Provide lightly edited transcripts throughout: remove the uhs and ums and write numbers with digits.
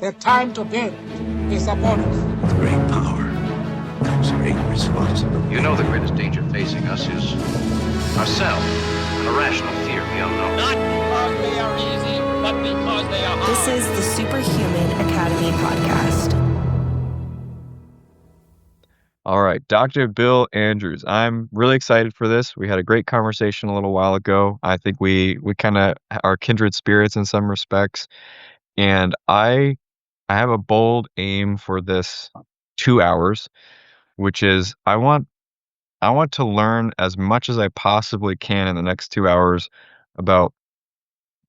The time to build is upon us. With great power comes great responsibility. You know the greatest danger facing us is ourselves, an irrational fear of the unknown. Not because they are easy, but because they are hard. This is the Superhuman Academy podcast. All right, Dr. Bill Andrews. I'm really excited for this. We had a great conversation a little while ago. I think we kind of are kindred spirits in some respects. And I have a bold aim for this 2 hours, which is I want to learn as much as I possibly can in the next 2 hours about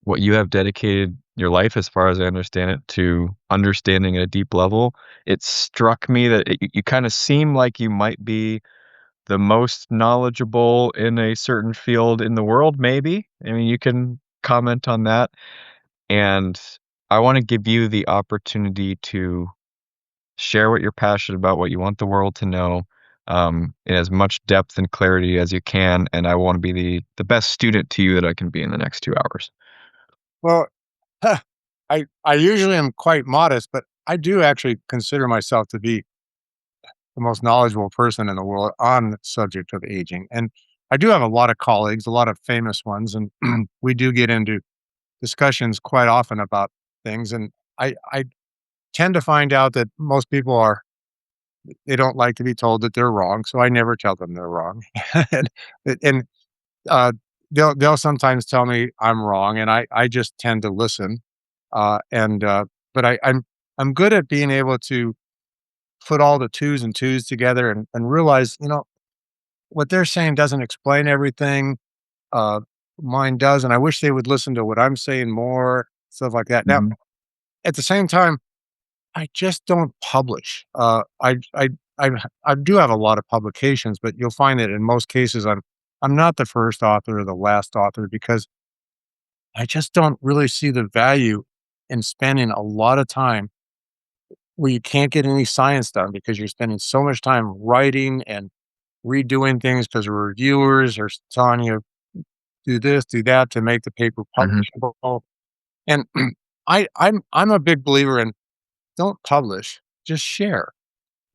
what you have dedicated your life, as far as I understand it, to understanding at a deep level. It struck me that you kind of seem like you might be the most knowledgeable in a certain field in the world, maybe. I mean, you can comment on that. And I want to give you the opportunity to share what you're passionate about, what you want the world to know, in as much depth and clarity as you can. And I want to be the best student to you that I can be in the next 2 hours. Well, I usually am quite modest, but I do actually consider myself to be the most knowledgeable person in the world on the subject of aging. And I do have a lot of colleagues, a lot of famous ones, and we do get into discussions quite often about things. And I tend to find out that most people they don't like to be told that they're wrong. So I never tell them they're wrong. and they'll sometimes tell me I'm wrong, and I just tend to listen. But I'm good at being able to put all the twos and twos together and realize, what they're saying doesn't explain everything. Mine does, and I wish they would listen to what I'm saying more, stuff like that. Now, at the same time, I just don't publish. I do have a lot of publications, but you'll find that in most cases I'm not the first author or the last author, because I just don't really see the value in spending a lot of time where you can't get any science done because you're spending so much time writing and redoing things because reviewers are telling you do this, do that to make the paper publishable. And I'm a big believer in don't publish, just share.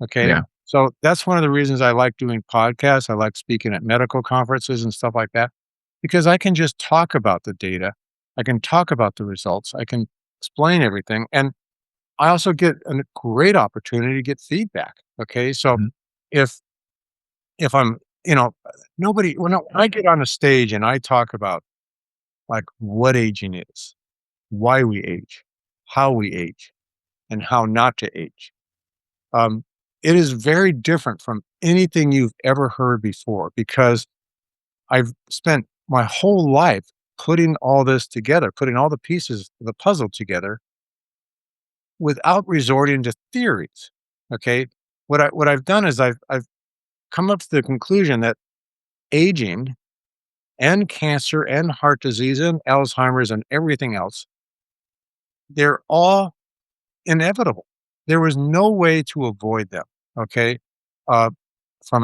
Okay. Yeah. So that's one of the reasons I like doing podcasts. I like speaking at medical conferences and stuff like that, because I can just talk about the data. I can talk about the results. I can explain everything. And I also get a great opportunity to get feedback. Okay. So if I'm, when I get on a stage and I talk about like what aging is, why we age, how we age, and how not to age, it is very different from anything you've ever heard before, because I've spent my whole life putting all this together, putting all the pieces of the puzzle together without resorting to theories. Okay. What I've done is I've come up to the conclusion that aging and cancer and heart disease and Alzheimer's and everything else, they're all inevitable. There was no way to avoid them. Okay. From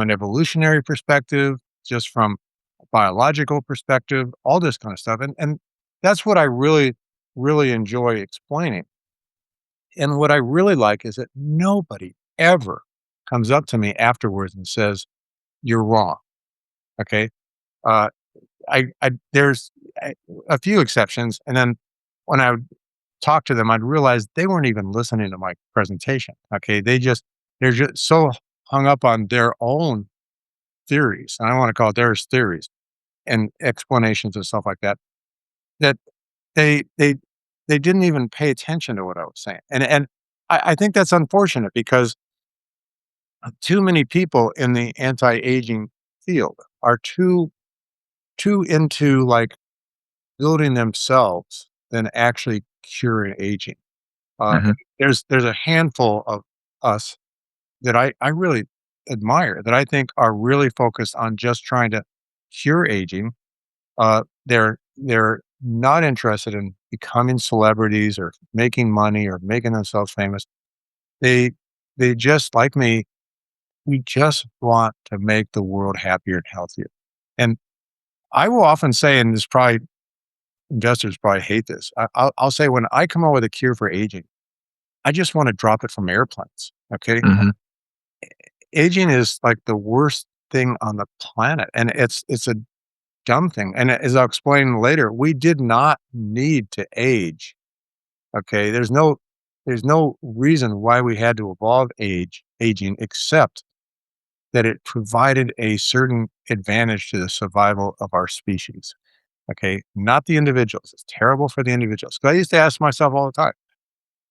an evolutionary perspective, just from a biological perspective, all this kind of stuff. And that's what I really, really enjoy explaining. And what I really like is that nobody ever comes up to me afterwards and says, you're wrong. Okay. There's a few exceptions. And then when I would talk to them, I'd realize they weren't even listening to my presentation. Okay. They're just so hung up on their own theories. And I want to call it their theories and explanations and stuff like that, that they didn't even pay attention to what I was saying. And I think that's unfortunate, because too many people in the anti-aging field are too into like building themselves than actually curing aging. There's a handful of us that I really admire, that I think are really focused on just trying to cure aging. They're not interested in becoming celebrities or making money or making themselves famous. They just, like me, we just want to make the world happier and healthier. And I will often say, and this probably investors probably hate this, I'll say, when I come up with a cure for aging, I just want to drop it from airplanes. Okay. Mhm. Aging is like the worst thing on the planet. And it's a dumb thing. And as I'll explain later, we did not need to age. Okay. There's no reason why we had to evolve aging except that it provided a certain advantage to the survival of our species. Okay. Not the individuals. It's terrible for the individuals. 'Cause I used to ask myself all the time,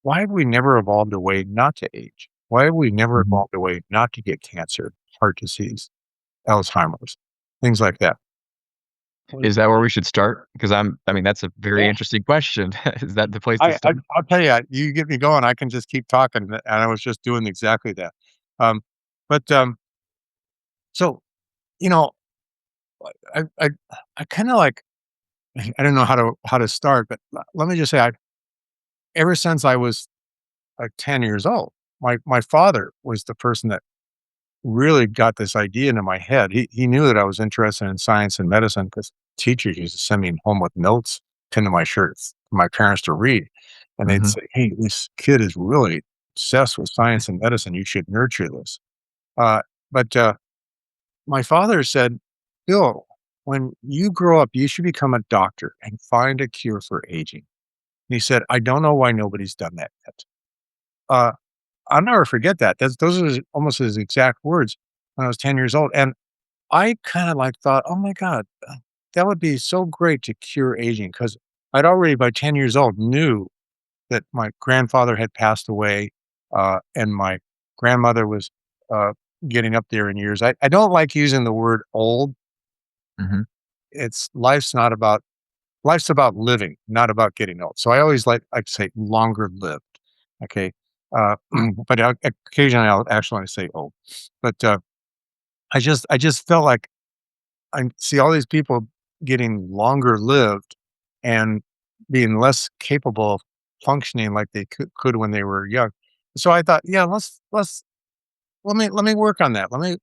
why have we never evolved a way not to age? Why have we never Mhm. evolved a way not to get cancer, heart disease, Alzheimer's, things like that? Is that where we should start? Because I mean, that's a very Yeah. interesting question. Is that the place to start? I'll tell you, you get me going. I can just keep talking, and I was just doing exactly that. Um, but so you know, I I I kind of like I don't know how to start, but let me just say, I ever since I was like 10 years old, my father was the person that really got this idea into my head. He knew that I was interested in science and medicine because teachers used to send me home with notes pinned to my shirts for my parents to read. And they'd Mhm. say, "Hey, this kid is really obsessed with science and medicine. You should nurture this." Uh, but my father said, "Bill, when you grow up, you should become a doctor and find a cure for aging." And he said, "I don't know why nobody's done that yet." Uh, I'll never forget that. Those are almost his exact words when I was 10 years old. And I kinda, like, thought, "Oh my god, that would be so great to cure aging," because 'cause I'd already by 10 years old knew that my grandfather had passed away, and my grandmother was, uh, getting up there in years. I don't like using the word old. Mhm. It's life's about living, not about getting old. So I always like to say longer lived, okay? Uh, but occasionally I'll actually say old. But I just felt like I see all these people getting longer lived and being less capable of functioning like they could when they were young. So I thought, yeah, let me work on that. Let me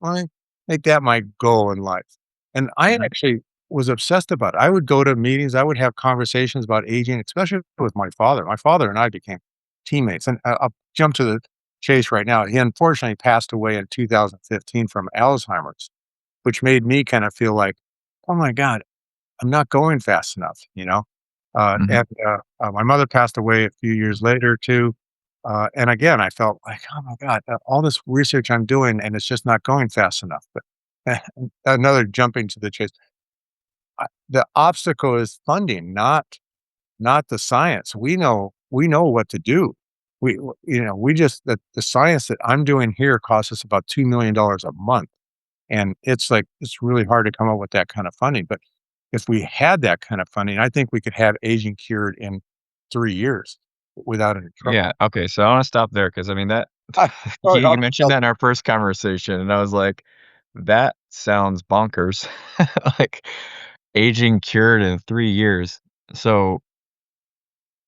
make that my goal in life. And I Mhm. actually was obsessed about it. I would go to meetings, I would have conversations about aging, especially with my father. My father and I became teammates. And I'll jump to the chase right now. He unfortunately passed away in 2015 from Alzheimer's, which made me kind of feel like, "Oh my god, I'm not going fast enough," you know? Mhm. And my mother passed away a few years later too, and again, I felt like, "Oh my god, all this research I'm doing, and it's just not going fast enough." But another jumping to the chase, the obstacle is funding, not the science. We know what to do. We just the science that I'm doing here costs us about $2 million a month. And it's really hard to come up with that kind of funding, but if we had that kind of funding, I think we could have aging cured in 3 years without any trouble. Yeah, okay, so I wanna stop there because I mean, that Ah, you okay, mentioned that in our first conversation, and I was like, "That sounds bonkers." Like, aging cured in 3 years. So,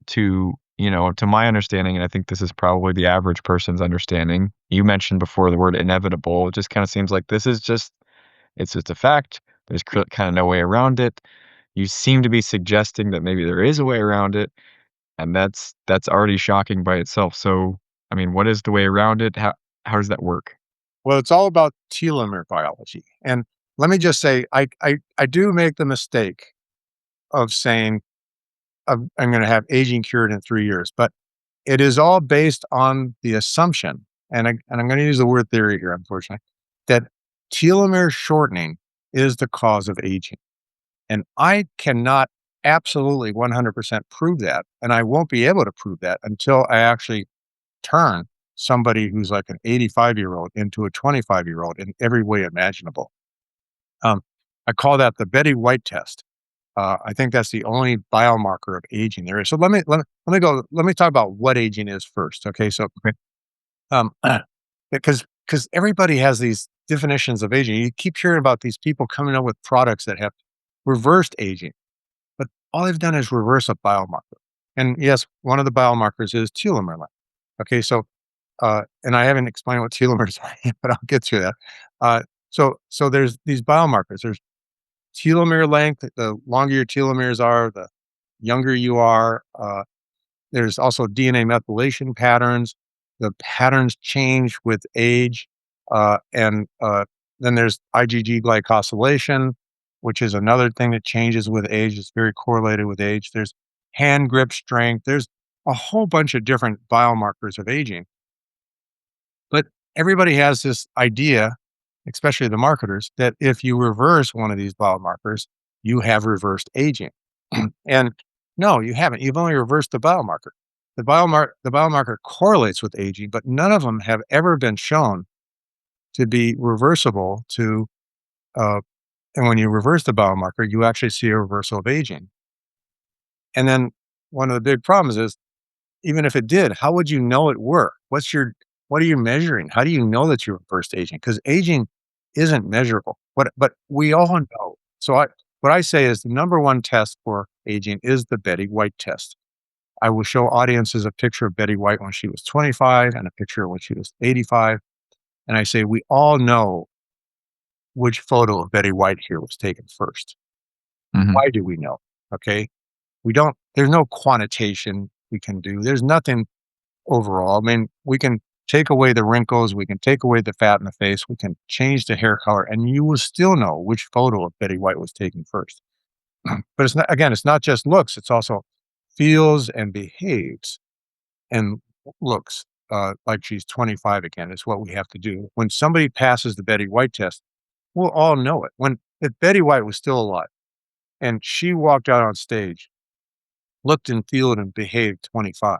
to my understanding, and I think this is probably the average person's understanding, you mentioned before the word inevitable. It just kinda seems like this is just it's just a fact. There's kinda no way around it. You seem to be suggesting that maybe there is a way around it, and that's already shocking by itself. So, I mean, what is the way around it? How does that work? well, it's all about telomere biology, and let me just say, I do make the mistake of saying I'm gonna have aging cured in 3 years, but it is all based on the assumption, and I'm gonna use the word theory here, unfortunately, that telomere shortening is the cause of aging. And I cannot absolutely 100% prove that, and I won't be able to prove that until I actually turn somebody who's like an 85-year-old into a 25-year-old in every way imaginable. Um, I call that the Betty White test. I think that's the only biomarker of aging there is. So let me talk about what aging is first. Okay, so Okay. um, because everybody has these definitions of aging. You keep hearing about these people coming up with products that have reversed aging, but all they've done is reverse a biomarker. And yes, one of the biomarkers is telomere length. Okay, so and I haven't explained what telomeres are yet, but I'll get to that. So there's these biomarkers. There's telomere length. The longer your telomeres are, the younger you are. There's also DNA methylation patterns. The patterns change with age. And then there's IgG glycosylation, which is another thing that changes with age. It's very correlated with age. There's hand grip strength. There's a whole bunch of different biomarkers of aging. But everybody has this idea, especially the marketers, that if you reverse one of these biomarkers, you have reversed aging. And no, you haven't. You've only reversed the biomarker. The biomarker correlates with aging, but none of them have ever been shown to be reversible to and when you reverse the biomarker, you actually see a reversal of aging. And then one of the big problems is, even if it did, how would you know it worked? What are you measuring? How do you know that you reversed aging? Because aging isn't measurable. But we all know. So what I say is the number one test for aging is the Betty White test. I will show audiences a picture of Betty White when she was 25 and a picture when she was 85. And I say, we all know which photo of Betty White here was taken first. Mhm. Why do we know? Okay. There's no quantitation we can do. There's nothing overall. I mean, we can take away the wrinkles, we can take away the fat in the face, we can change the hair color, and you will still know which photo of Betty White was taken first. But it's not just looks, it's also feels and behaves and looks like she's 25 again, is what we have to do. When somebody passes the Betty White test, we'll all know it. If Betty White was still alive and she walked out on stage, looked and felt and behaved 25,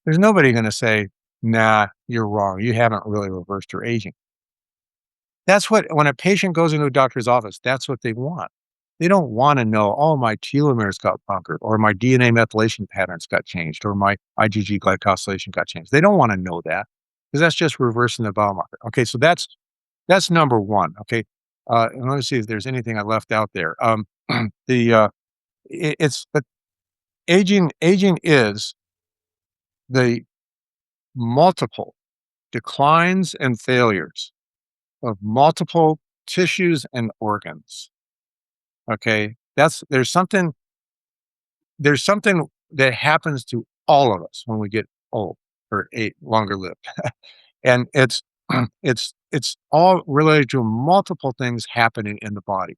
there's nobody going to say, nah, you're wrong. You haven't really reversed your aging. When a patient goes into a doctor's office, that's what they want. They don't want to know, oh, my telomeres got bunkered, or my DNA methylation patterns got changed, or my IgG glycosylation got changed. They don't want to know that, because that's just reversing the biomarker. Okay, so that's number one. Okay, and let me see if there's anything I left out there. But aging is the multiple declines and failures of multiple tissues and organs. Okay, there's something that happens to all of us when we get old or longer lived, and it's it's all related to multiple things happening in the body.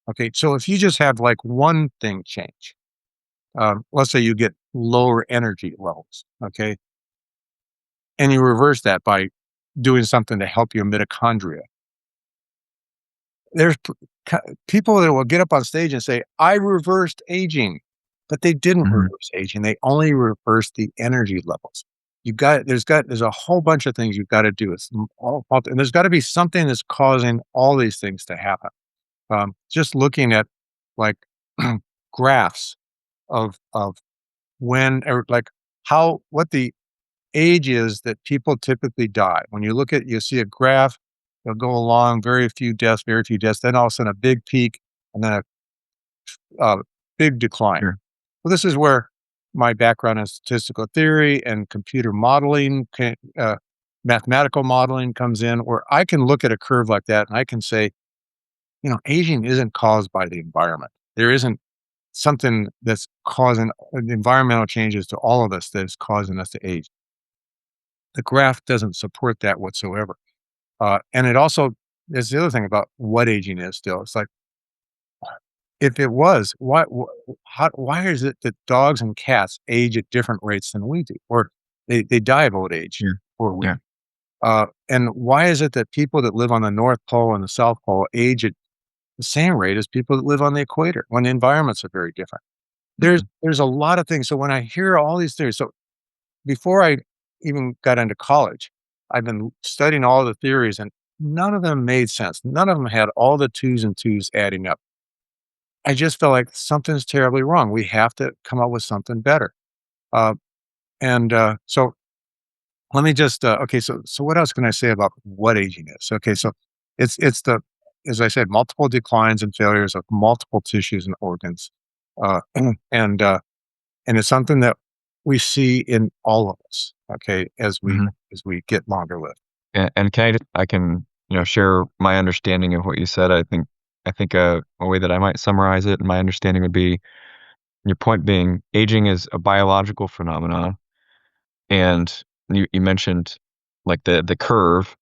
Okay, so if you just have like one thing change, let's say you get lower energy levels, okay, and you reverse that by doing something to help your mitochondria. There's people that will get up on stage and say, I reversed aging, but they didn't Mhm. reverse aging. They only reversed the energy levels. There's a whole bunch of things you've got to do. And there's got to be something that's causing all these things to happen. Just looking at like graphs of when, or like what the age is that people typically die. When you see a graph, they'll go along, very few deaths, then all of a sudden a big peak, and then a big decline. Sure. Well, this is where my background in statistical theory and computer modeling, mathematical modeling comes in, where I can look at a curve like that and I can say, aging isn't caused by the environment. There isn't something that's causing environmental changes to all of us that is causing us to age. The graph doesn't support that whatsoever. And it also, there's the other thing about what aging is still. It's like, if it was, why is it that dogs and cats age at different rates than we do? Or they die of old age, Yeah. or we. Yeah. And why is it that people that live on the North Pole and the South Pole age at the same rate as people that live on the equator when the environments are very different? There's a lot of things. So when I hear all these theories, so before I even got into college, I've been studying all the theories, and none of them made sense. None of them had all the twos and twos adding up. I just felt like something's terribly wrong. We have to come up with something better. Uh, so let me just okay. So what else can I say about what aging is? Okay, so it's the, as I said, multiple declines and failures of multiple tissues and organs, and it's something that we see in all of us. Okay, as we Mhm. get longer lived. And I can, share my understanding of what you said. I think a way that I might summarize it, and my understanding would be, Your point being, aging is a biological phenomenon, and you mentioned like the curve,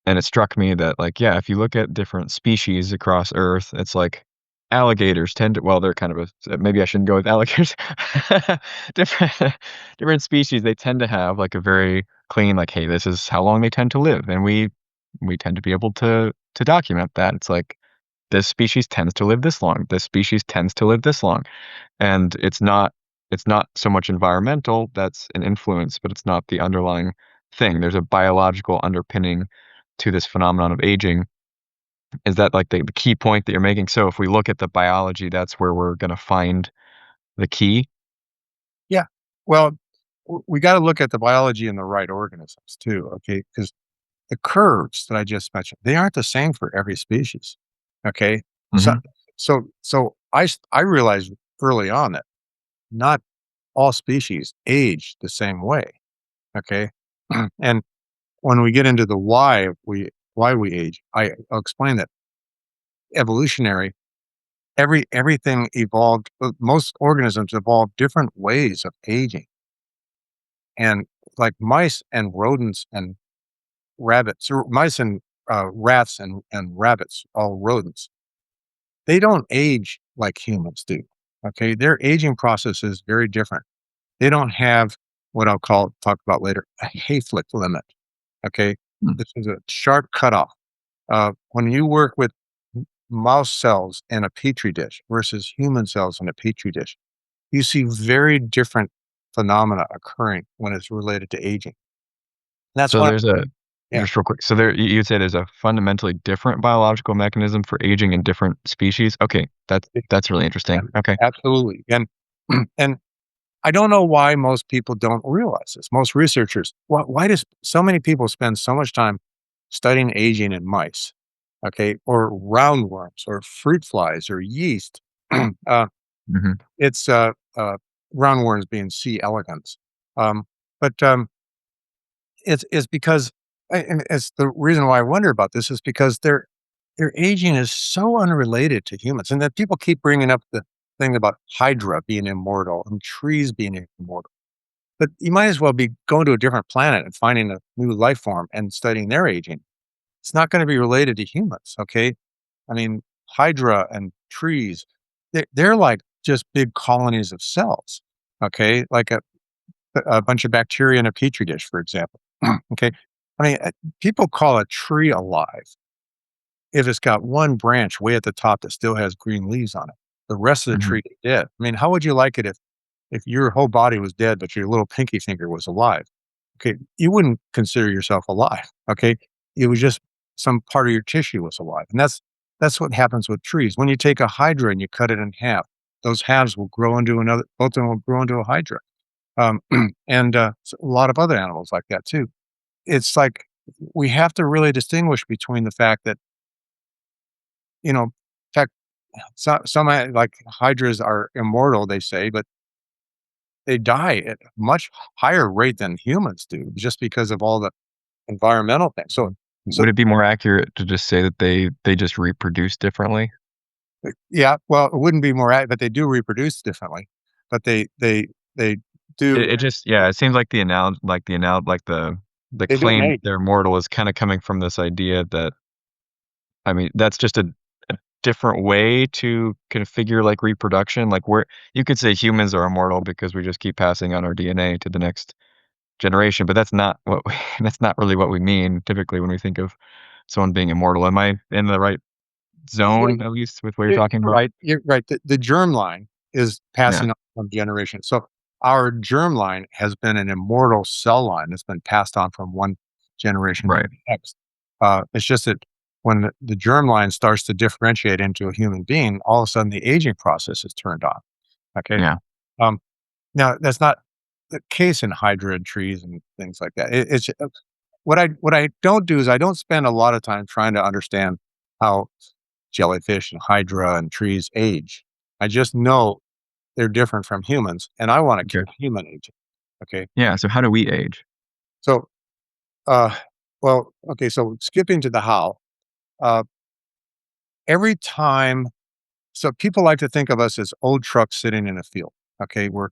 and it struck me that like yeah, if you look at different species across Earth, it's like alligators tend to well, they're kind of maybe I shouldn't go with alligators. different different species they tend to have like a very clean like hey, this is how long they tend to live, and we tend to be able to document that. It's like this species tends to live this long. This species tends to live this long. And it's not so much environmental that's an influence, but it's not the underlying thing. There's a biological underpinning to this phenomenon of aging. Is that like the key point that you're making? So if we look at the biology, that's where we're gonna find the key? Yeah. Well, we got to look at the biology in the right organisms too. Okay, because the curves that I just mentioned, they aren't the same for every species. Okay, so Mhm. I realized early on that not all species age the same way. Okay, and when we get into the why we age, I'll explain that evolutionary. Everything evolved. Most organisms evolved different ways of aging, and like mice and rodents and rabbits, or mice and rats and rabbits, all rodents, they don't age like humans do. Okay, their aging process is very different. They don't have what talk about later, a Hayflick limit. Okay, Mm. this is a sharp cutoff. When you work with mouse cells in a petri dish versus human cells in a petri dish, you see very different phenomena occurring when it's related to aging. That's So why, there's a yeah, just real quick, so there you'd say there's a fundamentally different biological mechanism for aging in different species? Okay, that's really yeah, interesting. Okay. absolutely. And and I don't know why most people don't realize this. Most researchers, why does so many people spend so much time studying aging in mice, okay, or roundworms, or fruit flies, or yeast? uh, Mhm. it's roundworms being C. elegans, but it's because, and it's the reason why I wonder about this is because their aging is so unrelated to humans, and that people keep bringing up the thing about Hydra being immortal and trees being immortal. But you might as well be going to a different planet and finding a new life form and studying their aging. It's not going to be related to humans, okay? I mean, Hydra and trees, they're like just big colonies of cells, okay? Like a bunch of bacteria in a petri dish, for example. Okay. I mean, people call a tree alive if it's got one branch way at the top that still has green leaves on it. The rest of the Mhm. tree is dead. I mean, how would you like it if your whole body was dead, but your little pinky finger was alive? Okay, you wouldn't consider yourself alive. Okay, it was just some part of your tissue was alive, and that's what happens with trees. When you take a hydra and you cut it in half, those halves will grow into another. Both of them will grow into a hydra, um, and a lot of other animals like that too. It's like we have to really distinguish between the fact that in fact, some like hydras are immortal, they say, but they die at a much higher rate than humans do, just because of all the environmental things. So Would it be more accurate to just say that they just reproduce differently? yeah, well, it wouldn't be more, but they do reproduce differently, but they do It just yeah, it seems like the they don't claim age. they're immortal is kinda coming from this idea that I mean, that's just a different way to configure, like, reproduction, like, where you could say humans are immortal because we just keep passing on our DNA to the next generation, but that's not what we that's not really what we mean typically when we think of someone being immortal. Am I in the right Well, zone, at least with what you're talking about? you're right. The germline is Yeah, passing on from generation. So our germline has been an immortal cell line that's been passed on from one generation to right. the next. It's just that when the germline starts to differentiate into a human being, all of a sudden the aging process is turned on. Okay. Yeah. Um, Now that's not the case in hydrid trees and things like that. It's what I don't do is I don't spend a lot of time trying to understand how jellyfish and hydra and trees age. I just know they're different from humans, and I want to Okay. keep human aging. Okay, Yeah, so how do we age? so uh, well, okay, so skipping to the how. Uh, every time. So people like to think of us as old trucks sitting in a field. Okay, we're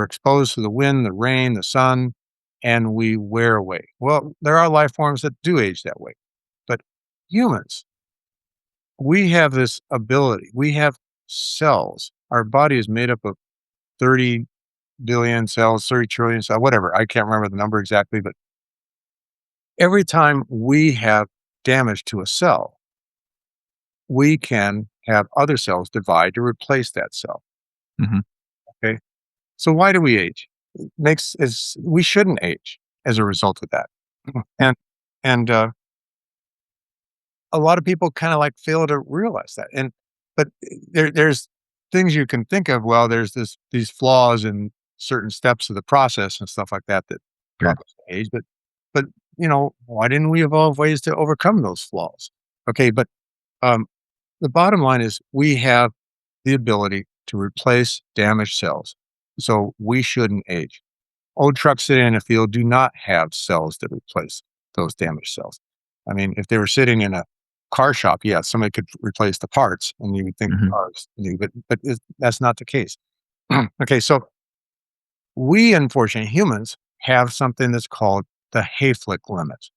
exposed to the wind, the rain, the sun, and we wear away. Well, there are life forms that do age that way, but humans, we have this ability. We have cells. Our body is made up of 30 billion cells, 30 trillion cells, whatever. I can't remember the number exactly, but every time we have damage to a cell, we can have other cells divide to replace that cell. Hmm. Okay. So why do we age? We shouldn't age as a result of that. And and a lot of people kind of like fail to realize that. And but there's things you can think of. Well, there's these flaws in certain steps of the process and stuff like that that cause Sure. us to age. But why didn't we evolve ways to overcome those flaws? Okay, but um, the bottom line is we have the ability to replace damaged cells, so we shouldn't age. Old trucks sitting in a field do not have cells that replace those damaged cells. I mean, if they were sitting in a car shop, yeah, somebody could replace the parts, and you would think the Hmm. cars new, but that's not the case. Okay, so we, unfortunately, humans have something that's called the Hayflick limit.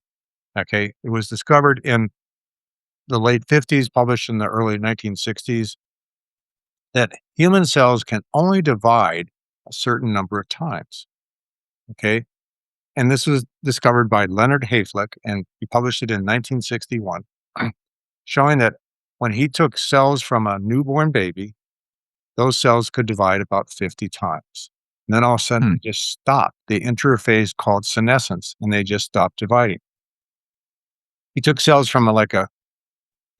Okay, it was discovered in the late 50s, published in the early 1960s, that human cells can only divide a certain number of times. Okay, and this was discovered by Leonard Hayflick, and he published it in 1961, showing that when he took cells from a newborn baby, those cells could divide about 50 times. And then all of a sudden, Hmm. they just stopped. They enter a phase called senescence, and they just stopped dividing. He took cells from like a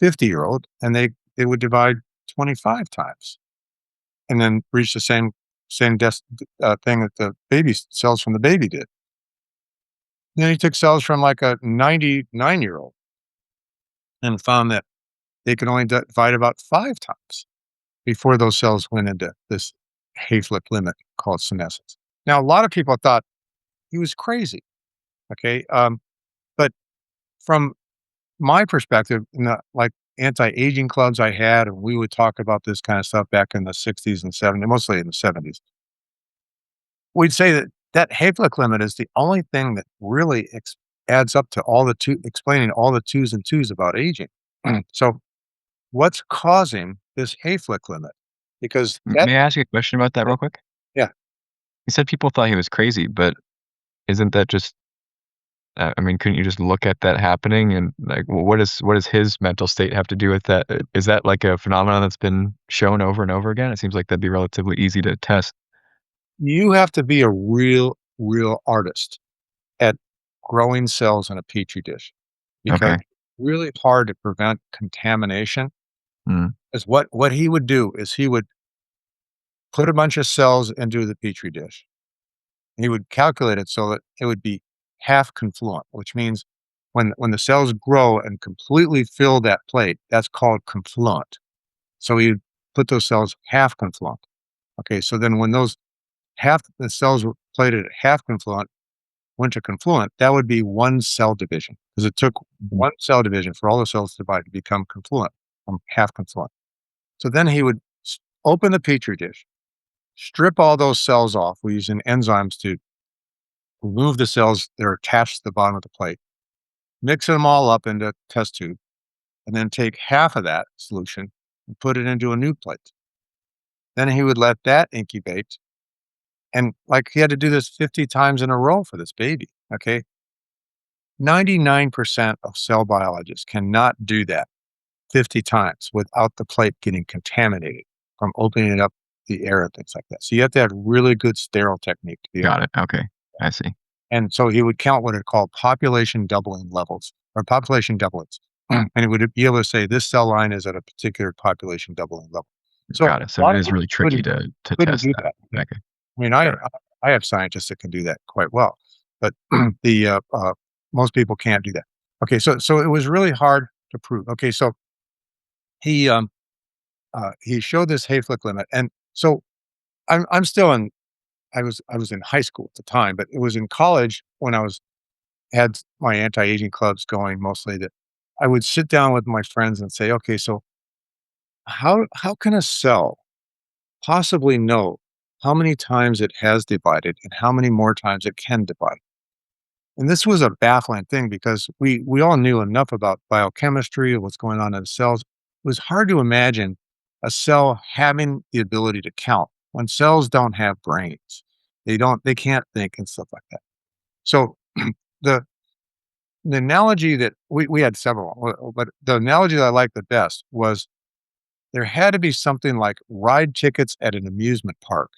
50-year-old, and they would divide 25 times, and then reach the same thing that the baby cells from the baby did. Then he took cells from like a 99-year-old and found that they could only divide about 5 times before those cells went into this Hayflick limit called senescence. Now, a lot of people thought he was crazy. Okay, but from my perspective, in the like anti-aging clubs I had, and we would talk about this kind of stuff back in the '60s and '70s, mostly in the '70s. We'd say that that Hayflick limit is the only thing that really adds up to explaining all the twos and twos about aging. So, what's causing this Hayflick limit? Because that, May I ask you a question about that real quick? yeah, You said people thought he was crazy, but isn't that just I mean, couldn't you just look at that happening and like, what does his mental state have to do with that? Is that like a phenomenon that's been shown over and over again? It seems like that'd be relatively easy to test. you have to be a real artist at growing cells in a petri dish because Okay. it's really hard to prevent contamination. Mm, Is what he would do is he would put a bunch of cells into the petri dish. He would calculate it so that it would be half confluent, which means when the cells grow and completely fill that plate, that's called confluent. So he'd put those cells half confluent. Okay, so then when those half the cells were plated at half confluent went to confluent, that would be one cell division because it took mhm. one cell division for all the cells to divide to become confluent from half confluent. So then he would open the petri dish, strip all those cells off. We're using enzymes to remove the cells that are attached to the bottom of the plate, mix them all up into a test tube, and then take half of that solution and put it into a new plate. Then he would let that incubate. And like he had to do this 50 times in a row for this baby. Okay. 99% of cell biologists cannot do that 50 times without the plate getting contaminated from opening it up the air and things like that. So you have to have really good sterile technique to be able. Got it. Okay. I see. And so he would count what are called population doubling levels or population doublets. And he would be able to say this cell line is at a particular population doubling level. So Got it. a So lot it of is people really tricky to couldn't test do that. that. Okay. I mean, Got it. I have scientists that can do that quite well, but the most people can't do that. Okay, so it was really hard to prove. Okay, so he he showed this Hayflick limit, and so I'm still in. I was in high school at the time, but it was in college when I was had my anti-aging clubs going mostly. That I would sit down with my friends and say, okay, so how can a cell possibly know how many times it has divided and how many more times it can divide? And this was a baffling thing because we all knew enough about biochemistry and what's going on in the cells. It was hard to imagine a cell having the ability to count when cells don't have brains. They can't think and stuff like that. So the the analogy that we had several, but the analogy that I liked the best was there had to be something like ride tickets at an amusement park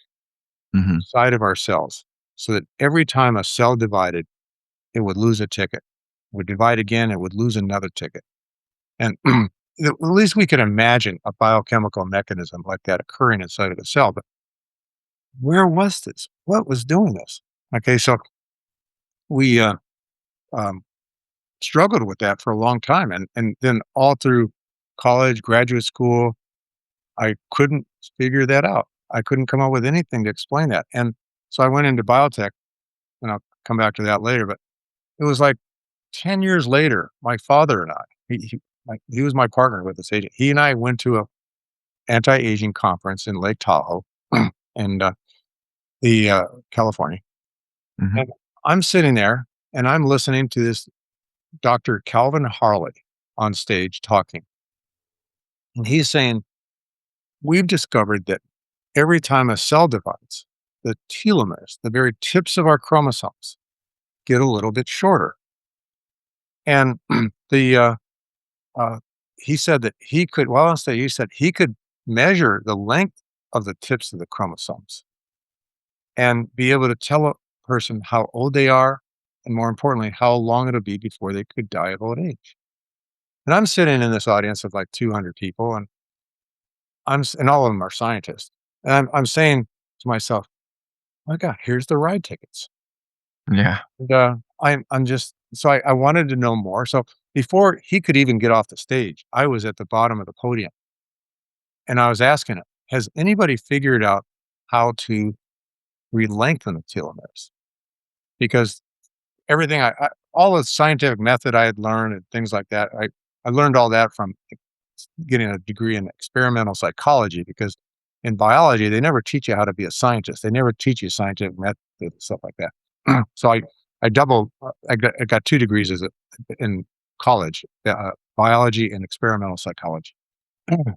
Mhm. inside of our cells, so that every time a cell divided, it would lose a ticket. Would divide again, it would lose another ticket. And at least we could imagine a biochemical mechanism like that occurring inside of a cell. But where was this? What was doing this? Okay, so we um, struggled with that for a long time, and then all through college, graduate school, I couldn't figure that out. I couldn't come up with anything to explain that. And so I went into biotech, and I'll come back to that later. But it was like 10 years later, my father and I, he was my partner with this agent. He and I went to a anti-aging conference in Lake Tahoe and the California. Mhm. And I'm sitting there and I'm listening to this Dr. Calvin Harley on stage talking. And he's saying, we've discovered that every time a cell divides, the telomeres, the very tips of our chromosomes, get a little bit shorter. And the uh, he said that he could, well, on stage, he said he could measure the length of the tips of the chromosomes and be able to tell a person how old they are, and more importantly, how long it'll be before they could die of old age. And I'm sitting in this audience of like 200 people, and and all of them are scientists. And I'm saying to myself, my God, here's the ride tickets. Yeah. And, I'm just so I wanted to know more. So before he could even get off the stage, I was at the bottom of the podium and I was asking him, has anybody figured out how to re-lengthen the telomeres? Because everything all the scientific method I had learned and things like that, I learned all that from getting a degree in experimental psychology because in biology, they never teach you how to be a scientist. They never teach you scientific method and stuff like that. So I got 2 degrees in college, biology and experimental psychology.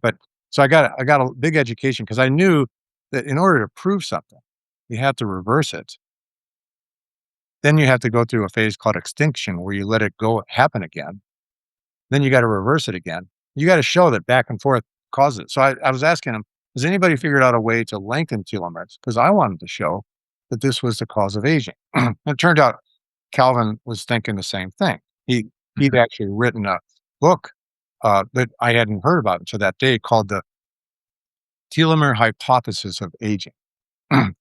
But so I got a big education because I knew that in order to prove something, you have to reverse it. Then you have to go through a phase called extinction where you let it go happen again. Then you got to reverse it again. You got to show that back and forth causes it. So I was asking him, has anybody figured out a way to lengthen telomeres? Because I wanted to show that this was the cause of aging. It turned out Calvin was thinking the same thing. He'd Mhm. actually written a book that I hadn't heard about until that day called the telomere hypothesis of aging.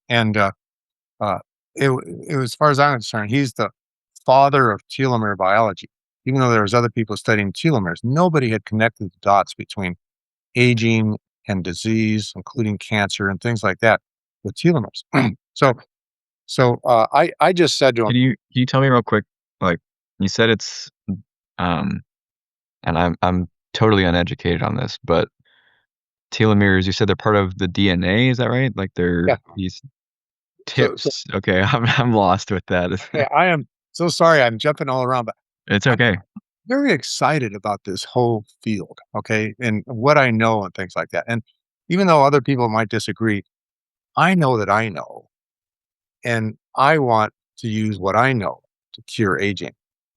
And uh, it was, as far as I'm concerned, he's the father of telomere biology. Even though there was other people studying telomeres, nobody had connected the dots between aging and disease, including cancer and things like that, with telomeres. so I just said to him, Can you tell me real quick, like, you said it's, um and I'm totally uneducated on this, but telomeres, you said they're part of the DNA, is that right? Like, they're yeah. these So tips. Okay, I'm lost with that. yeah, I am so sorry. I'm jumping all around, but It's I'm okay. very excited about this whole field. Okay, and what I know and things like that. And even though other people might disagree, I know that I know. And I want to use what I know to cure aging.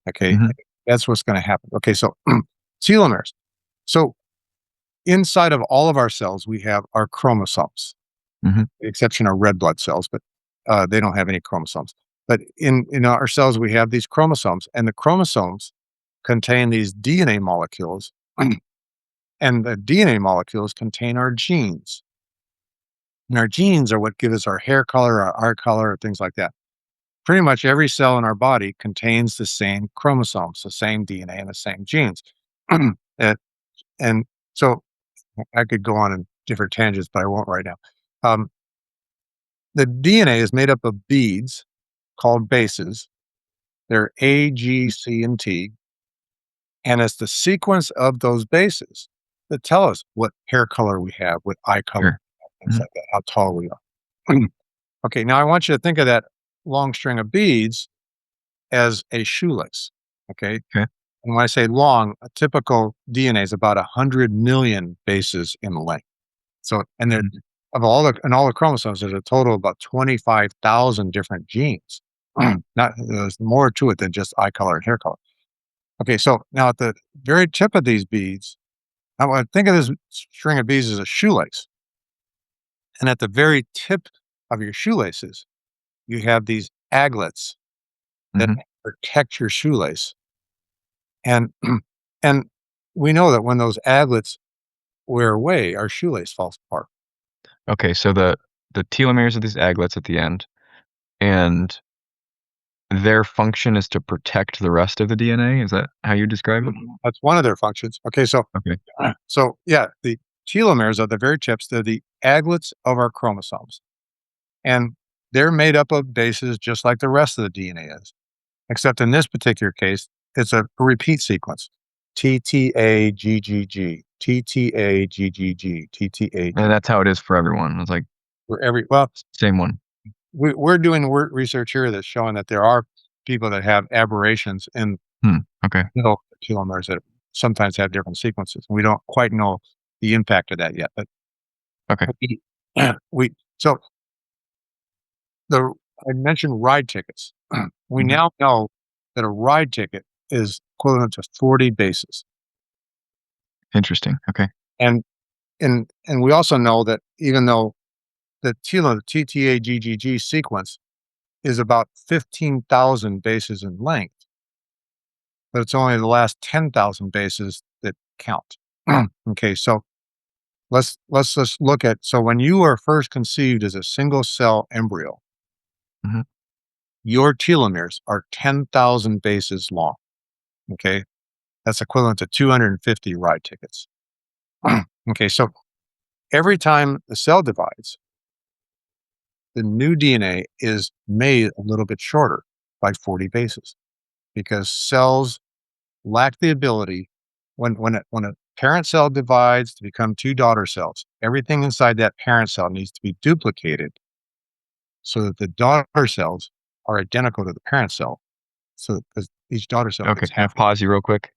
Okay. Mhm, That's what's going to happen. Okay. So telomeres. So inside of all of our cells, we have our chromosomes, mhm, the exception of red blood cells, but they don't have any chromosomes. But in our cells, we have these chromosomes, and the chromosomes contain these DNA molecules, and the DNA molecules contain our genes. And our genes are what give us our hair color, our eye color, things like that. Pretty much every cell in our body contains the same chromosomes, the same DNA, and the same genes. and, and so I could go on in different tangents, but I won't right now. Um, the DNA is made up of beads called bases. They're A, G, C, and T. And it's the sequence of those bases that tell us what hair color we have, what eye color, Sure. things Mhm. like that, how tall we are. Okay, now I want you to think of that long string of beads as a shoelace. Okay. Okay. And when I say long, a typical DNA is about 100 million bases in length. So, and there, Mhm. of all the chromosomes, there's a total of about 25,000 different genes. Not there's more to it than just eye color and hair color. Okay, so now at the very tip of these beads, I want to think of this string of beads as a shoelace, and at the very tip of your shoelaces, you have these aglets that Mhm. protect your shoelace, and and we know that when those aglets wear away, our shoelace falls apart. Okay, so the telomeres of these aglets at the end, and their function is to protect the rest of the DNA? Is that how you describe it? That's one of their functions. Okay, so Okay. so yeah, the telomeres are the very tips. They're the aglets of our chromosomes, and they're made up of bases just like the rest of the DNA is, except in this particular case, it's a repeat sequence: TTA TTA And that's how it is for everyone. It's like for every well, same one. we're doing research here that's showing that there are people that have aberrations in Hmm. Okay. telomeres that sometimes have different sequences. We don't quite know the impact of that yet, but Okay. we, we so the I mentioned ride tickets. We Mhm. now know that a ride ticket is equivalent to 40 bases, Interesting. Okay. and and we also know that even though the TTAGGG sequence is about 15,000 bases in length, but it's only the last 10,000 bases that count. Okay, so let's just look at so when you are first conceived as a single cell embryo, Mhm. your telomeres are 10,000 bases long. Okay, that's equivalent to 250 ride tickets. Okay, so every time the cell divides, the new DNA is made a little bit shorter by 40 bases because cells lack the ability when a parent cell divides to become two daughter cells, everything inside that parent cell needs to be duplicated so that the daughter cells are identical to the parent cell. So because each daughter cell Okay. gets Can I half. pause you real quick?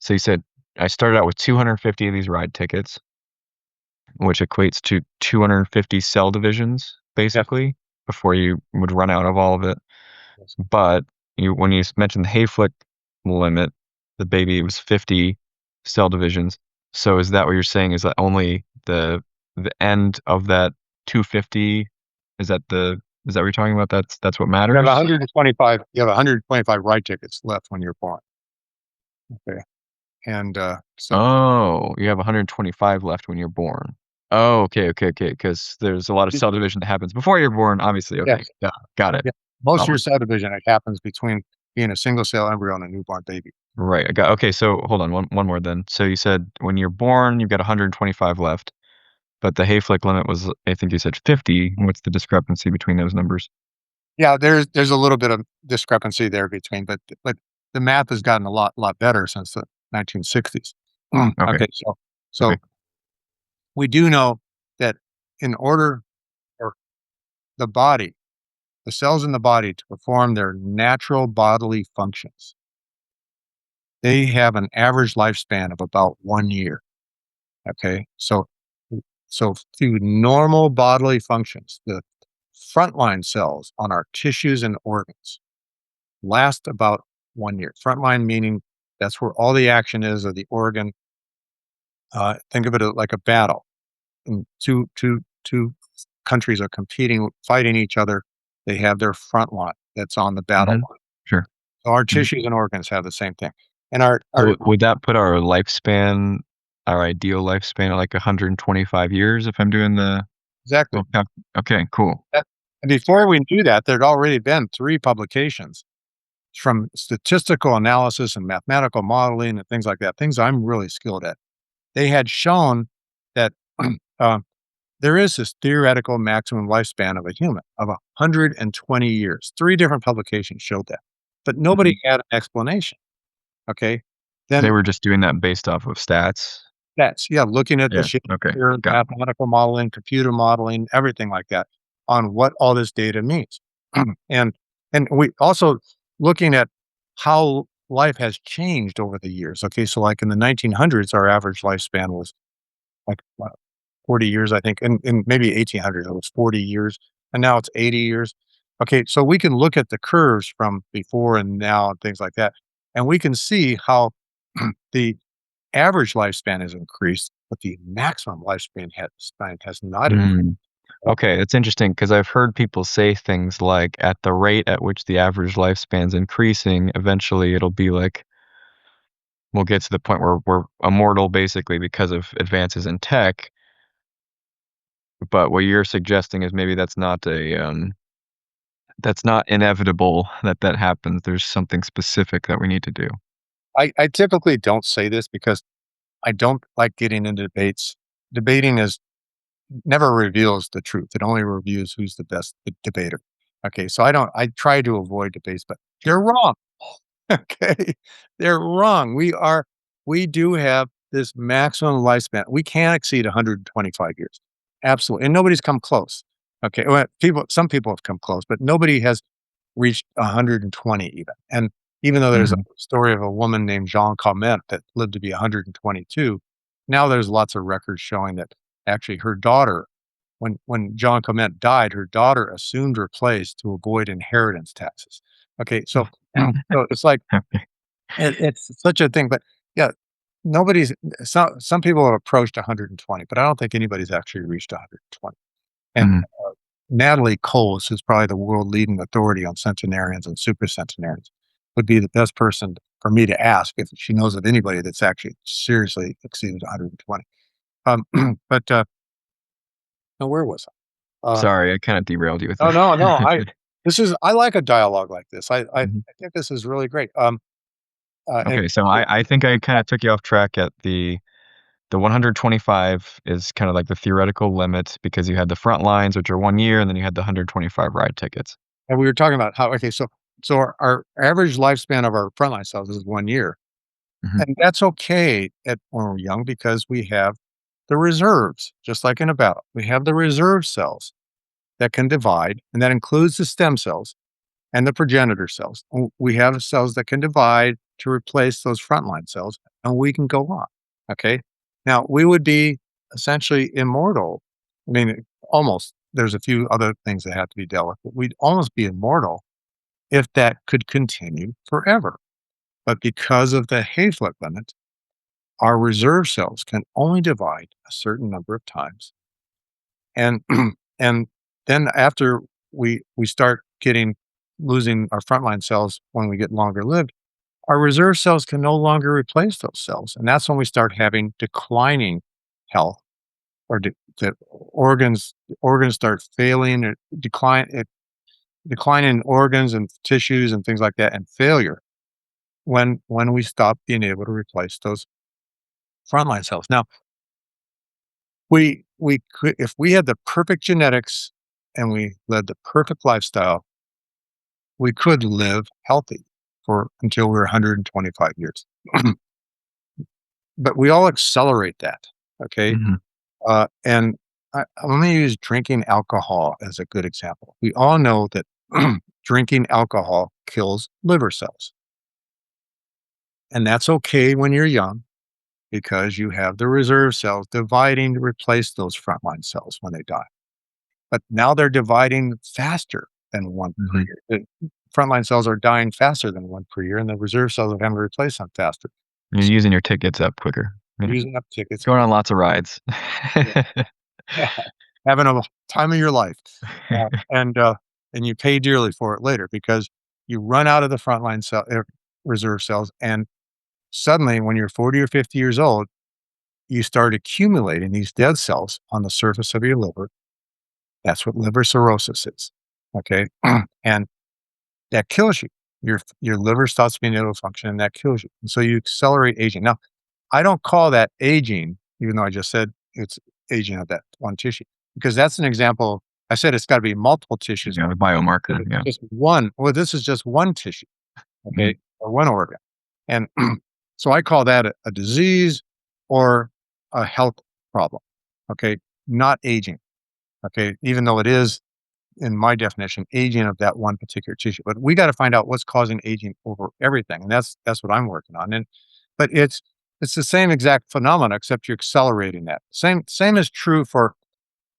So you said I started out with 250 of these ride tickets, which equates to 250 cell divisions, Yes, basically, before you would run out of all of it. yes. But when you mentioned the Hayflick limit, the baby was 50 cell divisions. So is that what you're saying? Is that only the end of that 250? Is that is that what you're talking about? That's what You have matters? 125. You have 125 ride tickets left when you're born. Okay, and so Oh, you have 125 left when you're born. Oh, okay. Because there's a lot of cell division that happens before you're born, obviously. Okay, yes, got it. yeah. Most of your Following. cell division it happens between being a single cell embryo and a newborn baby. Right. I got. Okay, so hold on, one more then. So you said when you're born, you've got 125 left, but the Hayflick limit was, I think you said 50. What's the discrepancy between those numbers? Yeah, there's a little bit of discrepancy there between, but the math has gotten a lot better since the 1960s. Okay. Okay, so Okay. we do know that in order for the body, the cells in the body to perform their natural bodily functions, they have an average lifespan of about 1 year. Okay, so through normal bodily functions, the frontline cells on our tissues and organs last about 1 year. Frontline meaning that's where all the action is of the organ. Think of it like a battle. And two countries are competing, fighting each other. They have their front line that's on the battle Hmm. line. Sure. So our Mhm. tissues and organs have the same thing. And our So would that put our lifespan, our ideal lifespan, at like 125 years if I'm doing the exactly. well, okay, cool. That- And before we knew that, there'd already been 3 publications from statistical analysis and mathematical modeling and things like that, things I'm really skilled at. They had shown that uh, there is this theoretical maximum lifespan of a human of 120 years. 3 different publications showed that, but nobody Mhm. had an explanation. Okay. They Then, were just doing that based off of stats. That's looking at the Yeah. shape Okay. here, Got it. mathematical modeling, computer modeling, everything like that on what all this data means. and we also looking at how life has changed over the years. Okay, so like in the 1900s, our average lifespan was like 40 years, I think, and maybe 1800s it was 40 years, and now it's 80 years. Okay, so we can look at the curves from before and now and things like that, and we can see how the average lifespan has increased, but the maximum lifespan has not increased. Mm. Okay, it's interesting because I've heard people say things like, at the rate at which the average lifespan's increasing, eventually it'll be like we'll get to the point where we're immortal basically because of advances in tech. But what you're suggesting is maybe that's not inevitable that that happens. There's something specific that we need to do. I typically don't say this because I don't like getting into debates. Debating is never reveals the truth. It only reveals who's the best debater. Okay, so I try to avoid debates, but you're wrong. Okay, they're wrong. We do have this maximum lifespan. We can't exceed 125 years. Absolutely, and nobody's come close. Okay, well, some people have come close, but nobody has reached 120 even. And even though there's a Mhm. story of a woman named Jean Calment that lived to be 122, now there's lots of records showing that actually her daughter, when Jean Calment died, her daughter assumed her place to avoid inheritance taxes. Okay, so so it's like it's such a thing, but yeah, nobody's some people have approached 120, but I don't think anybody's actually reached 120. And Mhm. Natalie Coles, who's probably the world leading authority on centenarians and supercentenarians, would be the best person for me to ask if she knows of anybody that's actually seriously exceeded 120. But now where was I? Sorry, I kinda derailed you with No, no, no. that. I like a dialogue like this. I Mhm. think this is really great. And Okay, so I think I kinda took you off track at the 125 is kinda like the theoretical limit because you had the front lines, which are 1 year, and then you had the 125 ride tickets. we were talking about how okay, so our average lifespan of our frontline cells is 1 year. Mhm. And that's okay when we're young because we have the reserves, just like in a battle. We have the reserve cells that can divide, and that includes the stem cells and the progenitor cells. We have cells that can divide to replace those frontline cells, and we can go on. Okay. Now, we would be essentially immortal. I mean, almost. There's a few other things that have to be dealt with, but we'd almost be immortal if that could continue forever. But because of the Hayflick limit, our reserve cells can only divide a certain number of times. And and then after we start getting losing our frontline cells when we get longer lived, our reserve cells can no longer replace those cells. And that's when we start having declining health or the organs start failing or decline in organs and tissues and things like that and failure when we stop being able to replace those frontline cells. Now, we could if we had the perfect genetics and we led the perfect lifestyle, we could live healthy for until we were 125 years. But we all accelerate that, okay? Mhm. And I'm gonna use drinking alcohol as a good example. We all know that drinking alcohol kills liver cells, and that's okay when you're young because you have the reserve cells dividing to replace those frontline cells when they die. But now they're dividing faster than one per Mhm. year. The frontline cells are dying faster than one per year, and the reserve cells are having to replace them faster. You're So using your tickets up quicker. Yeah. using up tickets, Going on lots of rides. having a time of your life, uh, and uh, and you pay dearly for it later because you run out of the frontline reserve cells, and suddenly, when you're 40 or 50 years old, you start accumulating these dead cells on the surface of your liver. That's what liver cirrhosis is. Okay. And that kills you. Your liver stops being able to function and that kills you. And so you accelerate aging. Now, I don't call that aging, even though I just said it's aging of that one tissue, because that's an example. I said it's got to be multiple tissues. Yeah, the biomarker, But it's yeah. just one. Well, this is just one tissue, Mhm. okay, or one organ. And so I call that a disease or a health problem. Okay, not aging. Okay, even though it is in my definition aging of that one particular tissue, but we got to find out what's causing aging over everything, and that's what I'm working on. And but it's the same exact phenomena, except you're accelerating that. Same is true for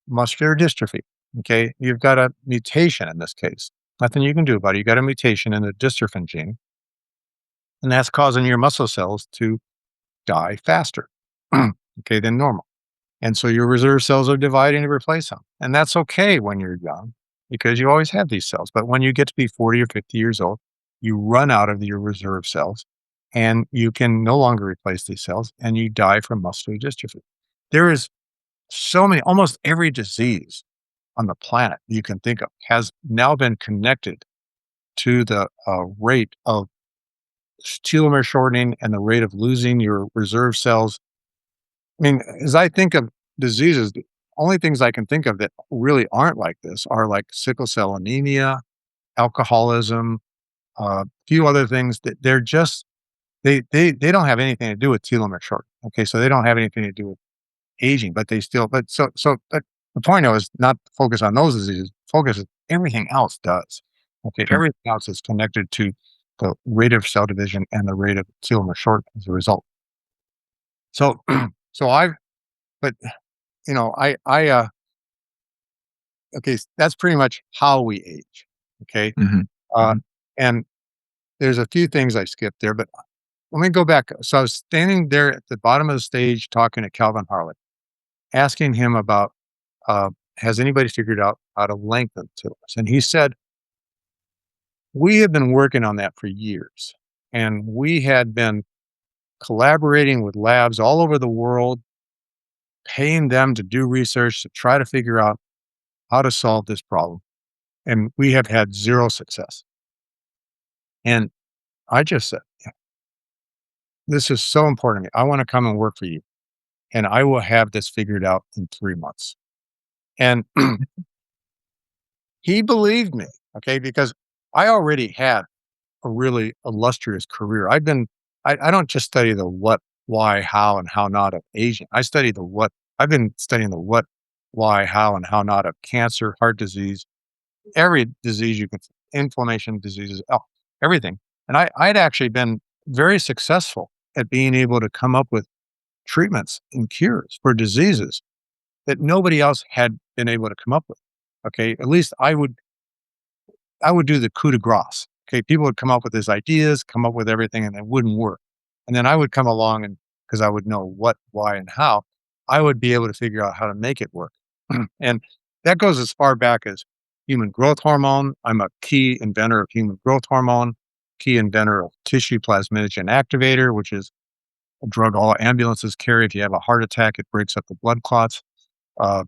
muscular dystrophy. Okay, you've got a mutation in this case. Nothing you can do about it. You got a mutation in the dystrophin gene, and that's causing your muscle cells to die faster, okay, than normal. And so your reserve cells are dividing to replace them. And that's okay when you're young because you always have these cells. But when you get to be 40 or 50 years old, you run out of your reserve cells and you can no longer replace these cells and you die from muscular dystrophy. There is so many, almost every disease on the planet you can think of has now been connected to the rate of telomere shortening and the rate of losing your reserve cells. I mean, as I think of diseases, the only things I can think of that really aren't like this are like sickle cell anemia, alcoholism, a few other things that they're just they don't have anything to do with telomere short. Okay, so they don't have anything to do with aging, but they still but the point is not to focus on those diseases, focus everything else does. Okay, Sure. everything else is connected to the rate of cell division and the rate of telomere short as a result. So so I've but I okay, that's pretty much how we age. Okay. Mhm. Uh Mhm. and there's a few things I skipped there, but let me go back. So I was standing there at the bottom of the stage talking to Calvin Harley, asking him about has anybody figured out how to lengthen telomeres? And he said, we have been working on that for years. And we had been collaborating with labs all over the world, paying them to do research to try to figure out how to solve this problem. And we have had zero success. And I just said, "Yeah, this is so important to me. I want to come and work for you. And I will have this figured out in 3 months." And he believed me, okay, because I already had a really illustrious career. I don't just study the what, why, how, and how not of aging. I study the what. I've been studying the what, why, how, and how not of cancer, heart disease, every disease you can, inflammation diseases, everything. And I'd actually been very successful at being able to come up with treatments and cures for diseases that nobody else had been able to come up with. Okay, at least I would do the coup de grace. Okay, people would come up with these ideas, come up with everything, and it wouldn't work. And then I would come along and because I would know what, why, and how, I would be able to figure out how to make it work. And that goes as far back as human growth hormone. I'm a key inventor of human growth hormone, key inventor of tissue plasminogen activator, which is a drug all ambulances carry. If you have a heart attack, it breaks up the blood clots. Uh,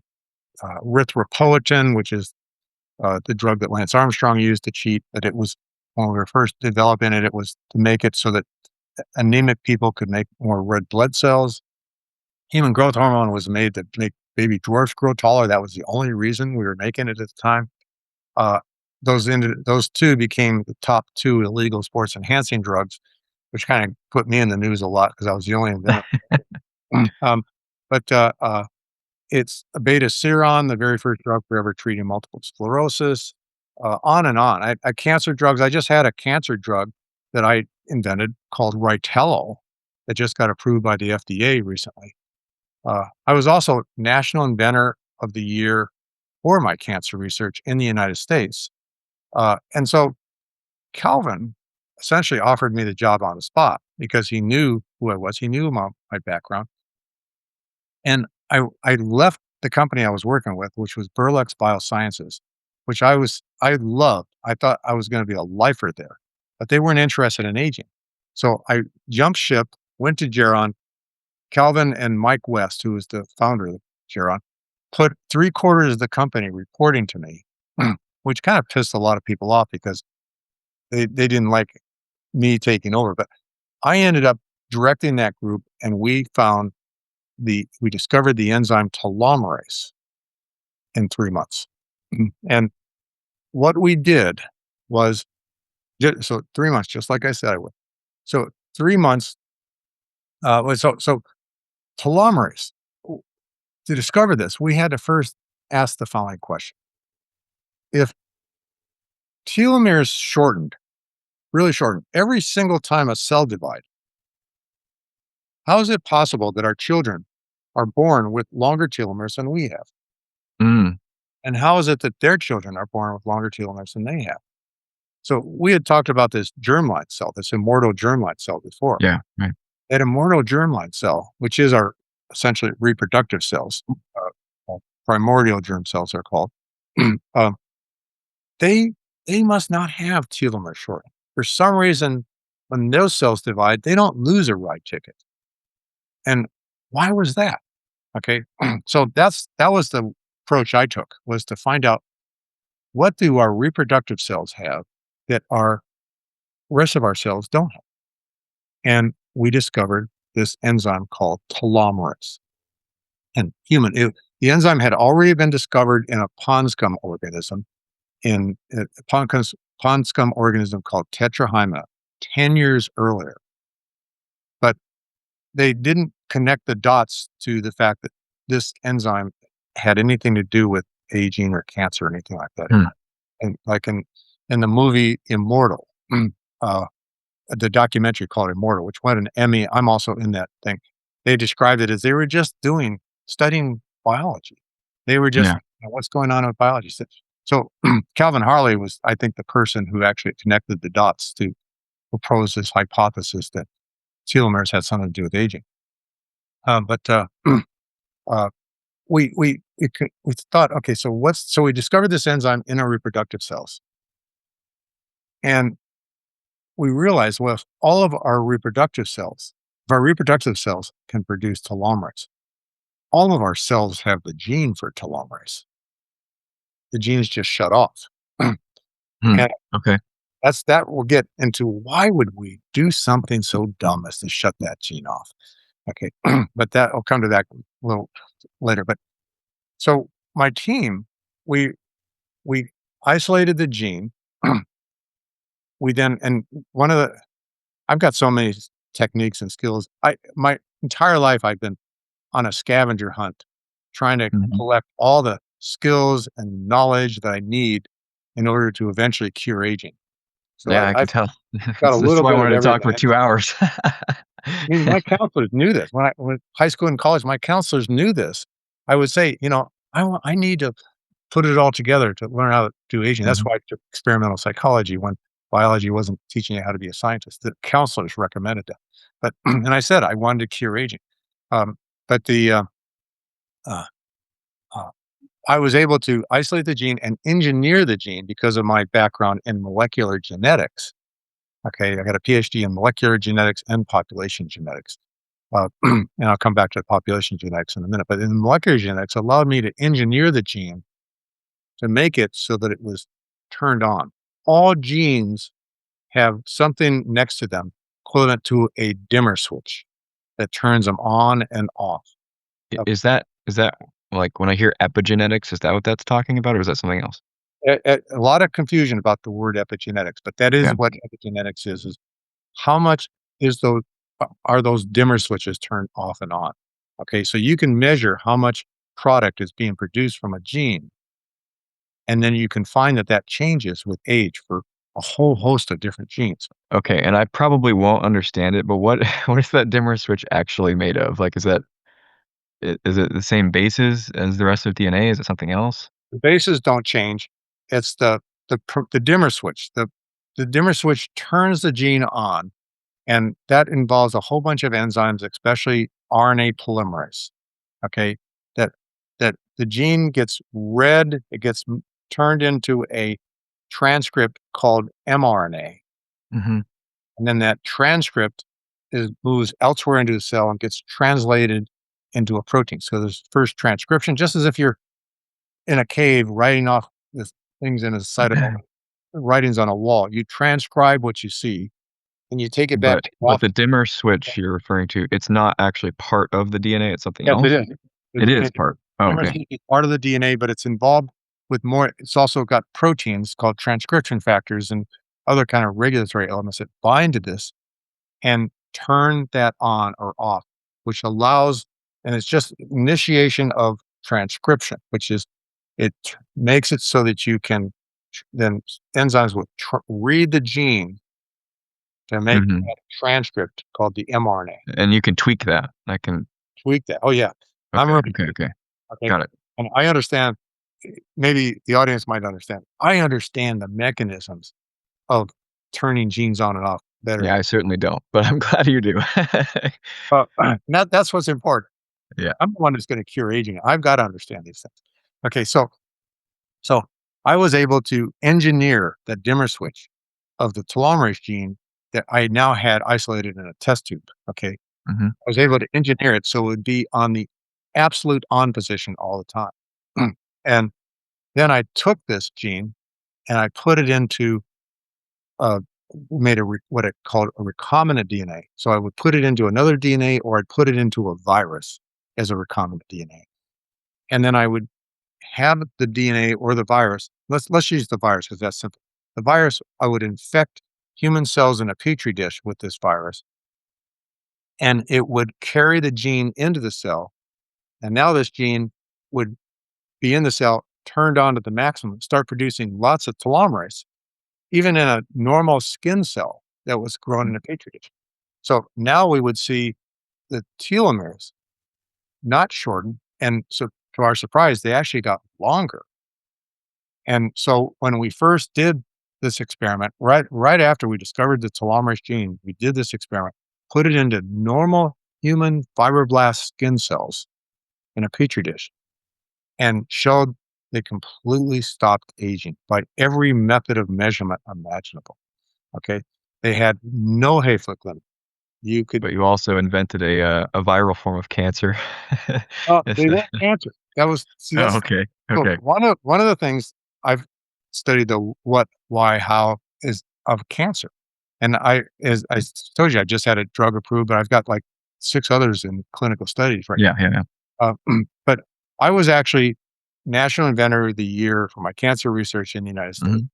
Erythropoietin, which is the drug that Lance Armstrong used to cheat, but it was when we were first developing it, it was to make it so that anemic people could make more red blood cells. Human growth hormone was made to make baby dwarfs grow taller. That was the only reason we were making it at the time. Uh, those two became the top two illegal sports enhancing drugs, which kind of put me in the news a lot because I was the only inventor. um, but it's a beta seron, the very first drug for ever treating multiple sclerosis, on and on. Cancer drugs. I just had a cancer drug that I invented called Rytelo that just got approved by the FDA recently. I was also National Inventor of the Year for my cancer research in the United States. And so Calvin essentially offered me the job on the spot because he knew who I was. He knew my background. And I left the company I was working with, which was Burlex Biosciences, which I loved. I thought I was going to be a lifer there, but they weren't interested in aging. So I jumped ship, went to Geron. Calvin and Mike West, who was the founder of Geron, put 3/4 of the company reporting to me, which kind of pissed a lot of people off because they didn't like me taking over. But I ended up directing that group, and we discovered the enzyme telomerase in 3 months. And what we did was, so 3 months, just like I said I would. So 3 months, so telomerase. To discover this, we had to first ask the following question. If telomeres shortened, really shortened, every single time a cell divides, how is it possible that our children are born with longer telomeres than we have? Mm, And how is it that their children are born with longer telomeres than they have? So we had talked about this germline cell, this immortal germline cell before. yeah, right. That immortal germline cell, which is our essentially reproductive cells, primordial germ cells are called, um, they they must not have telomere shortening. For some reason, when those cells divide, they don't lose a ride ticket. And why was that? Okay, so that was the approach I took, was to find out what do our reproductive cells have that our rest of our cells don't have. And we discovered this enzyme called telomerase. And the enzyme had already been discovered in a pond scum organism, in a pond scum organism called Tetrahymena 10 years earlier. But they didn't connect the dots to the fact that this enzyme had anything to do with aging or cancer or anything like that. Hmm. And like in the movie Immortal, uh, the documentary called Immortal, which won an Emmy. I'm also in that thing. They described it as they were just studying biology. They were just, Yeah. what's going on with biology. So Calvin Harley was, I think, the person who actually connected the dots to propose this hypothesis that telomeres had something to do with aging. But uh, we thought, okay, so we discovered this enzyme in our reproductive cells, and we realized, well, if all of our reproductive cells, if our reproductive cells can produce telomerase, all of our cells have the gene for telomerase. The gene is just shut off. Hmm. And Okay. that will get into why would we do something so dumb as to shut that gene off? Okay, but I'll come to that a little later. But so my team, we we isolated the gene. We then, and one of the I've got so many techniques and skills. My entire life I've been on a scavenger hunt, trying to Mhm. collect all the skills and knowledge that I need in order to eventually cure aging. So Yeah, I can I've tell. got a This is little why I bit of wanted to talk for everything. 2 hours. I mean, my counselors knew this. When high school and college, my counselors knew this. I would say, I need to put it all together to learn how to do aging. That's Mhm. why I took experimental psychology when biology wasn't teaching you how to be a scientist. The counselors recommended that. But and I said I wanted to cure aging. Um, but uh, uh, I was able to isolate the gene and engineer the gene because of my background in molecular genetics. Okay, I got a PhD in molecular genetics and population genetics. And I'll come back to the population genetics in a minute. But in molecular genetics, allowed me to engineer the gene to make it so that it was turned on. All genes have something next to them equivalent to a dimmer switch that turns them on and off. Uh, Is that like, when I hear epigenetics, is that what that's talking about, or is that something else? a lot of confusion about the word epigenetics, but that is Yeah. what epigenetics is how much are those dimmer switches turned off and on. Okay, so you can measure how much product is being produced from a gene, and then you can find that changes with age for a whole host of different genes. Okay, and I probably won't understand it, but what what is that dimmer switch actually made of? Like, is it the same bases as the rest of DNA? Is it something else? The bases don't change. It's the dimmer switch. The dimmer switch turns the gene on, and that involves a whole bunch of enzymes, especially RNA polymerase. Okay, that that the gene gets read, it gets turned into a transcript called mRNA, Mhm. and then that transcript moves elsewhere into the cell and gets translated into a protein. So there's first transcription, just as if you're in a cave writing off the things in a side of writings on a wall. You transcribe what you see, and you take it back But to the but office. the dimmer switch you're referring to, it's not actually part of the DNA, it's something Yes, it else? is. It The is part. Oh, okay. Dimerase is part of the DNA, but it's involved with more. It's also got proteins called transcription factors and other kind of regulatory elements that bind to this and turn that on or off, which allows and it's just initiation of transcription, which is makes it so that you can then enzymes will read the gene to make Mhm. a transcript called the mRNA. And you can tweak that. I can Tweak that. Oh yeah, I'm Okay, really okay, okay. okay, Got it. and I understand. Maybe the audience might understand. I understand the mechanisms of turning genes on and off better. Yeah, I certainly don't, but I'm glad you do. That's what's important. Yeah. I'm the one that's going to cure aging. I've got to understand these things. Okay, so I was able to engineer the dimmer switch of the telomerase gene that I now had isolated in a test tube. Okay, Mhm. I was able to engineer it so it would be on the absolute on position all the time. And then I took this gene and I put it into uh, made what it called a recombinant DNA. So I would put it into another DNA or I'd put it into a virus as a recombinant DNA. And then I would have the DNA or the virus. Let's use the virus because that's simple. The virus, I would infect human cells in a petri dish with this virus, and it would carry the gene into the cell. And now this gene would be in the cell, turned on to the maximum, start producing lots of telomerase, even in a normal skin cell that was grown in a petri dish. So now we would see the telomeres not shorten. And so to our surprise, they actually got longer. And so when we first did this experiment, right after we discovered the telomerase gene, we did this experiment, put it into normal human fibroblast skin cells in a petri dish, and showed they completely stopped aging by every method of measurement imaginable. Okay, they had no Hayflick limit. You could, But you also invented a viral form of cancer. It's they weren't cancer. That was see Oh, that's okay, so okay. one of the things I've studied the what, why, how is of cancer. And as I told you, I just had a drug approved, but I've got like 6 others in clinical studies right Yeah, now. yeah, yeah. Uh, but I was actually National Inventor of the Year for my cancer research in the United States. Mhm.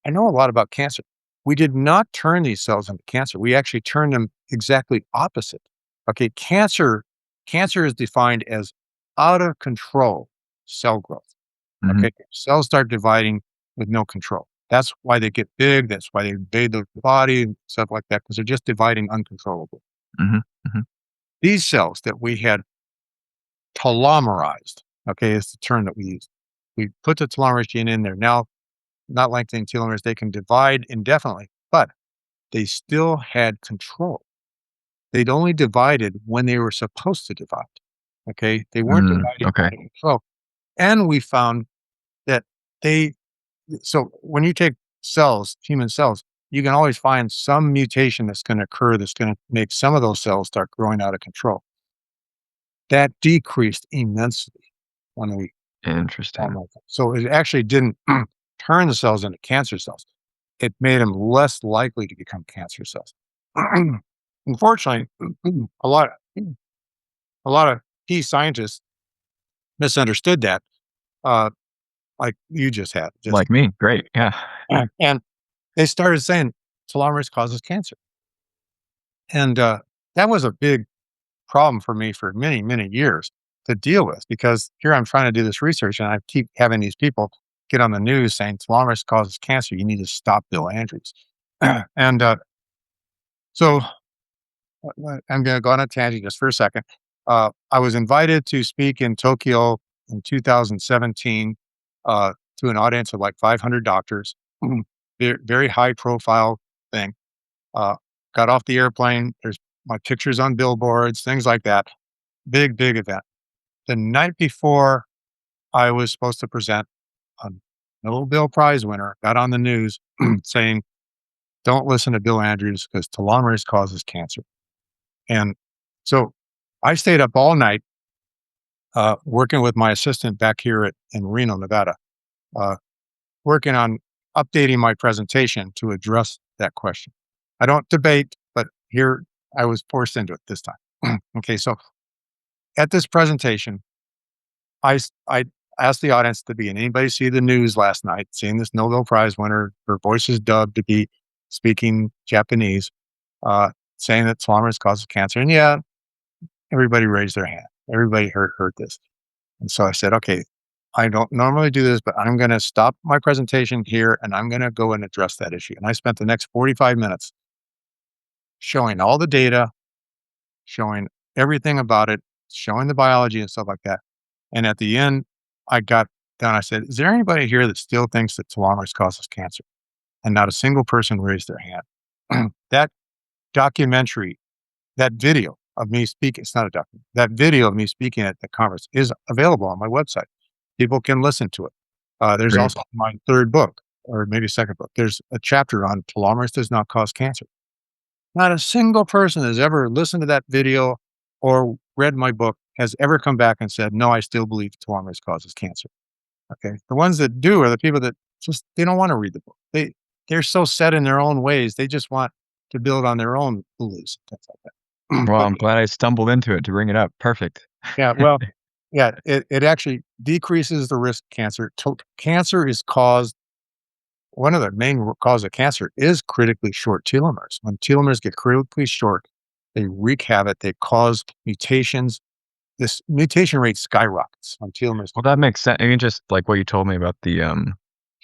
I know a lot about cancer. We did not turn these cells into cancer. We actually turned them exactly opposite. Okay, cancer is defined as out of control cell growth. Mhm. Okay, cells start dividing with no control. That's why they get big. That's why they invade the body and stuff like that because they're just dividing uncontrollably. Mhm. Mhm. These cells that we had telomerized, okay, is the term that we use. We put the telomerase gene in there. Now, not lengthening telomeres, they can divide indefinitely, but they still had control. They'd only divided when they were supposed to divide. Okay, they weren't dividing Okay. out of control. And we found that they so when you take cells, human cells, you can always find some mutation that's going to occur that's going to make some of those cells start growing out of control. That decreased immensely when we found Interesting. that. So it actually didn't turn the cells into cancer cells. It made them less likely to become cancer cells. Unfortunately, a lot a lot of key scientists misunderstood that, uh, like you just had, just Like me, great, yeah. and they started saying telomerase causes cancer, and that was a big problem for me for many, many years to deal with because here I'm trying to do this research and I keep having these people get on the news saying telomerase causes cancer. You need to stop Bill Andrews. And so I'm going to go on a tangent just for a second. I was invited to speak in Tokyo in 2017 to an audience of like 500 doctors. Very, very high profile thing. Uh, got off the airplane. There's my pictures on billboards, things like that. Big, big event. The night before I was supposed to present, a Nobel Prize winner got on the news saying, "Don't listen to Bill Andrews because telomerase causes cancer." And so I stayed up all night working with my assistant back here in Reno, Nevada, uh, working on updating my presentation to address that question. I don't debate, but here I was forced into it this time. Okay, so at this presentation, I asked the audience at the beginning, anybody see the news last night, seeing this Nobel Prize winner, her voice is dubbed to be speaking Japanese, saying that telomerase causes cancer? And yeah, everybody raised their hand. Everybody heard this. And so I said, okay, I don't normally do this, but I'm going to stop my presentation here and I'm going to go and address that issue. And I spent the next 45 minutes showing all the data, showing everything about it, showing the biology and stuff like that. And at the end, I got done. I said, is there anybody here that still thinks that telomerase causes cancer? And not a single person raised their hand. That documentary, that video of me speaking, it's not a documentary, that video of me speaking at the conference is available on my website. People can listen to it. There's Great. also my third book, or maybe second book. There's a chapter on telomerase does not cause cancer. Not a single person has ever listened to that video or read my book has ever come back and said, no, I still believe telomerase causes cancer. Okay. The ones that do are the people that just, they don't want to read the book. They're so set in their own ways. They just want to build on their own beliefs and things like that. Well, But I'm glad I stumbled into it to bring it up. Perfect. yeah, well, yeah, it actually decreases the risk of cancer. Cancer is caused, one of the main cause of cancer is critically short telomeres. When telomeres get critically short, they wreak havoc. They cause mutations. This mutation rate skyrockets when telomeres. Well, that makes sense. I mean, just like what you told me about the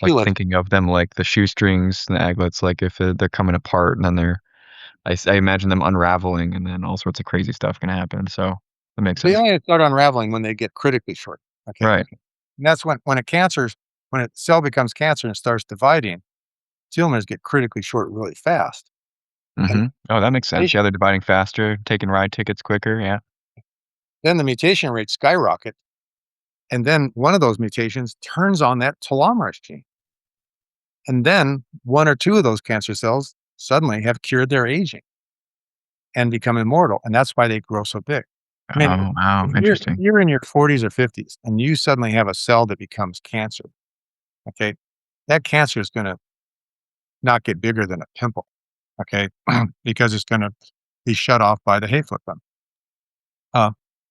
like Helix. thinking of them like the shoestrings and the aglets, like if they're coming apart and then I imagine them unraveling and then all sorts of crazy stuff can happen. So that makes They sense. only start unraveling when they get critically short. Okay. Right. Okay. And that's when a cell becomes cancer and starts dividing, telomeres get critically short really fast. And Oh, that makes sense. mutation- Yeah, they're dividing faster, taking ride tickets quicker. Yeah. then the mutation rates skyrocket. And then one of those mutations turns on that telomerase gene. And then one or two of those cancer cells suddenly have cured their aging and become immortal. And that's why they grow so big. I mean, Oh, wow. if Interesting. you're in your 40s or 50s and you suddenly have a cell that becomes cancer, okay, that cancer is going to not get bigger than a pimple, okay, because it's going to be shut off by the Hayflick button.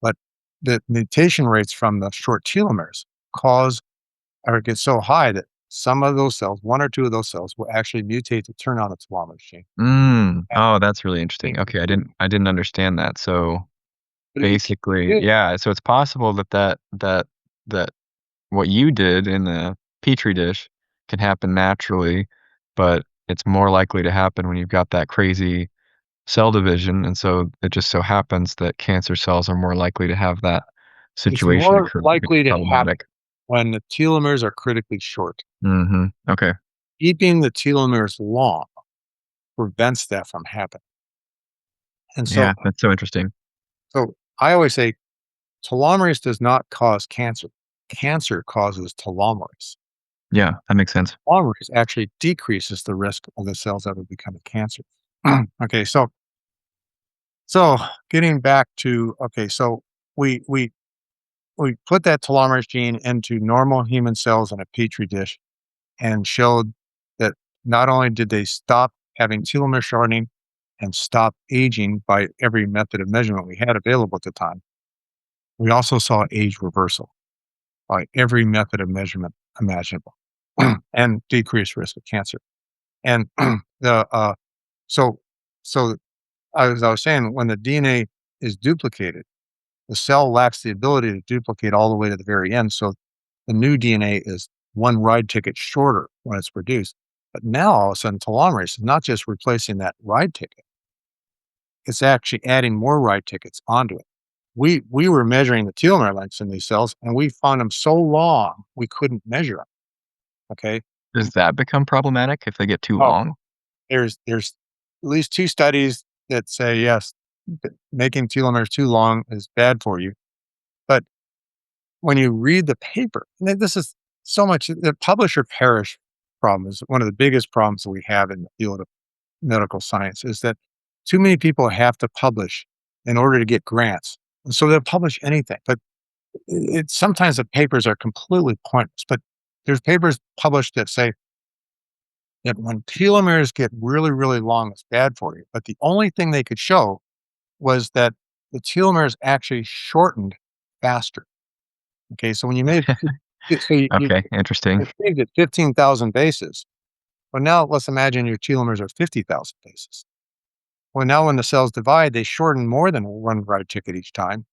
But the mutation rates from the short telomeres cause or get so high that some of those cells, one or two of those cells, will actually mutate to turn on the telomerase gene. Oh, that's really interesting. Okay, I didn't understand that. So But if you basically, did- yeah, so it's possible that what you did in the petri dish can happen naturally, but it's more likely to happen when you've got that crazy cell division, and so it just so happens that cancer cells are more likely to have that It's situation more occur. likely to happen Problematic. when the telomeres are critically short. Okay. Keeping the telomeres long prevents that from happening. And Yeah, that's so interesting. so I always say telomerase does not cause cancer. Cancer causes telomerase. Yeah, that makes sense. Telomerase actually decreases the risk of the cells ever becoming cancer. Okay, so getting back to so we put that telomerase gene into normal human cells in a petri dish and showed that not only did they stop having telomere shortening and stop aging by every method of measurement we had available at the time, we also saw age reversal by every method of measurement imaginable and decreased risk of cancer. And the so so as I was saying, when the DNA is duplicated, the cell lacks the ability to duplicate all the way to the very end. So the new DNA is one ride ticket shorter when it's produced. But now all of a sudden, telomerase is not just replacing that ride ticket, it's actually adding more ride tickets onto it. We were measuring the telomere lengths in these cells and we found them so long we couldn't measure them. Okay. Does that become problematic if they get too Oh, long? there's at least two studies that say yes, making telomeres too long is bad for you. But when you read the paper, and this is so much the publisher perish problem is one of the biggest problems that we have in the field of medical science is that too many people have to publish in order to get grants. And so they'll publish anything. But sometimes the papers are completely pointless. But there's papers published that say that when telomeres get really, really long, it's bad for you. But the only thing they could show was that the telomeres actually shortened faster. Okay, so when you made Okay, interesting. achieved at 15,000 bases, well, now let's imagine your telomeres are 50,000 bases. Well, now when the cells divide, they shorten more than one ride ticket each time.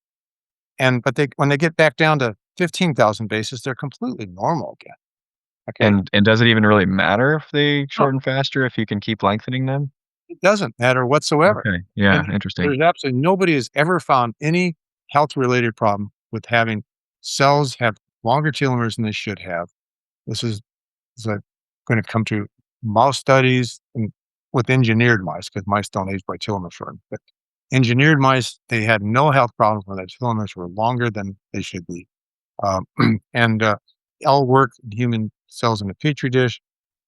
But when they get back down to 15,000 bases, they're completely normal again. Okay. And does it even really matter if they No, shorten faster if you can keep lengthening them? it doesn't matter whatsoever. Okay. Yeah, And interesting. there's absolutely nobody has ever found any health-related problem with having cells have longer telomeres than they should have. This is like going to come to mouse studies and with engineered mice, because mice don't age by telomere shortening. But engineered mice, they had no health problems when their telomeres were longer than they should be. Um, and all work in human cells in a petri dish.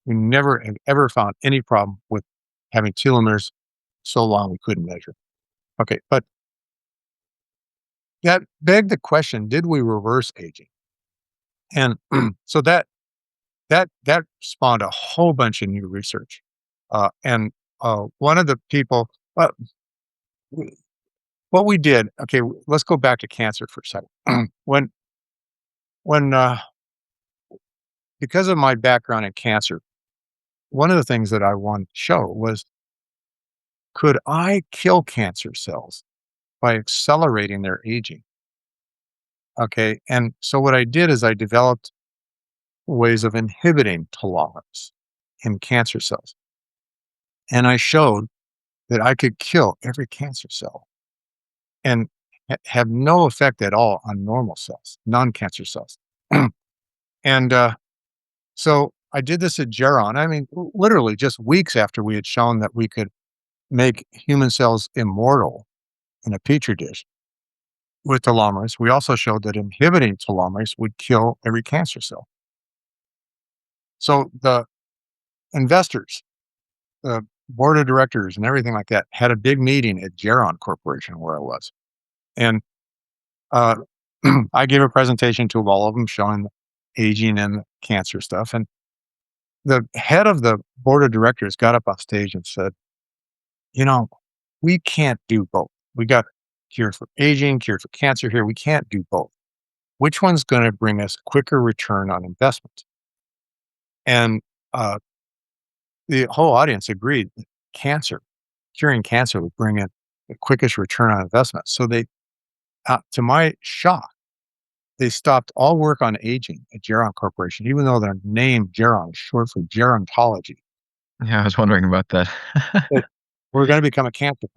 We never have ever found any problem with having telomeres so long we couldn't measure. Okay, but that begged the question: did we reverse aging? And so that spawned a whole bunch of new research. And one of the people, w- what we did. Okay, let's go back to cancer for a second. When because of my background in cancer, one of the things that I wanted to show was, could I kill cancer cells by accelerating their aging? Okay, and so what I did is I developed ways of inhibiting telomerase in cancer cells, and I showed that I could kill every cancer cell and have no effect at all on normal cells, non-cancer cells. And so I did this at Geron. I mean, literally just weeks after we had shown that we could make human cells immortal in a petri dish with telomerase. We also showed that inhibiting telomerase would kill every cancer cell. So the investors, the board of directors, and everything like that had a big meeting at Geron Corporation where I was, and uh, I gave a presentation to all of them showing the aging and cancer stuff. And the head of the board of directors got up on stage and said, "You know, we can't do both. We got cure for aging, cure for cancer here. We can't do both. Which one's going to bring us quicker return on investment?" And uh, the whole audience agreed that curing cancer would bring in the quickest return on investment. So to my shock, they stopped all work on aging at Geron Corporation, even though their name Geron is short for gerontology. Yeah, I was wondering about that. That we're going to become a cancer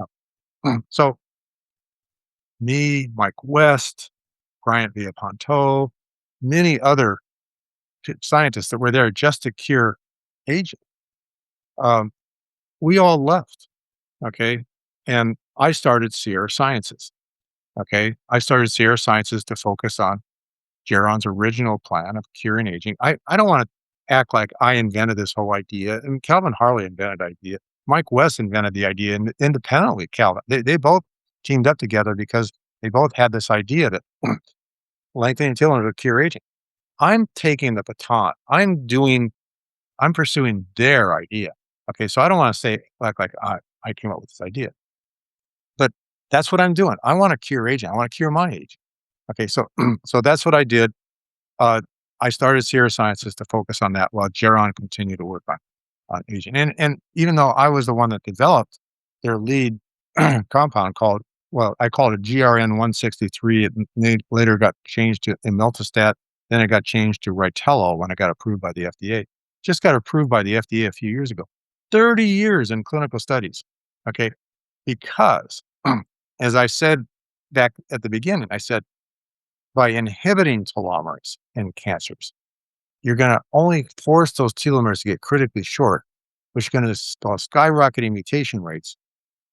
company. So me, Mike West, Bryant Villaponto, many other scientists that were there just to cure aging, um, we all left. Okay. And I started Sierra Sciences. Okay. I started Sierra Sciences to focus on Geron's original plan of curing aging. I don't want to act like I invented this whole idea. And Calvin Harley invented the idea. Mike West invented the idea independently. Calvin, they both teamed up together because they both had this idea that lengthening telomeres would cure aging. I'm taking the baton. I'm pursuing their idea. Okay, so I don't want to say like I came up with this idea, but that's what I'm doing. I want to cure aging. I want to cure my age. Okay, so so that's what I did. Uh, I started Sierra Sciences to focus on that while Geron continued to work on aging. And even though I was the one that developed their lead compound called, well, I called it GRN 163. It later got changed to imeltastat. Then it got changed to Rytelo when it got approved by the FDA. Just got approved by the FDA a few years ago. 30 years in clinical studies. Okay, because as I said back at the beginning, I said, by inhibiting telomerase in cancers, you're going to only force those telomeres to get critically short, which is going to cause skyrocketing mutation rates,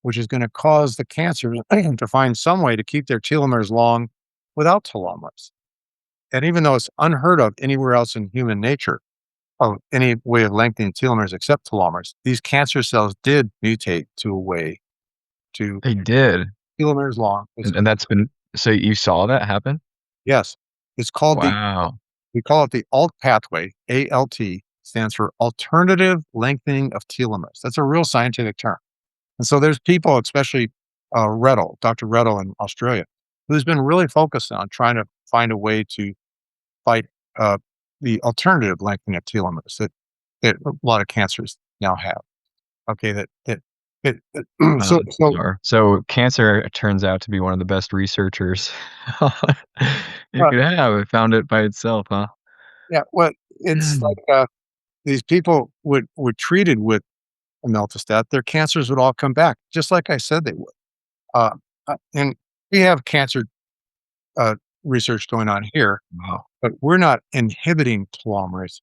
which is going to cause the cancer to find some way to keep their telomeres long without telomerase. And even though it's unheard of anywhere else in human nature, of any way of lengthening telomeres except telomeres, these cancer cells did mutate to a way to They did. telomeres long. And that's been so you saw that happen? Yes, it's called Wow. we call it the ALT pathway. ALT stands for alternative lengthening of telomeres. That's a real scientific term. And so there's people, especially Dr. Reddle in Australia, who's been really focused on trying to find a way to fight uh, the alternative lengthening of telomeres that a lot of cancers now have. Okay, that So, Bizarre. So cancer turns out to be one of the best researchers you well, could have. It found it by itself, huh? yeah, well, it's Mm. like these people would treated with imeltastat, their cancers would all come back, just like I said they would. Uh, and we have cancer uh, research going on here, Wow. but we're not inhibiting telomerase.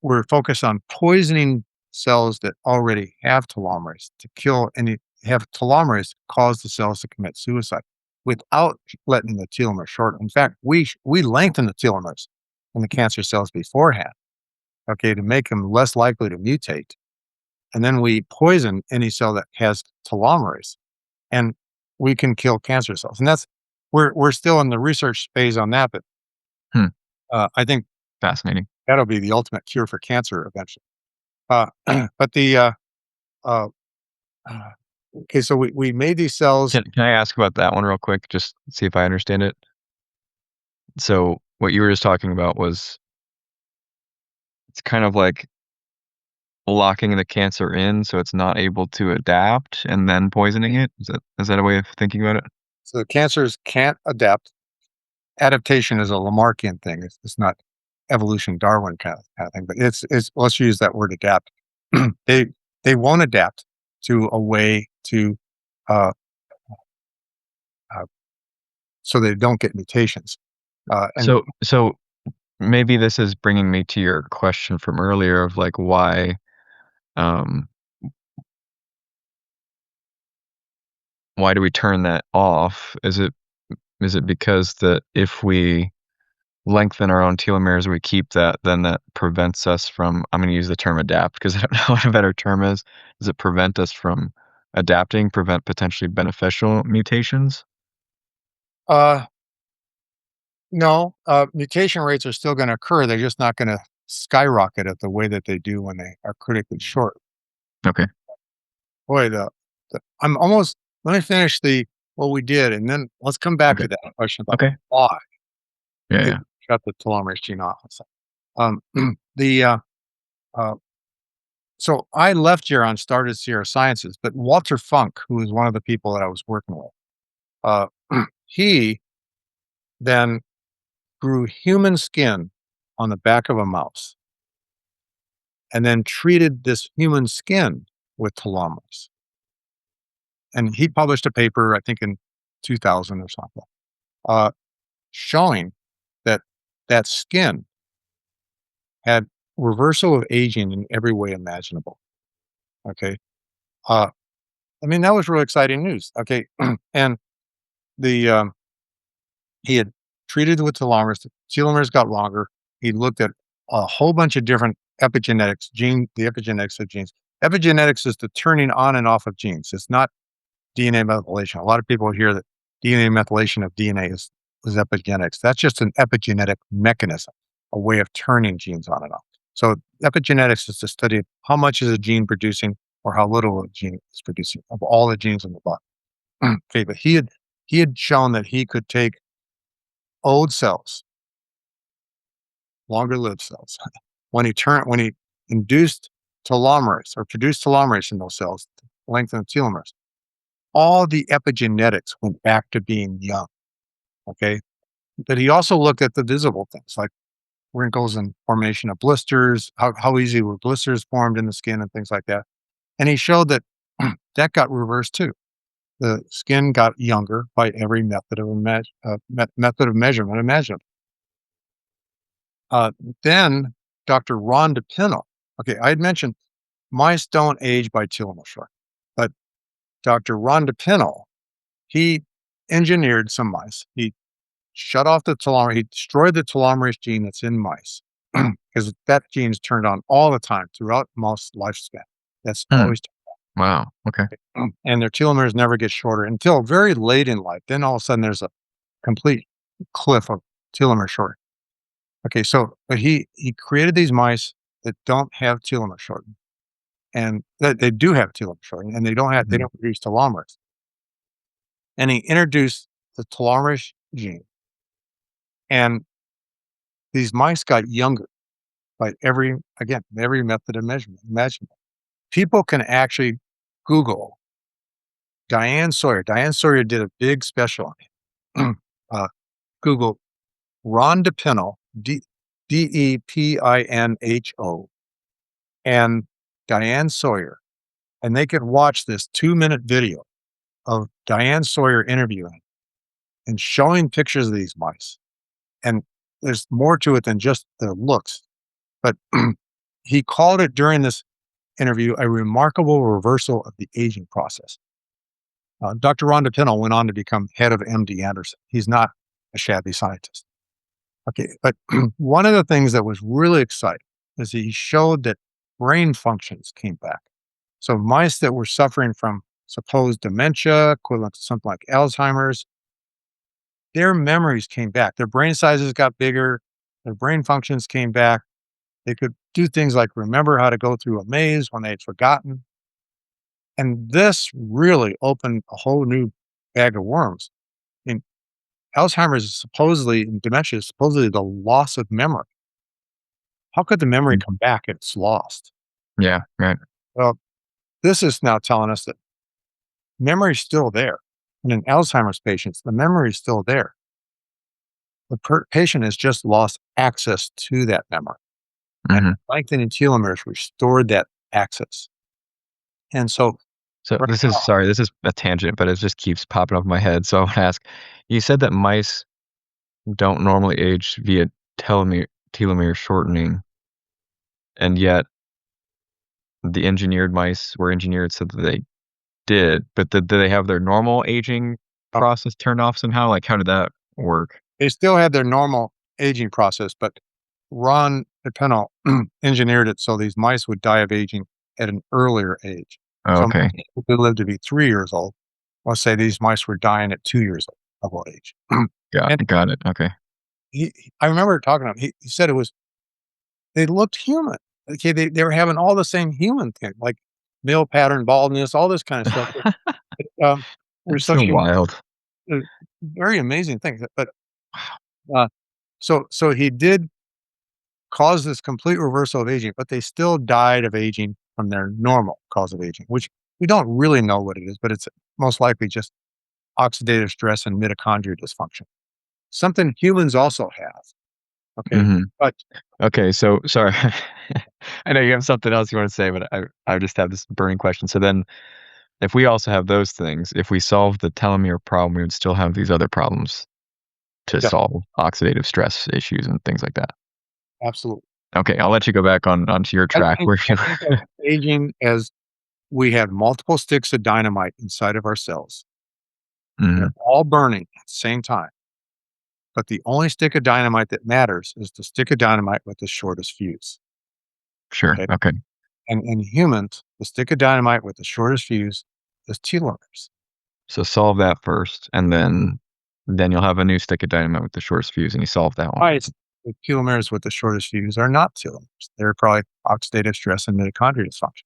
We're focused on poisoning cells that already have telomerase to kill and have telomerase cause the cells to commit suicide without letting the telomere shorten. In fact, we lengthen the telomeres in the cancer cells beforehand, okay, to make them less likely to mutate. And then we poison any cell that has telomerase, and we can kill cancer cells. And that's we're still in the research phase on that, but Hmm. I think Fascinating. that'll be the ultimate cure for cancer eventually. Uh, but the uh, uh, okay, so we made these cells. Can I ask about that one real quick? Just see if I understand it. So what you were just talking about was it's kind of like locking the cancer in so it's not able to adapt and then poisoning it. Is that a way of thinking about it? So the cancers can't adapt. Adaptation is a Lamarckian thing. It's not evolution Darwin kind of thing, but it's let's use that word adapt. they they won't adapt to a way to uh, uh, so they don't get mutations. And So maybe this is bringing me to your question from earlier of like um why do we turn that off? Is it because that if we lengthen our own telomeres, we keep that, then that prevents us from, I'm going to use the term adapt because I don't know what a better term is. Does it prevent us from adapting, prevent potentially beneficial mutations? uh, no, mutation rates are still going to occur. They're just not going to skyrocket at the way that they do when they are critically short. Okay. Boy, the I'm almost. Let me finish the what we did, and then let's come back Okay. to that question about Okay. why Yeah. it Yeah. shut the telomerase gene off. The uh, so I left here on started Sierra Sciences, but Walter Funk, who was one of the people that I was working with, uh, he then grew human skin on the back of a mouse, and then treated this human skin with telomerase. And he published a paper, I think, in 2000 or something, uh, showing that that skin had reversal of aging in every way imaginable. Okay. Uh, I mean, that was really exciting news. Okay. And the he had treated with telomerase. The telomeres got longer. He looked at a whole bunch of different epigenetics, the epigenetics of genes. Epigenetics is the turning on and off of genes. It's not DNA methylation. A lot of people hear that DNA methylation of DNA is epigenetics. That's just an epigenetic mechanism, a way of turning genes on and off. So epigenetics is the study of how much is a gene producing or how little a gene is producing of all the genes in the body. Okay, but he had shown that he could take old cells, longer lived cells, when he induced telomerase or produced telomerase in those cells, lengthen the telomeres, all the epigenetics went back to being young. Okay. But he also looked at the visible things like wrinkles and formation of blisters, how easy were blisters formed in the skin and things like that. And he showed that that got reversed too. The skin got younger by every method of method of measurement imaginable. Uh, then Dr. Ron DePinto. Okay, I had mentioned mice don't age by telomere short, but Dr. Ron DePinto, he engineered some mice. He shut off the telomerase. He destroyed the telomerase gene that's in mice because that gene is turned on all the time throughout mouse lifespan. That's Hmm. always, Wow. Okay. and their telomeres never get shorter until very late in life. Then all of a sudden, there's a complete cliff of telomere short. Okay, so but he created these mice that don't have telomere shortening, and that they do have telomere shortening, and they Mhm. don't produce telomerase. And he introduced the telomerase gene, and these mice got younger by every method of measurement imaginable. People can actually Google Diane Sawyer. Diane Sawyer did a big special on it. Google Ron DePinho, Depinho, and Diane Sawyer, and they could watch this 2-minute video of Diane Sawyer interviewing and showing pictures of these mice. And there's more to it than just their looks. But he called it during this interview a remarkable reversal of the aging process. Dr. Ron DePinho went on to become head of MD Anderson. He's not a shabby scientist. Okay, but one of the things that was really exciting is he showed that brain functions came back. So mice that were suffering from supposed dementia, equivalent to something like Alzheimer's, their memories came back. Their brain sizes got bigger. Their brain functions came back. They could do things like remember how to go through a maze when they had forgotten. And this really opened a whole new bag of worms. I mean, Alzheimer's is supposedly, and dementia is supposedly the loss of memory. How could the memory come back if it's lost? Yeah, right. Well, this is now telling us that memory is still there. And in Alzheimer's patients, the memory is still there. The patient has just lost access to that memory. Mhm. And lengthening telomeres restored that access. And so, So right this is now, sorry, this is a tangent, but it just keeps popping up in my head. So I want to ask, you said that mice don't normally age via telomere shortening, and yet the engineered mice were engineered so that they did. But did they have their normal aging process turned off somehow? Like, how did that work? they still had their normal aging process, but Ron DePinho engineered it so these mice would die of aging at an earlier age. Oh, So okay. if they lived to be 3 years old, let's say these mice were dying at 2 years of old age. And Got it. Okay. I remember talking to him. He said they looked human. Okay, they were having all the same human thing, like male pattern baldness, all this kind of stuff. Were That's such so wild. a very amazing thing. But uh, so he did cause this complete reversal of aging, but they still died of aging from their normal cause of aging, which we don't really know what it is, but it's most likely just oxidative stress and mitochondrial dysfunction. Something humans also have. Okay, Mhm. but Okay, so sorry. I know you have something else you want to say, but I just have this burning question. So then, if we also have those things, if we solve the telomere problem, we would still have these other problems to yeah, solve oxidative stress issues and things like that. absolutely. Okay, I'll let you go back onto your I track think where you. I think of aging as we have multiple sticks of dynamite inside of our cells. They're Mhm. all burning at the same time. But the only stick of dynamite that matters is the stick of dynamite with the shortest fuse. Sure. Okay. Okay. And in humans, the stick of dynamite with the shortest fuse is telomeres. So solve that first, and then you'll have a new stick of dynamite with the shortest fuse, and you solve that one. Why it's the telomeres with the shortest fuse are not telomeres. They're probably oxidative stress and mitochondrial dysfunction.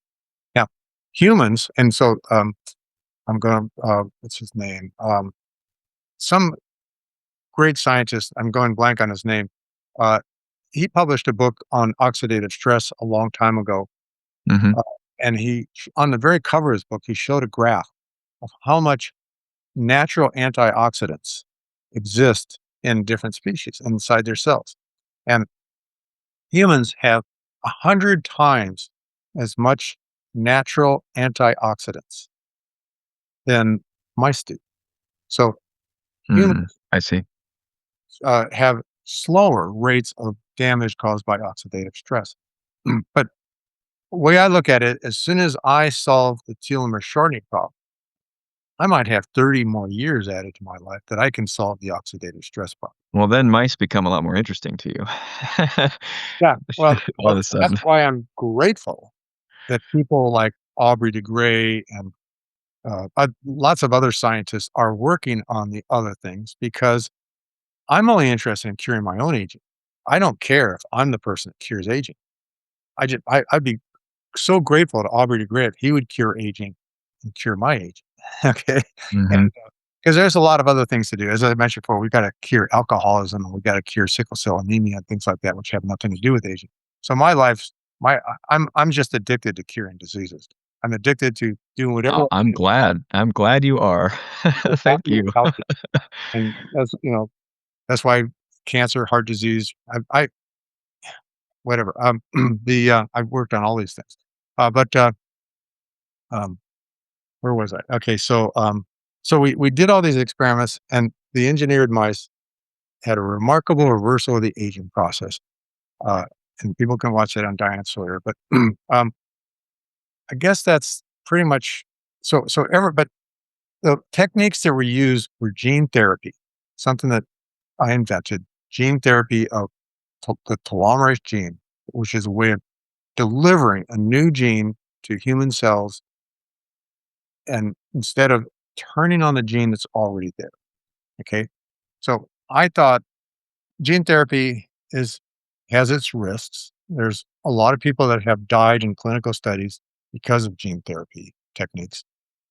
Now, humans, and so I'm going to, what's his name? Some great scientist, I'm going blank on his name. Uh, he published a book on oxidative stress a long time ago. Mhm. Uh, and on the very cover of his book, he showed a graph of how much natural antioxidants exist in different species inside their cells. And humans have 100 times as much natural antioxidants than mice do. So Mm, humans I see. have slower rates of damage caused by oxidative stress. But the way I look at it, as soon as I solve the telomere shortening problem, I might have 30 more years added to my life that I can solve the oxidative stress problem. Well, then mice become a lot more interesting to you. Yeah, well, All of a that's sudden. why I'm grateful that people like Aubrey de Grey and lots of other scientists are working on the other things because I'm only interested in curing my own aging. I don't care if I'm the person that cures aging. I'd be so grateful to Aubrey de Grey if he would cure aging and cure my aging. Okay, Mhm. and because there's a lot of other things to do. As I mentioned before, we've got to cure alcoholism and we've got to cure sickle cell anemia and things like that, which have nothing to do with aging. So my life's my I'm just addicted to curing diseases. I'm addicted to doing whatever. I'm glad. I'm glad you are. Thank you. Healthy. And that's why cancer, heart disease, I whatever. I've worked on all these things. But um, where was I? Okay, so we did all these experiments, and the engineered mice had a remarkable reversal of the aging process. Uh, and people can watch that on Diane Sawyer. But I guess that's pretty much but the techniques that were used were gene therapy, something that I invented, gene therapy of the telomerase gene, which is a way of delivering a new gene to human cells, and instead of turning on the gene that's already there. Okay. So I thought gene therapy has its risks. There's a lot of people that have died in clinical studies because of gene therapy techniques.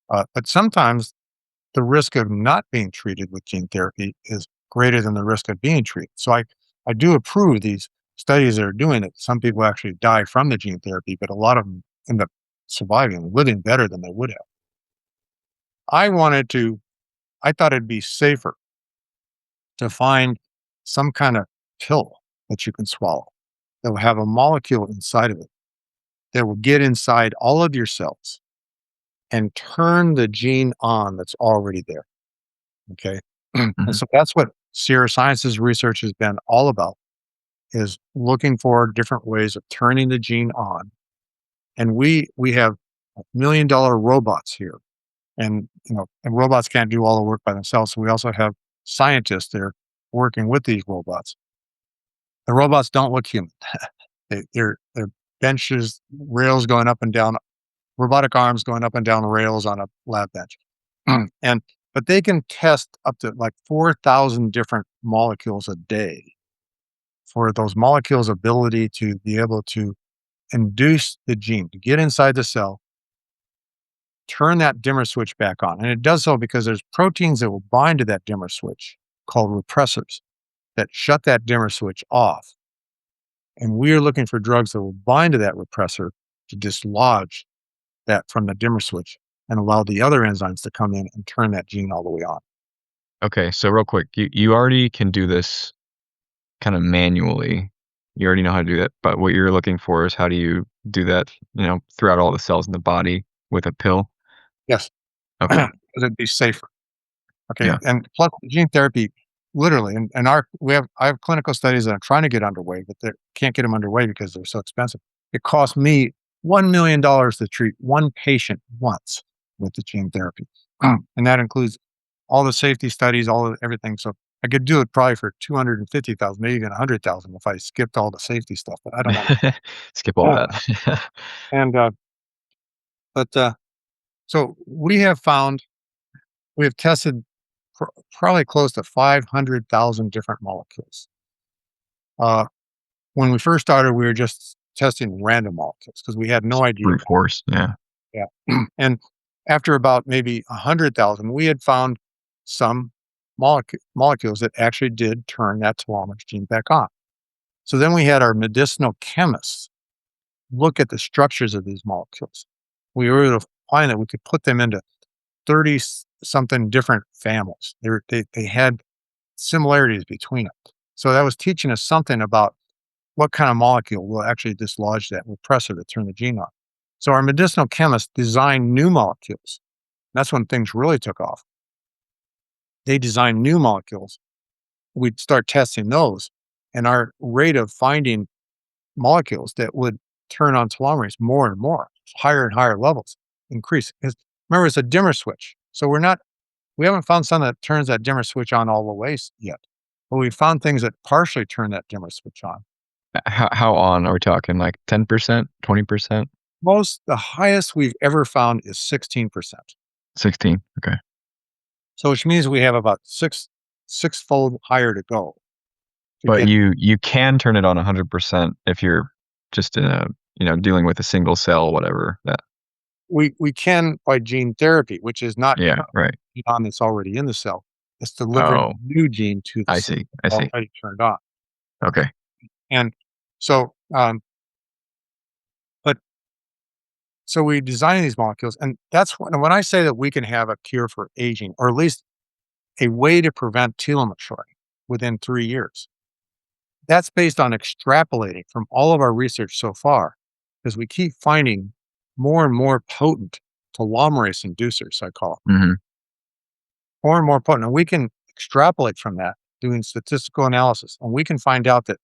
But sometimes the risk of not being treated with gene therapy is greater than the risk of being treated. So I do approve these studies that are doing it. Some people actually die from the gene therapy, but a lot of them end up surviving, living better than they would have. I thought it'd be safer to find some kind of pill that you can swallow that will have a molecule inside of it that will get inside all of your cells and turn the gene on that's already there. Okay. And Mhm. so that's what Sierra Science's research has been all about, is looking for different ways of turning the gene on. And we have $1 million robots here. And and robots can't do all the work by themselves. So we also have scientists that are working with these robots. The robots don't look human. They're benches, rails going up and down, robotic arms going up and down rails on a lab bench. and but they can test up to like 4,000 different molecules a day for those molecules' ability to be able to induce the gene to get inside the cell, turn that dimmer switch back on. And it does so because there's proteins that will bind to that dimmer switch called repressors that shut that dimmer switch off. And we are looking for drugs that will bind to that repressor to dislodge that from the dimmer switch and allow the other enzymes to come in and turn that gene all the way on. Okay, so real quick, you already can do this kind of manually. You already know how to do that, but what you're looking for is how do you do that, throughout all the cells in the body with a pill? Yes, Okay. because it'd be safer. Okay, Yeah. and plus gene therapy, literally, and I have clinical studies that I'm trying to get underway, but they can't get them underway because they're so expensive. It cost me $1 million to treat one patient once with the gene therapy, and that includes all the safety studies, all of everything. So I could do it probably for 250,000, maybe even 100,000 if I skipped all the safety stuff. But I don't want Skip all that. to. And but so we have tested probably close to 500,000 different molecules. Uh, when we first started, we were just testing random molecules because we had no idea. Brute force. Yeah. Yeah. And after about maybe 100,000, we had found some molecules that actually did turn that telomerase gene back on. So then we had our medicinal chemists look at the structures of these molecules. We were able to find that we could put them into 30 something different families. They had similarities between them. So that was teaching us something about what kind of molecule will actually dislodge that repressor to turn the gene on. So our medicinal chemists designed new molecules. That's when things really took off. They designed new molecules. We'd start testing those, and our rate of finding molecules that would turn on telomerase more and more, higher and higher levels, increase. Remember, it's a dimmer switch. So we haven't found something that turns that dimmer switch on all the way yet. But we found things that partially turn that dimmer switch on. How on are we talking? Like 10%, 20%, The highest we've ever found is 16%. 16? Okay. So which means we have about sixfold higher to go. But you can turn it on 100% if you're just dealing with a single cell, whatever that. We can by gene therapy, which is not Yeah, right. on that's already in the cell. It's delivering Oh, a new gene to the I cell see. I see. already turned on. Okay. And so, but so we design these molecules, and that's when I say that we can have a cure for aging, or at least a way to prevent telomere shortening within 3 years. That's based on extrapolating from all of our research so far, because we keep finding more and more potent telomerase inducers, I call them, Hmm. more and more potent. And we can extrapolate from that doing statistical analysis. And we can find out that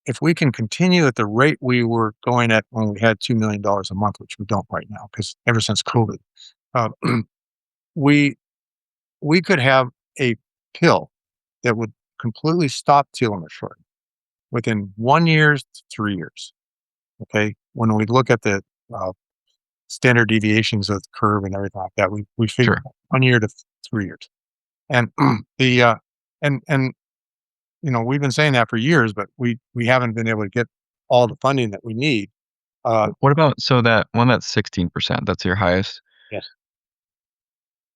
if we can continue at the rate we were going at when we had $2 million a month, which we don't right now, because ever since COVID, uh, we we could have a pill that would completely stop telomere shortening within 1 year to 3 years. Okay, when we look at the uh, standard deviations of the curve and everything like that, we figure Sure. 1 year to 3 years, and the and we've been saying that for years, but we haven't been able to get all the funding that we need. What about so that one that's 16%, that's your highest? Yes.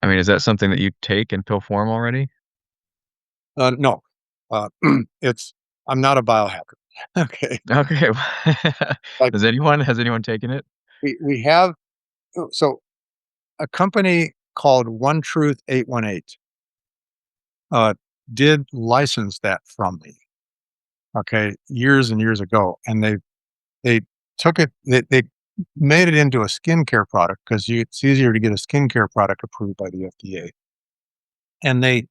I mean, is that something that you take in pill form already? No, uh, it's I'm not a biohacker. Okay, Okay. like Has anyone taken it? we have so a company called One Truth 818 uh, did license that from me. Okay, years and years ago, and they took it. They made it into a skincare product because it's easier to get a skincare product approved by the FDA. And they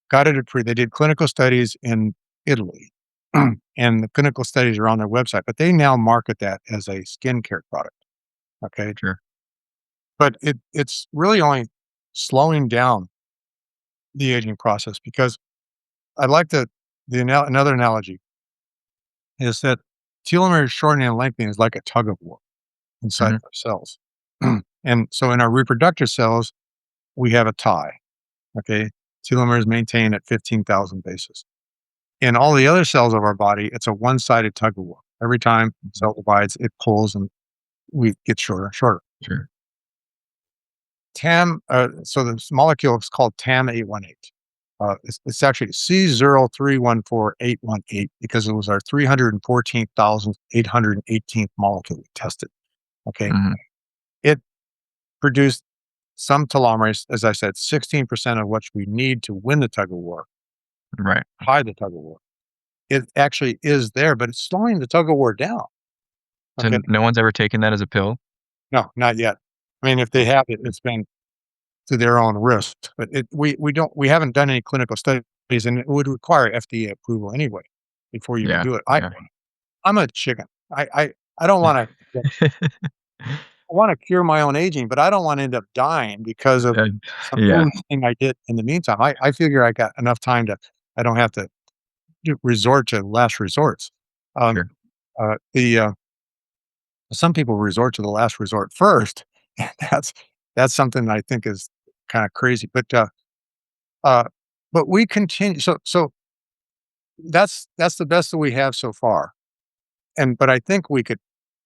got it approved. They did clinical studies in Italy, and the clinical studies are on their website. But they now market that as a skincare product. Okay, Sure. but it's really only slowing down the aging process, because I like another analogy is that telomere shortening and lengthening is like a tug of war inside Mhm. of our cells. And so in our reproductive cells, we have a tie. Okay. Telomeres maintain at 15,000 bases. In all the other cells of our body, it's a one sided tug of war. Every time the cell divides, it pulls and we get shorter and shorter. Sure. So this molecule is called TAM818. It's actually C0314818 because it was our 314,818th molecule we tested. Okay. Mhm. It produced some telomerase, as I said, 16% of what we need to win the tug of war, Right. hide the tug of war. It actually is there, but it's slowing the tug of war down. So Okay. no one's ever taken that as a pill? No, not yet. I mean, if they have it, it's been to their own risk. But we haven't done any clinical studies, and it would require FDA approval anyway before you would Yeah. do it. Yeah. I'm a chicken. I don't want to. I want to cure my own aging, but I don't want to end up dying because of Uh, some yeah. foolish thing I did in the meantime. I figure I got enough time I don't have to resort to last resorts. Um, Sure. the Some people resort to the last resort first. And that's something that I think is kind of crazy. Uh, but we continue. So that's the best that we have so far. But I think we could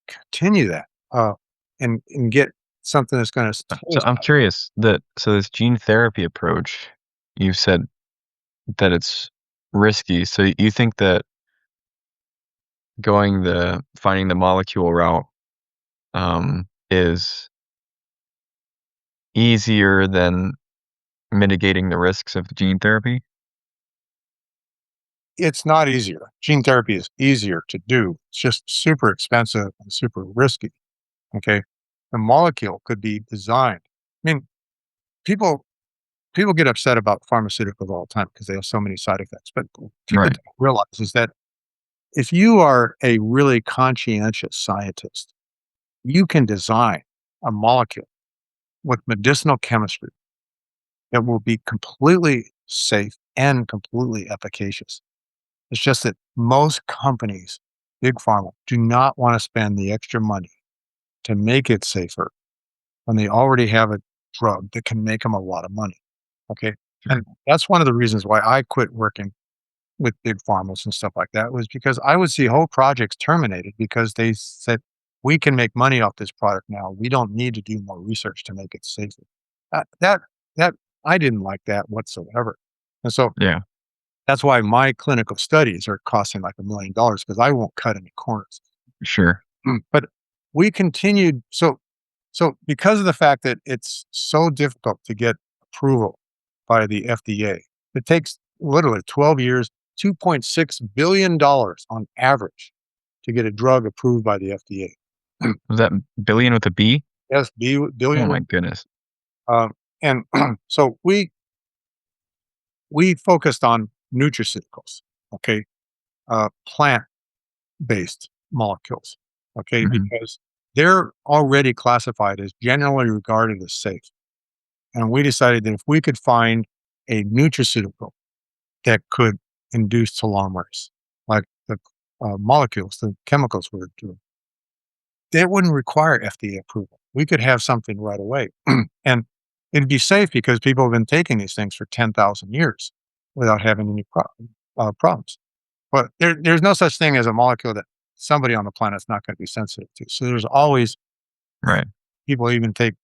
continue that and get something that's going to stay. So I'm curious that so this gene therapy approach, you said that it's risky. So you think that finding the molecule route is easier than mitigating the risks of gene therapy? It's not easier. Gene therapy is easier to do. It's just super expensive and super risky. Okay. The molecule could be designed. I mean, people people get upset about pharmaceuticals all the time because they have so many side effects. But people Right. don't realize is that if you are a really conscientious scientist, you can design a molecule with medicinal chemistry that will be completely safe and completely efficacious. It's just that most companies, big pharma, do not want to spend the extra money to make it safer when they already have a drug that can make them a lot of money. Okay. Sure. And that's one of the reasons why I quit working with big pharmas and stuff like that, was because I would see whole projects terminated because they said, we can make money off this product now. We don't need to do more research to make it safer. That, that I didn't like that whatsoever. And so Yeah. that's why my clinical studies are costing like $1 million, because I won't cut any corners. Sure. But we continued. So because of the fact that it's so difficult to get approval by the FDA, it takes literally 12 years, $2.6 billion on average to get a drug approved by the FDA. Was that billion with a B? Yes, Oh billion. my goodness. And so we focused on nutraceuticals, okay, plant-based molecules, okay, Mhm. because they're already classified as generally regarded as safe. And we decided that if we could find a nutraceutical that could induce telomerase, like the molecules, the chemicals we're doing, that wouldn't require FDA approval. We could have something right away. And it'd be safe because people have been taking these things for 10,000 years without having any problems. But there's no such thing as a molecule that somebody on the planet's not going to be sensitive to. So there's always Right. people even take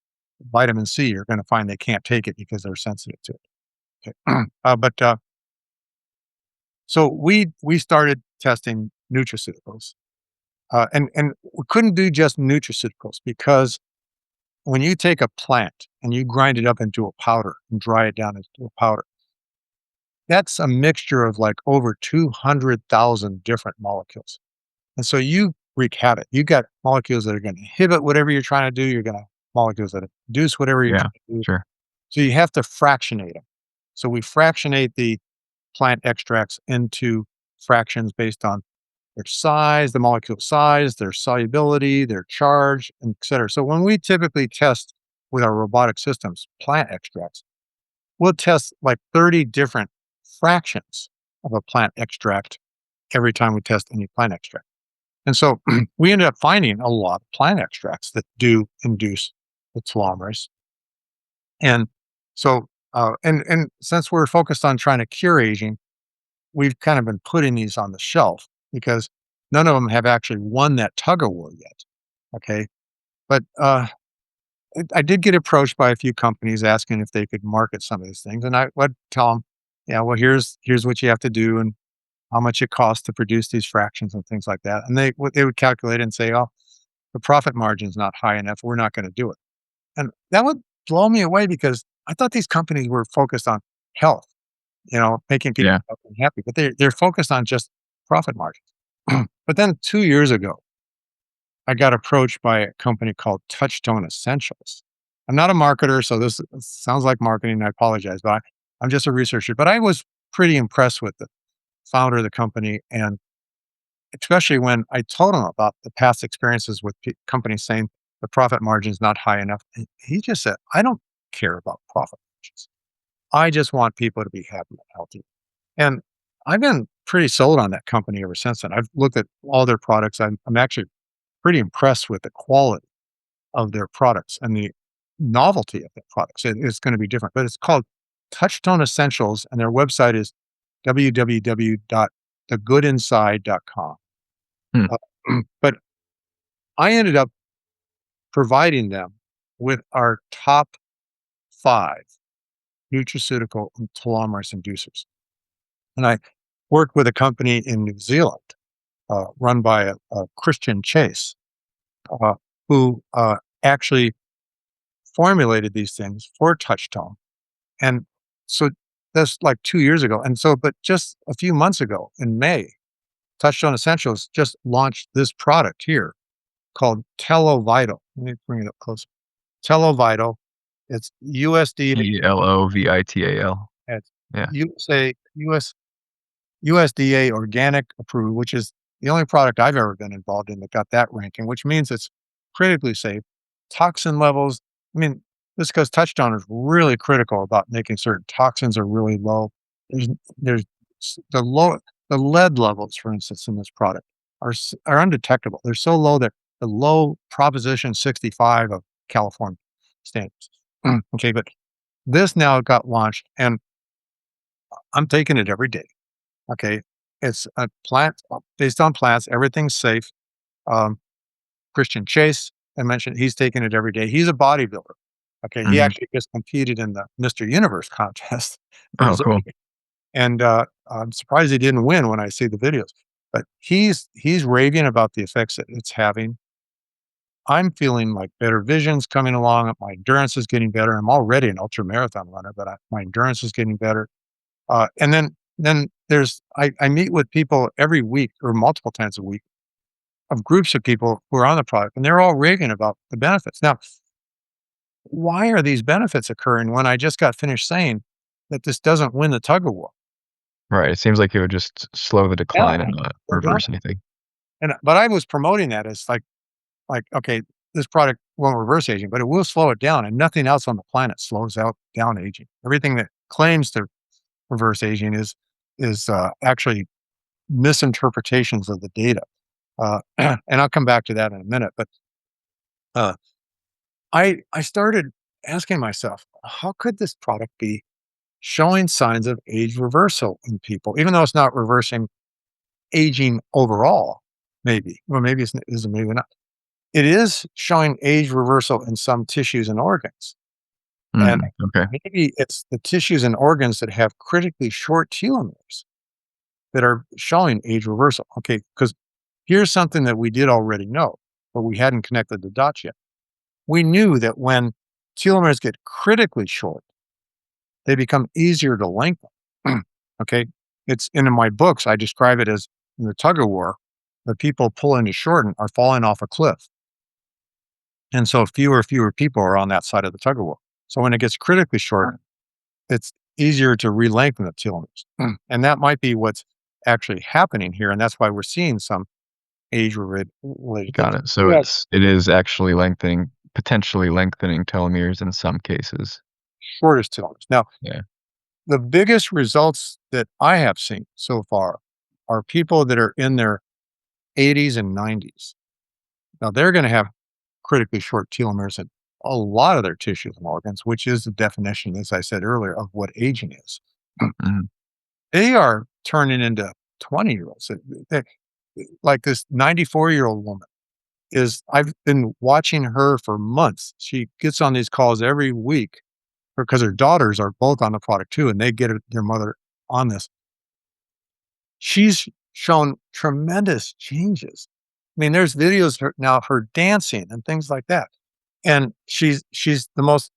vitamin C are going to find they can't take it because they're sensitive to it. Okay. So we started testing nutraceuticals, and we couldn't do just nutraceuticals because when you take a plant and you grind it up into a powder and dry it down into a powder, that's a mixture of like over 200,000 different molecules. And so you wreak havoc. You got molecules that are going to inhibit whatever you're trying to do. You're going to molecules that induce whatever you're Yeah. trying to do. Sure. So you have to fractionate them. So we fractionate the plant extracts into fractions based on their size, the molecule size, their solubility, their charge, and et cetera. So when we typically test with our robotic systems plant extracts, we'll test like 30 different fractions of a plant extract every time we test any plant extract. And so we ended up finding a lot of plant extracts that do induce the telomerase. And so, and since we're focused on trying to cure aging, we've kind of been putting these on the shelf because none of them have actually won that tug of war yet. Okay. But I did get approached by a few companies asking if they could market some of these things. And I would tell them, yeah, well, here's what you have to do and how much it costs to produce these fractions and things like that. And they would calculate and say, oh, the profit margin's not high enough. We're not going to do it. And that would blow me away because I thought these companies were focused on health, making people Yeah. healthy and happy, but they're focused on just profit margins. But then 2 years ago, I got approached by a company called Touchstone Essentials. I'm not a marketer, so this sounds like marketing. I apologize, but I'm just a researcher. But I was pretty impressed with the founder of the company, and especially when I told him about the past experiences with companies saying the profit margin is not high enough. And he just said, "I don't care about profit margins. I just want people to be happy and healthy." And I've been pretty sold on that company ever since then. I've looked at all their products. I'm actually pretty impressed with the quality of their products and the novelty of their products. It's going to be different, but it's called Touchstone Essentials, and their website is www.thegoodinside.com. Hmm. But I ended up providing them with our top 5 nutraceutical and telomerase inducers. And I worked with a company in New Zealand run by a Christian Chase, who actually formulated these things for Touchtone. And so that's like 2 years ago. And so, but just a few months ago in May, Touchstone Essentials just launched this product here called TeloVital. Let me bring it up closer. TeloVital. It's ELOVITAL. it's Yeah. USDA organic approved, which is the only product I've ever been involved in that got that ranking, which means it's critically safe. Toxin levels, I mean, this because Touchstone is really critical about making certain toxins are really low. There's the lead levels, for instance, in this product are undetectable. They're so low that the low Proposition 65 of California standards. Okay, but this now got launched, and I'm taking it every day. Okay, it's a plant based on plants. Everything's safe. Um, Christian Chase, I mentioned, he's taking it every day. He's a bodybuilder. Okay, he Mhm. actually just competed in the Mr. Universe contest. Oh, cool. And I'm surprised he didn't win when I see the videos. But he's raving about the effects that it's having I'm feeling like better vision's coming along. My endurance is getting better. I'm already an ultra marathon runner, but my endurance is getting better. And then I meet with people every week or multiple times a week of groups of people who are on the product, and they're all raving about the benefits. Now, why are these benefits occurring when I just got finished saying that this doesn't win the tug of war? Right. It seems like it would just slow the Yeah, decline and not exactly. reverse anything. But I was promoting that as like okay, this product won't reverse aging, but it will slow it down, and nothing else on the planet slows down aging. Everything that claims to reverse aging is actually misinterpretations of the data. And I'll come back to that in a minute. But uh, I started asking myself, how could this product be showing signs of age reversal in people, even though it's not reversing aging overall? Maybe, well, maybe it's isn't, maybe not. It is showing age reversal in some tissues and organs, and Okay. maybe it's the tissues and organs that have critically short telomeres that are showing age reversal. Okay, because here's something that we did already know, but we hadn't connected the dots yet. We knew that when telomeres get critically short, they become easier to lengthen. Okay. It's in my books, I describe it as in the tug of war, the people pulling to shorten are falling off a cliff. And so fewer people are on that side of the tug of war. So when it gets critically short, it's easier to re-lengthen the telomeres. And that might be what's actually happening here. And that's why we're seeing some age-related Got things. it. So Yeah, it is actually potentially lengthening telomeres in some cases. shortest telomeres. Now, Yeah. the biggest results that I have seen so far are people that are in their 80s and 90s. Now, they're going to have critically short telomeres in a lot of their tissues and organs, which is the definition, as I said earlier, of what aging is. Mhm. They are turning into 20-year-olds. Like this 94-year-old woman I've been watching her for months. She gets on these calls every week because her daughters are both on the product too, and they get their mother on this. She's shown tremendous changes. I mean, there's videos now of her dancing and things like that. And she's the most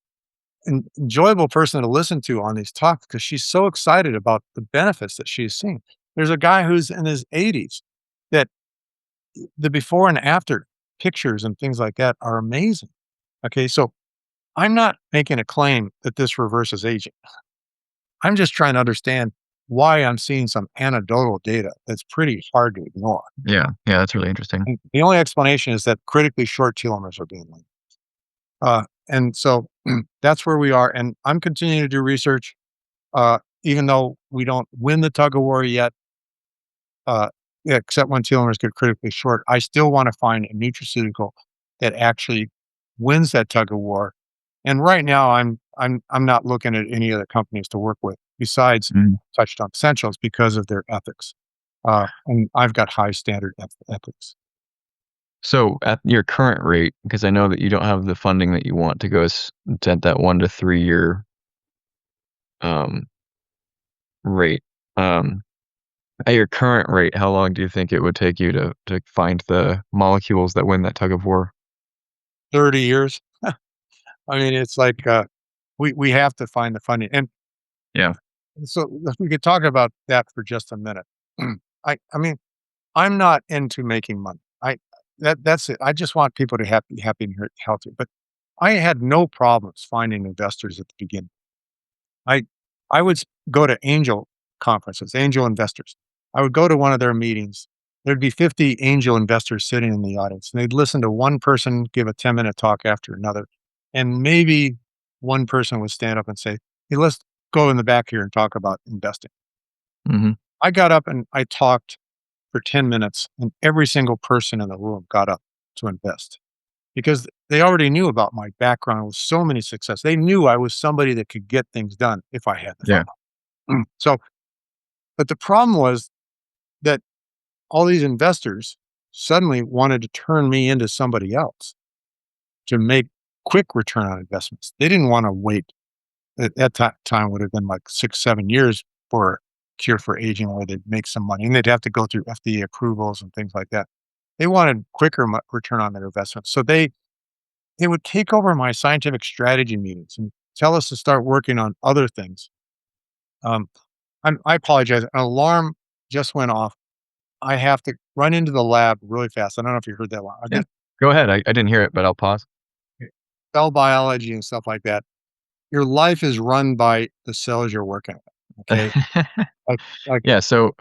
enjoyable person to listen to on these talks because she's so excited about the benefits that she's seeing. There's a guy who's in his 80s that the before and after pictures and things like that are amazing. Okay, so I'm not making a claim that this reverses aging. I'm just trying to understand why I'm seeing some anecdotal data that's pretty hard to ignore. Yeah. Yeah, that's really interesting. And the only explanation is that critically short telomeres are being linked. And so that's where we are. And I'm continuing to do research, even though we don't win the tug of war yet, uh, except when telomeres get critically short. I still want to find a nutraceutical that actually wins that tug of war. And right now, I'm not looking at any other companies to work with besides Mm. touched on essentials because of their ethics. And I've got high standard ethics. So at your current rate, because I know that you don't have the funding that you want to go at that 1 to 3 year um, rate. At your current rate, how long do you think it would take you to find the molecules that win that tug of war? 30 years. I mean, it's like we have to find the funding. And Yeah. so if we could talk about that for just a minute. I mean, I'm not into making money. That's it. I just want people to be happy and healthy. But I had no problems finding investors at the beginning. I I would go to angel conferences, angel investors. I would go to one of their meetings. There'd be 50 angel investors sitting in the audience, and they'd listen to one person give a 10-minute talk after another. And maybe one person would stand up and say, "Hey, let's go in the back here and talk about investing." Mhm. I got up and I talked for 10 minutes, and every single person in the room got up to invest because they already knew about my background with so many success. They knew I was somebody that could get things done if I had the Yeah. funding. So, but the problem was that all these investors suddenly wanted to turn me into somebody else to make quick return on investments. They didn't want to wait. At that time would have been like 6, 7 years for a cure for aging where they'd make some money and they'd have to go through FDA approvals and things like that. They wanted quicker return on their investments. So they they would take over my scientific strategy meetings and tell us to start working on other things. Um, I apologize. An alarm just went off. I have to run into the lab really fast. I don't know if you heard that one. I Yeah. just Go ahead. I didn't hear it, but I'll pause. cell biology and stuff like that. Your life is run by the cells you're working with. Okay. Like, like Yeah, so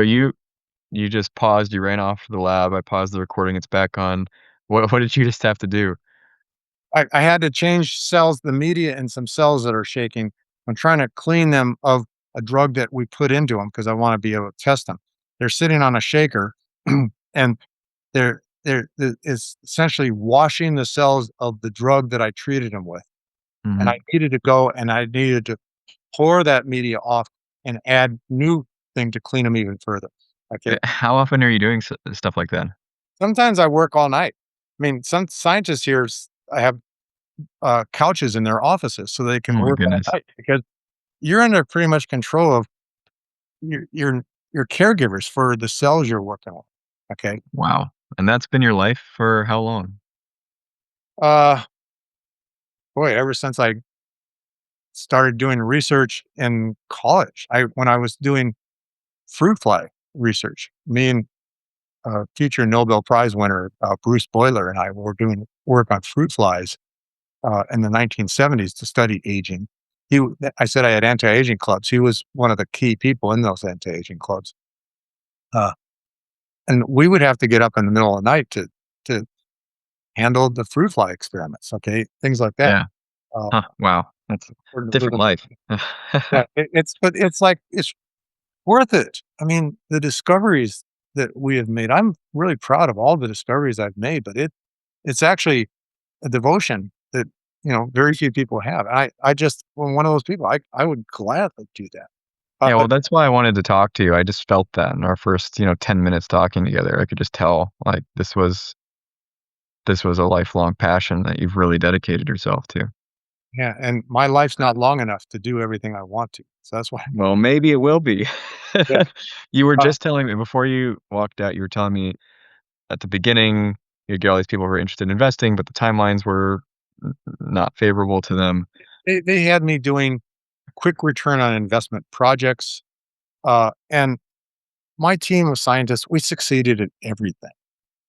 you just paused, you ran off to the lab, I paused the recording, it's back on. What did you just have to do? I had to change cells, the media and some cells that are shaking. I'm trying to clean them of a drug that we put into them because I want to be able to test them. They're sitting on a shaker and is essentially washing the cells of the drug that I treated them with. And Mhm. I needed to go and I needed to pour that media off and add new thing to clean them even further. Okay. How often are you doing stuff like that? Sometimes I work all night. I mean, some scientists here I have couches in their offices so they Oh can my work all goodness. night because you're under pretty much control of your caregivers for the cells you're working on. Okay. Wow. And that's been your life for how long? Uh, boy, ever since I started doing research in college, when I was doing fruit fly research, me and future Nobel Prize winner Bruce Boiler and I were doing work on fruit flies in the 1970s to study aging. I said I had anti-aging clubs. He was one of the key people in those anti-aging clubs. Uh, and we would have to get up in the middle of the night to handle the fruit fly experiments. Okay, things like that. Yeah. Uh, Huh, wow. That's a different life. yeah, but it's like it's worth it. I mean, the discoveries that we have made. I'm really proud of all the discoveries I've made, but it's actually a devotion that very few people have. I just am one of those people. I would gladly do that. Yeah, well, But that's why I wanted to talk to you. I just felt that in our first, 10 minutes talking together. I could just tell, like, this was a lifelong passion that you've really dedicated yourself to. yeah, and my life's not long enough to do everything I want to. So that's why. Well, maybe it will be. Yeah. You were Uh, just telling me before you walked out, you were telling me at the beginning, you get all these people who are interested in investing, but the timelines were not favorable to them. they had me doing quick return on investment projects, and my team of scientists, we succeeded at everything.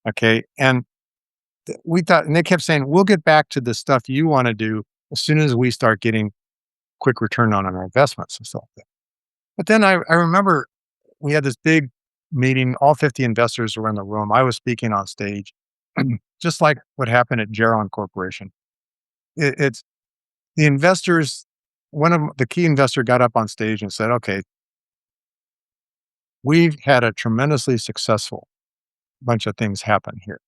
Okay, and we thought, and they kept saying, "We'll get back to the stuff you want to do as soon as we start getting quick return on our investments and stuff." But then I remember we had this big meeting. All 50 investors were in the room. I was speaking on stage, just like what happened at Geron Corporation. It's the investors. One of the key investor got up on stage and said, "Okay, we've had a tremendously successful bunch of things happen here.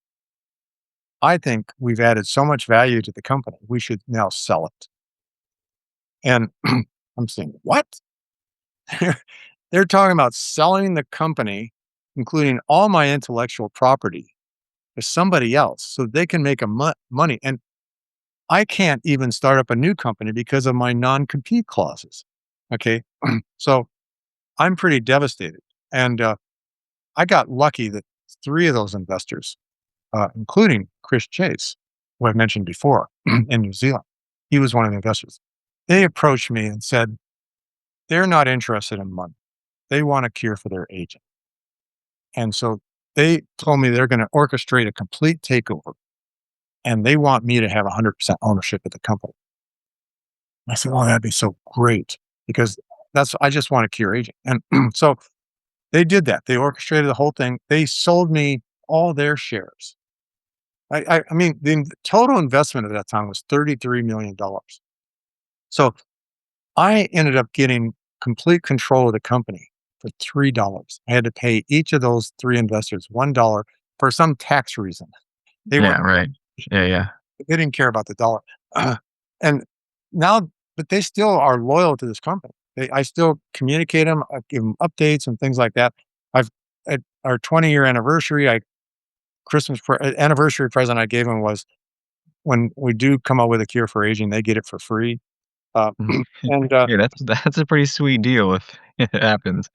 I think we've added so much value to the company. We should now sell it." And I'm saying, "What?" They're talking about selling the company, including all my intellectual property, to somebody else so they can make money. And I can't even start up a new company because of my non-compete clauses. Okay. So I'm pretty devastated. And I got lucky that three of those investors, including Chris Chase, who I mentioned before in New Zealand, he was one of the investors. They approached me and said, they're not interested in money. They want a cure for their aging. And so they told me they're going to orchestrate a complete takeover and they want me to have 100% ownership of the company. I said, "Oh, that'd be so great because I just want to cure aging." And so they did that. They orchestrated the whole thing. They sold me all their shares. I mean, the total investment at that time was $33 million. So I ended up getting complete control of the company for $3. I had to pay each of those three investors $1 for some tax reason. They Yeah, weren't right. Yeah, yeah. they didn't care about the dollar. And now, but they still are loyal to this company. I still communicate them, I give them updates and things like that. I've at our 20-year anniversary, anniversary present I gave them was when we do come up with a cure for aging, they get it for free. Uh, Mhm. and Yeah, that's a pretty sweet deal if it happens.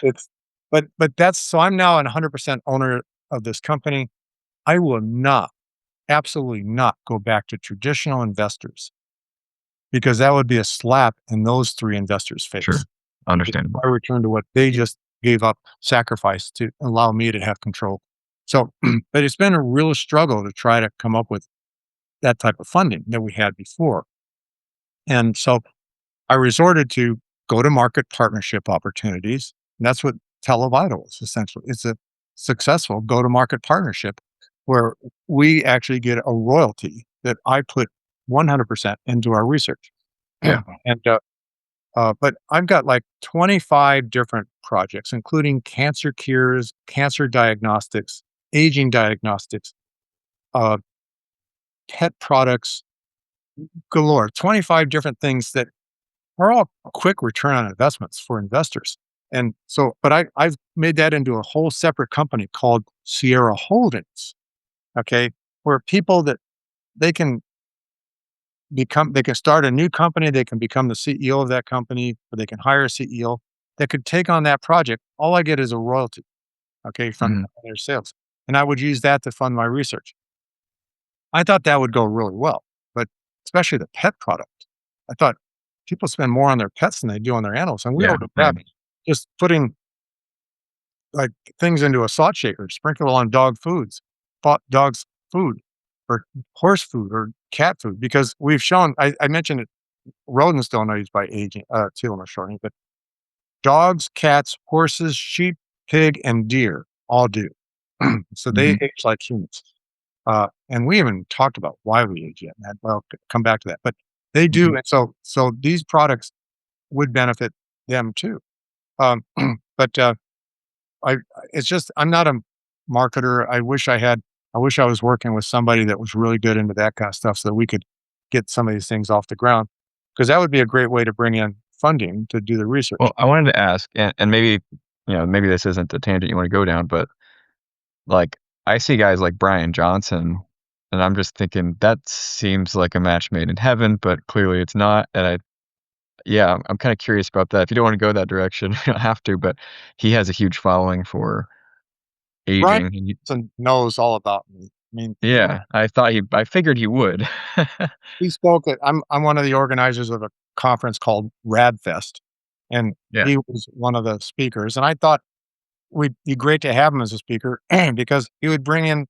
it's but that's so I'm now 100% owner of this company. I will not absolutely not go back to traditional investors because that would be a slap in those three investors' face. Sure. Understandable. I return to what they just gave up, sacrifice to allow me to have control. So, but it's been a real struggle to try to come up with that type of funding that we had before. And so I resorted to go to market partnership opportunities. And that's what Televital is essentially. It's a successful go to market partnership where we actually get a royalty that I put 100% into our research. Yeah. And but I've got like 25 different projects, including cancer cures, cancer diagnostics, aging diagnostics, uh, pet products, galore. 25 different things that are all quick return on investments for investors. And so, but I've made that into a whole separate company called Sierra Holdings. Okay, where people that they can they can start a new company, they can become the CEO of that company, or they can hire a CEO that could take on that project. All I get is a royalty, okay, from their sales. And I would use that to fund my research. I thought that would go really well, but especially the pet product. I thought people spend more on their pets than they do on their animals. And we Yeah. don't have just putting like things into a salt shaker, sprinkle it on dog foods, dog's food or horse food or cat food, because we've shown, I mentioned it, rodents don't age by aging, telomere shortening, but dogs, cats, horses, sheep, pig, and deer all do. So they age like humans. And we haven't talked about why we age yet, Matt. Well, come back to that. But they do. And so these products would benefit them too. Um, but I it's just I'm not a marketer. I wish I was working with somebody that was really good into that kind of stuff so that we could get some of these things off the ground. Because that would be a great way to bring in funding to do the research. Well, I wanted to ask, and maybe, maybe this isn't the tangent you want to go down, but like I see guys like Brian Johnson, and I'm just thinking that seems like a match made in heaven, but clearly it's not. And I'm kind of curious about that. If you don't want to go that direction, you don't have to, but he has a huge following for Brian aging. Johnson knows all about me. I mean, Yeah, I figured he would. he spoke at I'm one of the organizers of a conference called RadFest, and Yeah. he was one of the speakers. And I thought would be great to have him as a speaker because he would bring in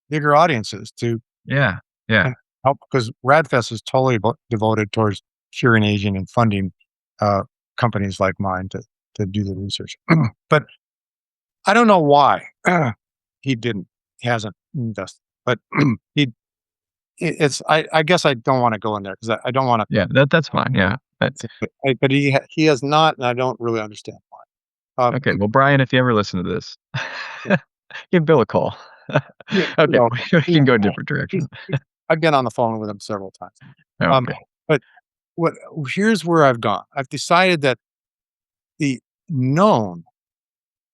bigger audiences to Yeah. Yeah. help, because Radfest is totally devoted towards curing aging and funding companies like mine to do the research. But I don't know why he hasn't invested. But I guess I don't want to go in there because I don't want to. Yeah, that's fine. Yeah. But he has not, and I don't really understand why. Okay. Well, Brian, if you ever listen to this, give Bill a call. Okay, we can go a different direction. I've been on the phone with him several times. Okay. But here's where I've gone. I've decided that the known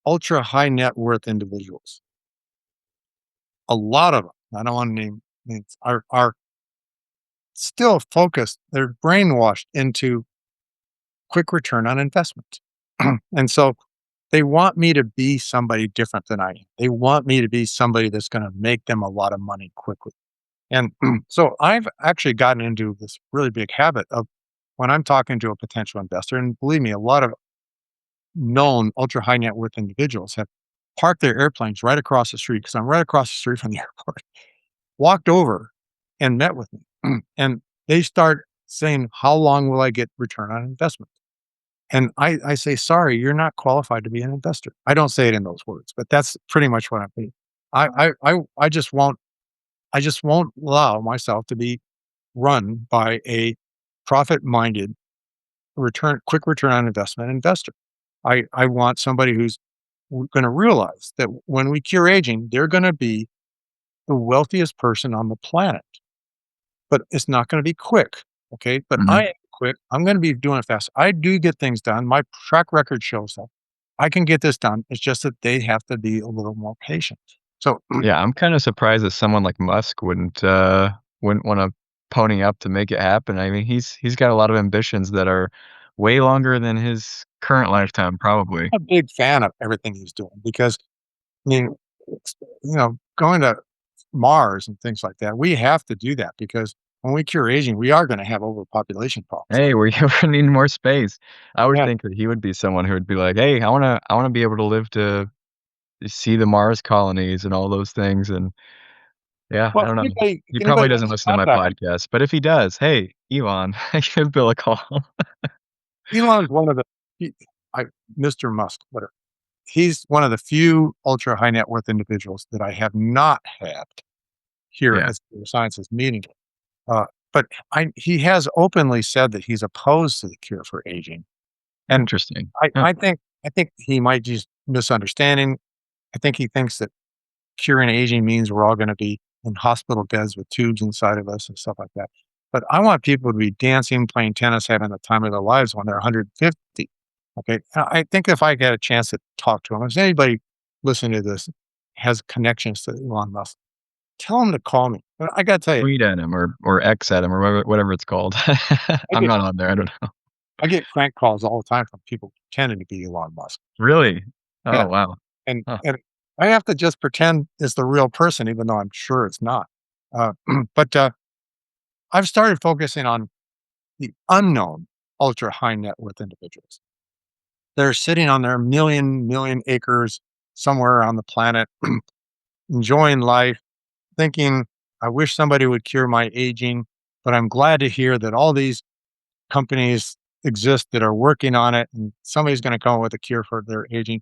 ultra high net worth individuals, a lot of them, I don't want to name names, are still focused. They're brainwashed into quick return on investment. And so they want me to be somebody different than I am. They want me to be somebody that's going to make them a lot of money quickly. And so I've actually gotten into this really big habit of when I'm talking to a potential investor, and believe me, a lot of known ultra high net worth individuals have parked their airplanes right across the street, because I'm right across the street from the airport, walked over and met with me. And they start saying, how long will I get return on investment? And I say, sorry, you're not qualified to be an investor. I don't say it in those words, but that's pretty much what I'm thinking. I just won't allow myself to be run by a profit-minded quick return on investment investor. I want somebody who's going to realize that when we cure aging, they're going to be the wealthiest person on the planet, but it's not going to be quick. Okay. But I am quick. I'm going to be doing it fast. I do get things done. My track record shows that I can get this done. It's just that they have to be a little more patient. So Yeah, I'm kind of surprised that someone like Musk wouldn't want to pony up to make it happen. I mean, he's got a lot of ambitions that are way longer than his current lifetime, probably. I'm a big fan of everything he's doing because, I mean, going to Mars and things like that. We have to do that because when we cure aging, we are going to have overpopulation problems. Hey, we're gonna need more space. I would Yeah. think that he would be someone who would be like, "Hey, I wanna be able to live to see the Mars colonies and all those things," and yeah, I Well, don't know. He probably anybody doesn't else listen to my contact me? podcast, but if he does, hey, Elon, give Bill a call. Elon's one of the he, I, Mr. Musk, whatever. He's one of the few ultra high net worth individuals that I have not had here Yeah, at the Sciences meeting. Uh, but he has openly said that he's opposed to the cure for aging, and interesting. I, Huh, I think I think he might just misunderstanding. I think he thinks that curing aging means we're all going to be in hospital beds with tubes inside of us and stuff like that. But I want people to be dancing, playing tennis, having the time of their lives when they're 150. Okay. I think if I get a chance to talk to him, if anybody listening to this has connections to Elon Musk, tell him to call me. But I got to tell you, tweet at him or X at him or whatever it's called. I I'm get not on there, I don't know. I get crank calls all the time from people pretending to be Elon Musk. Really? Yeah. Oh, wow. And Huh, and I have to just pretend it's the real person, even though I'm sure it's not. Uh, but I've started focusing on the unknown ultra high net worth individuals. They're sitting on their million acres somewhere on the planet, enjoying life, thinking, I wish somebody would cure my aging, but I'm glad to hear that all these companies exist that are working on it and somebody's going to come up with a cure for their aging.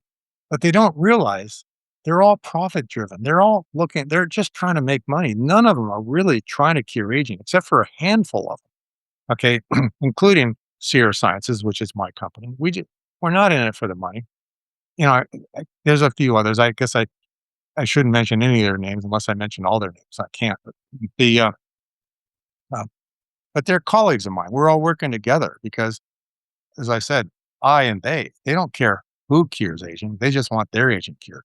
But they don't realize they're all profit driven. They're just trying to make money. None of them are really trying to cure aging, except for a handful of them. Okay, including Sierra Sciences, which is my company. We're not in it for the money. You know, there's a few others. I guess I shouldn't mention any of their names unless I mention all their names. I can't. But the uh, but they're colleagues of mine. We're all working together because, as I said, I and they don't care who cures aging. They just want their aging cured,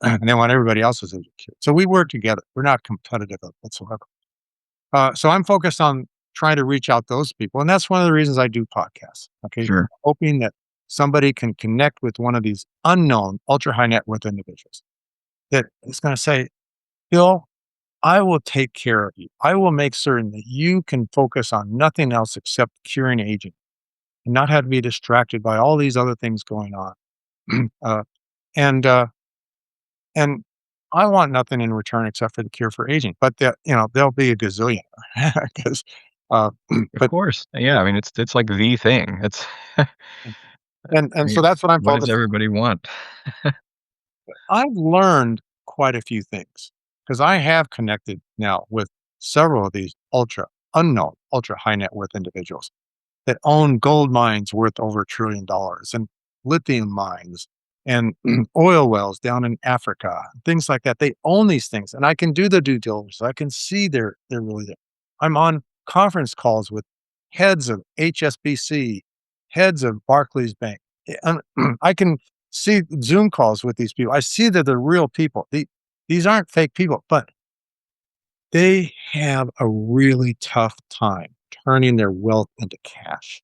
and they want everybody else's aging cured. So we work together. We're not competitive whatsoever. So I'm focused on trying to reach out those people, and that's one of the reasons I do podcasts. Okay, sure. hoping that somebody can connect with one of these unknown ultra high net worth individuals that is going to say, Bill, I will take care of you. I will make certain that you can focus on nothing else except curing aging and not have to be distracted by all these other things going on. uh, and and I want nothing in return except for the cure for aging. But there'll be a gazillion because, uh, Of but course. Yeah, I mean, it's like the thing. It's I and so mean, that's what I'm what does focusing. everybody want? I've learned quite a few things because I have connected now with several of these unknown, ultra high net worth individuals that own gold mines worth over $1 trillion and lithium mines and oil wells down in Africa, things like that. They own these things, and I can do the due diligence. I can see they're really there. I'm on conference calls with heads of HSBC, heads of Barclays Bank. And I can see Zoom calls with these people. I see that they're real people. These aren't fake people, but they have a really tough time turning their wealth into cash.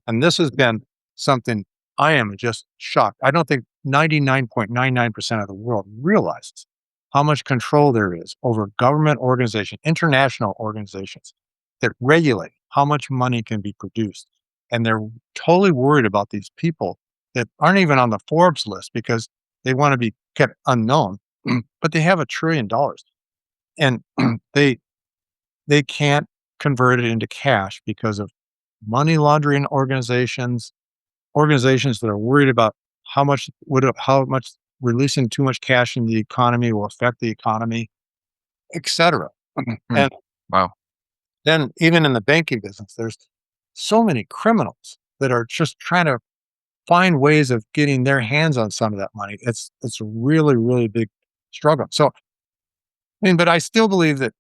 And this has been something I am just shocked. I don't think 99.99% of the world realizes how much control there is over government organizations, international organizations that regulate how much money can be produced. And they're totally worried about these people that aren't even on the Forbes list because they want to be kept unknown, but they have $1 trillion and they they can't convert it into cash because of money laundering organizations that are worried about how much releasing too much cash in the economy will affect the economy, etc. Hmm, And wow. then even in the banking business, there's so many criminals that are just trying to find ways of getting their hands on some of that money. It's a really, really big struggle. So but I still believe that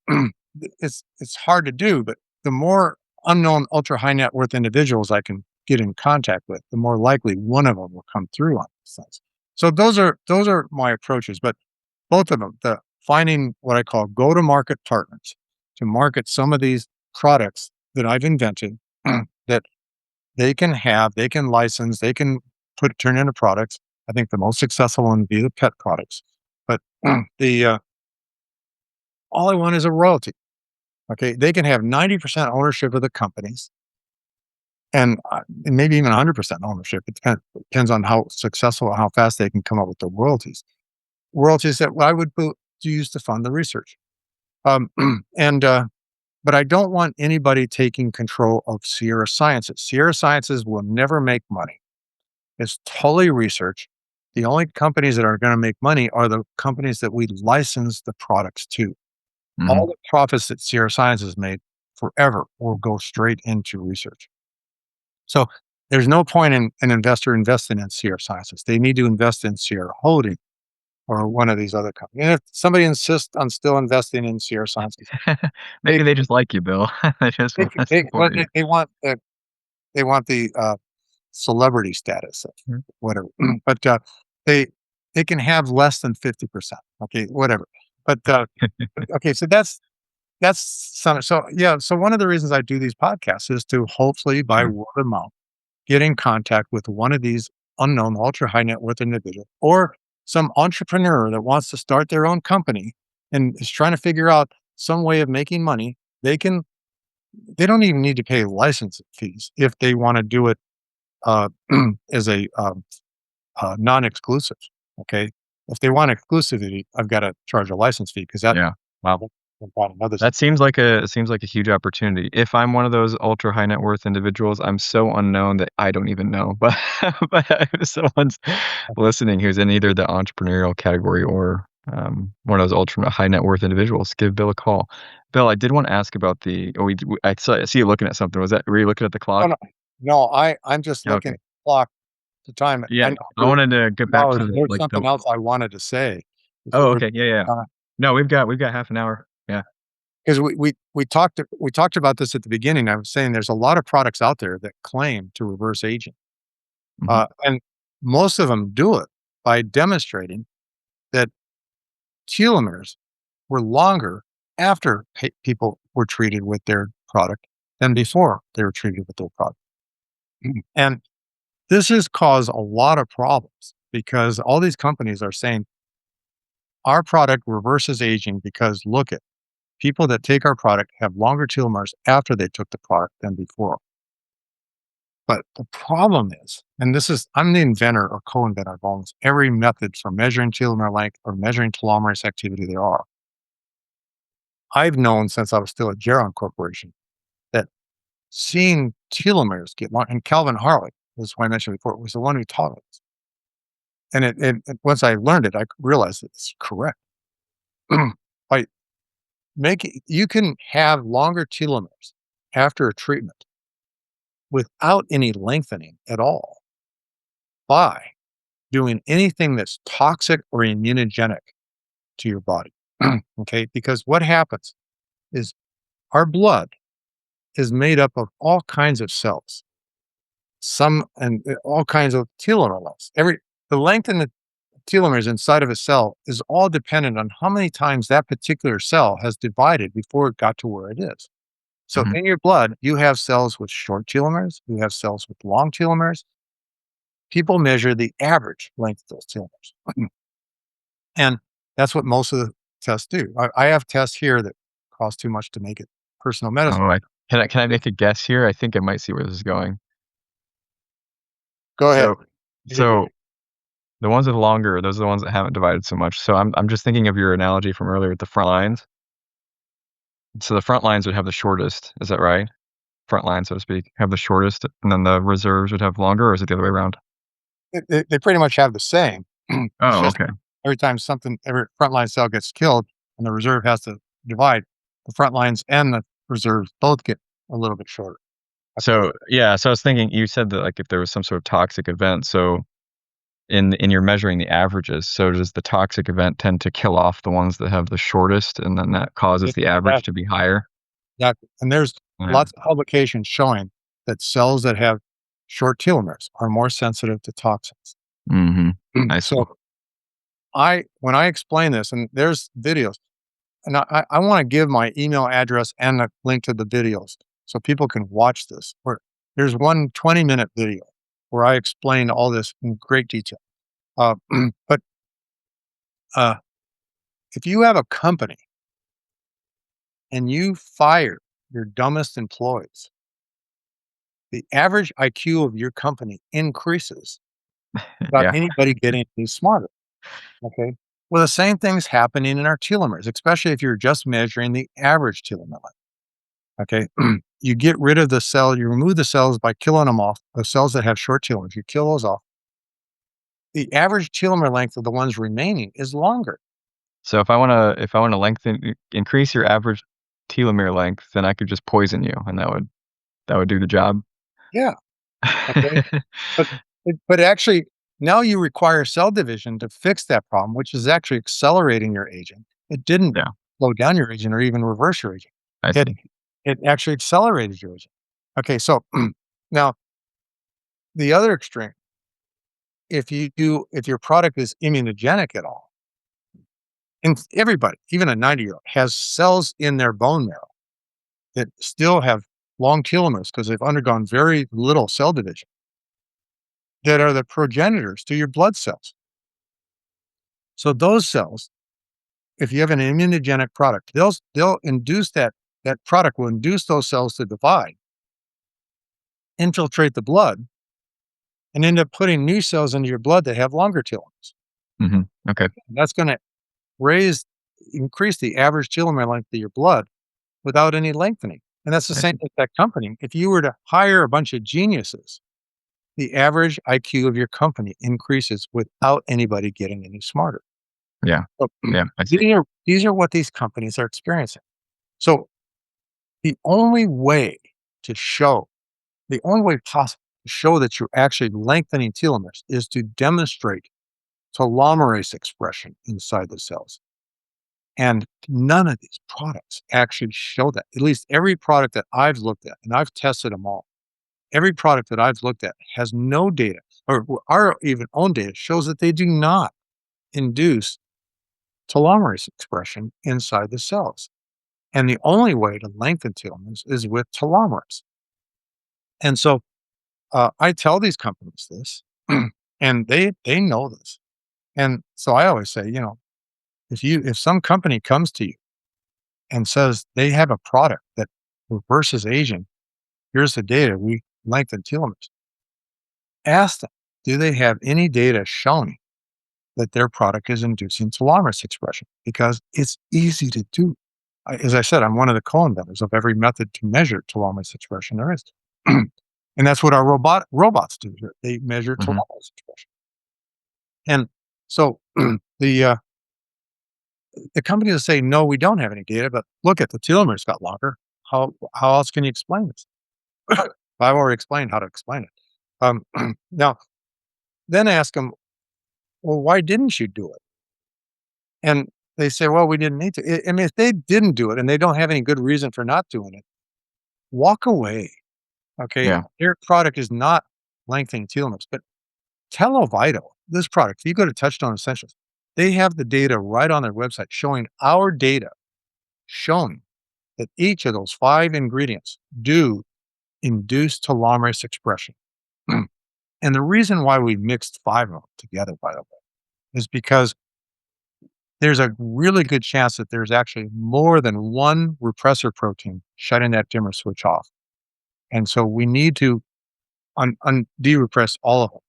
it's hard to do, but the more unknown ultra high net worth individuals I can get in contact with, the more likely one of them will come through on these things. So those are my approaches, but both of them, the finding what I call go to market partners to market some of these products that I've invented that they can license, they can turn into products. I think the most successful one would be the pet products. But the all I want is a royalty. Okay, they can have 90% ownership of the companies, and maybe even 100% ownership. It depends on how successful, how fast they can come up with the royalties. Royalties that I would use to fund the research. Um, and But I don't want anybody taking control of Sierra Sciences. Sierra Sciences will never make money. It's totally research. The only companies that are going to make money are the companies that we license the products to. All Mhm. the profits that Sierra Sciences made forever will go straight into research. So there's no point in an investor investing in Sierra Sciences. They need to invest in Sierra Holding or one of these other companies. And if somebody insists on still investing in Sierra Sciences, they Maybe they just like you, Bill. They just they, wanna they, well, support you. they want the celebrity status of Mhm. whatever, but they they can have less than 50%. Okay, whatever. But okay, so that's some. So yeah, so one of the reasons I do these podcasts is to hopefully by Mm. word of mouth get in contact with one of these unknown ultra high net worth individuals or some entrepreneur that wants to start their own company and is trying to figure out some way of making money. They don't even need to pay license fees if they want to do it uh, as a non-exclusive. Okay, if they want exclusivity, I've got to charge a license fee because Yeah. Wow. that's about another. That seems like a huge opportunity. If I'm one of those ultra high net worth individuals, I'm so unknown that I don't even know. But but if someone's listening who's in either the entrepreneurial category or one of those ultra high net worth individuals, give Bill a call. Bill, I did want to ask about I see you looking at something. Were you looking at the No, clock? no, no. I'm just looking Okay. at the clock, the time. Yeah. I know I wanted to get back to there's like the. something else I wanted to say Oh, before we okay. Yeah, yeah. No, we've got half an hour. Yeah. because we talked about this at the beginning. I was saying there's a lot of products out there that claim to reverse aging, Mhm. and most of them do it by demonstrating that telomeres were longer after people were treated with their product than before they were treated with their product. And this has caused a lot of problems because all these companies are saying our product reverses aging because look at people that take our product have longer telomeres after they took the product than before. But the problem is, and this is, I'm the inventor or co-inventor of almost every method for measuring telomere length or measuring telomerase activity there are. I've known since I was still at Geron Corporation that seeing telomeres get long, and Calvin Harley, was who I mentioned before, was the one who taught me this. And once I learned it, I realized it's correct. By making, you can have longer telomeres after a treatment without any lengthening at all by doing anything that's toxic or immunogenic to your body. Okay, because what happens is our blood is made up of all kinds of cells, some and all kinds of telomere lengths. The length in the telomeres inside of a cell is all dependent on how many times that particular cell has divided before it got to where it is. So Mhm. in your blood, you have cells with short telomeres, you have cells with long telomeres. People measure the average length of those telomeres. And that's what most of the tests do. I have tests here that cost too much to make it personal medicine. Oh, can I make a guess here? I think I might see where this is going. Go ahead. So so the ones with longer, those are the ones that haven't divided so much. So I'm just thinking of your analogy from earlier with the front lines. So the front lines would have the shortest, is that right? Front line, so to speak, have the shortest, and then the reserves would have longer, or is it the other way around? They pretty much have the same. It's Oh, just okay. every frontline cell gets killed and the reserve has to divide, the front lines and the reserves both get a little bit shorter. So, yeah, so I was thinking you said that, like, if there was some sort of toxic event, so in you're measuring the averages, so does the toxic event tend to kill off the ones that have the shortest, and then that causes the average to be higher? Exactly. And there's Yeah. lots of publications showing that cells that have short telomeres are more sensitive to toxins. Mhm. I see. So when I explain this, and there's videos, and I want to give my email address and a link to the videos so people can watch this. Where there's one 20-minute video where I explain all this in great detail. Uh, but uh, if you have a company and you fire your dumbest employees, the average IQ of your company increases without Yeah. anybody getting any smarter. Okay. Well, the same thing's happening in our telomeres, especially if you're just measuring the average telomere length. Okay. You get rid of the cell, you remove the cells by killing them off, the cells that have short telomeres, you kill those off. The average telomere length of the ones remaining is longer. So if I wanna increase your average telomere length, then I could just poison you, and that would do the job. Yeah. Okay. But but actually, now you require cell division to fix that problem, which is actually accelerating your aging. It didn't Yeah, slow down your aging or even reverse your aging. I It see. it actually accelerated your aging. Okay, so now the other extreme, if your product is immunogenic at all, and everybody, even a 90-year-old, has cells in their bone marrow that still have long telomeres because they've undergone very little cell division that are the progenitors to your blood cells. So those cells, if you have an immunogenic product, they'll induce that product will induce those cells to divide, infiltrate the blood, and end up putting new cells into your blood that have longer telomeres. Mhm. Okay. And that's going to raise, increase the average telomere length of your blood without any lengthening. And that's the I same see. with that company. If you were to hire a bunch of geniuses, the average IQ of your company increases without anybody getting any smarter. Yeah. So, Yeah, I see. these are what these companies are experiencing. So the only way to show, the only way possible to show that you're actually lengthening telomeres is to demonstrate telomerase expression inside the cells. And none of these products actually show that. At least every product that I've looked at, and I've tested them all, every product that I've looked at has no data, or our even own data shows that they do not induce telomerase expression inside the cells. And the only way to lengthen telomeres is with telomerase. And so I tell these companies this, and they know this. And so I always say, if some company comes to you and says they have a product that reverses aging, here's the data, we lengthen telomeres. Ask them, do they have any data showing that their product is inducing telomerase expression? Because it's easy to do. As I said, I'm one of the co-inventors of every method to measure telomerase expression there is. And that's what our robots do. They measure Mhm. telomerase expression. And so the the companies will say, no, we don't have any data, but look at the telomeres got longer. How else can you explain this? I've already explained how to explain it. Now, then ask them, well, why didn't you do it? And they say, well, we didn't need to. I mean, if they didn't do it and they don't have any good reason for not doing it, walk away. Okay. Yeah. Their product is not lengthening telomeres, but Telovito, this product, if you go to Touchstone Essentials, they have the data right on their website showing our data showing that each of those 5 ingredients do induce telomerase expression. And the reason why we mixed 5 of them together, by the way, is because there's a really good chance that there's actually more than one repressor protein shutting that dimmer switch off. And so we need to de-repress all of them.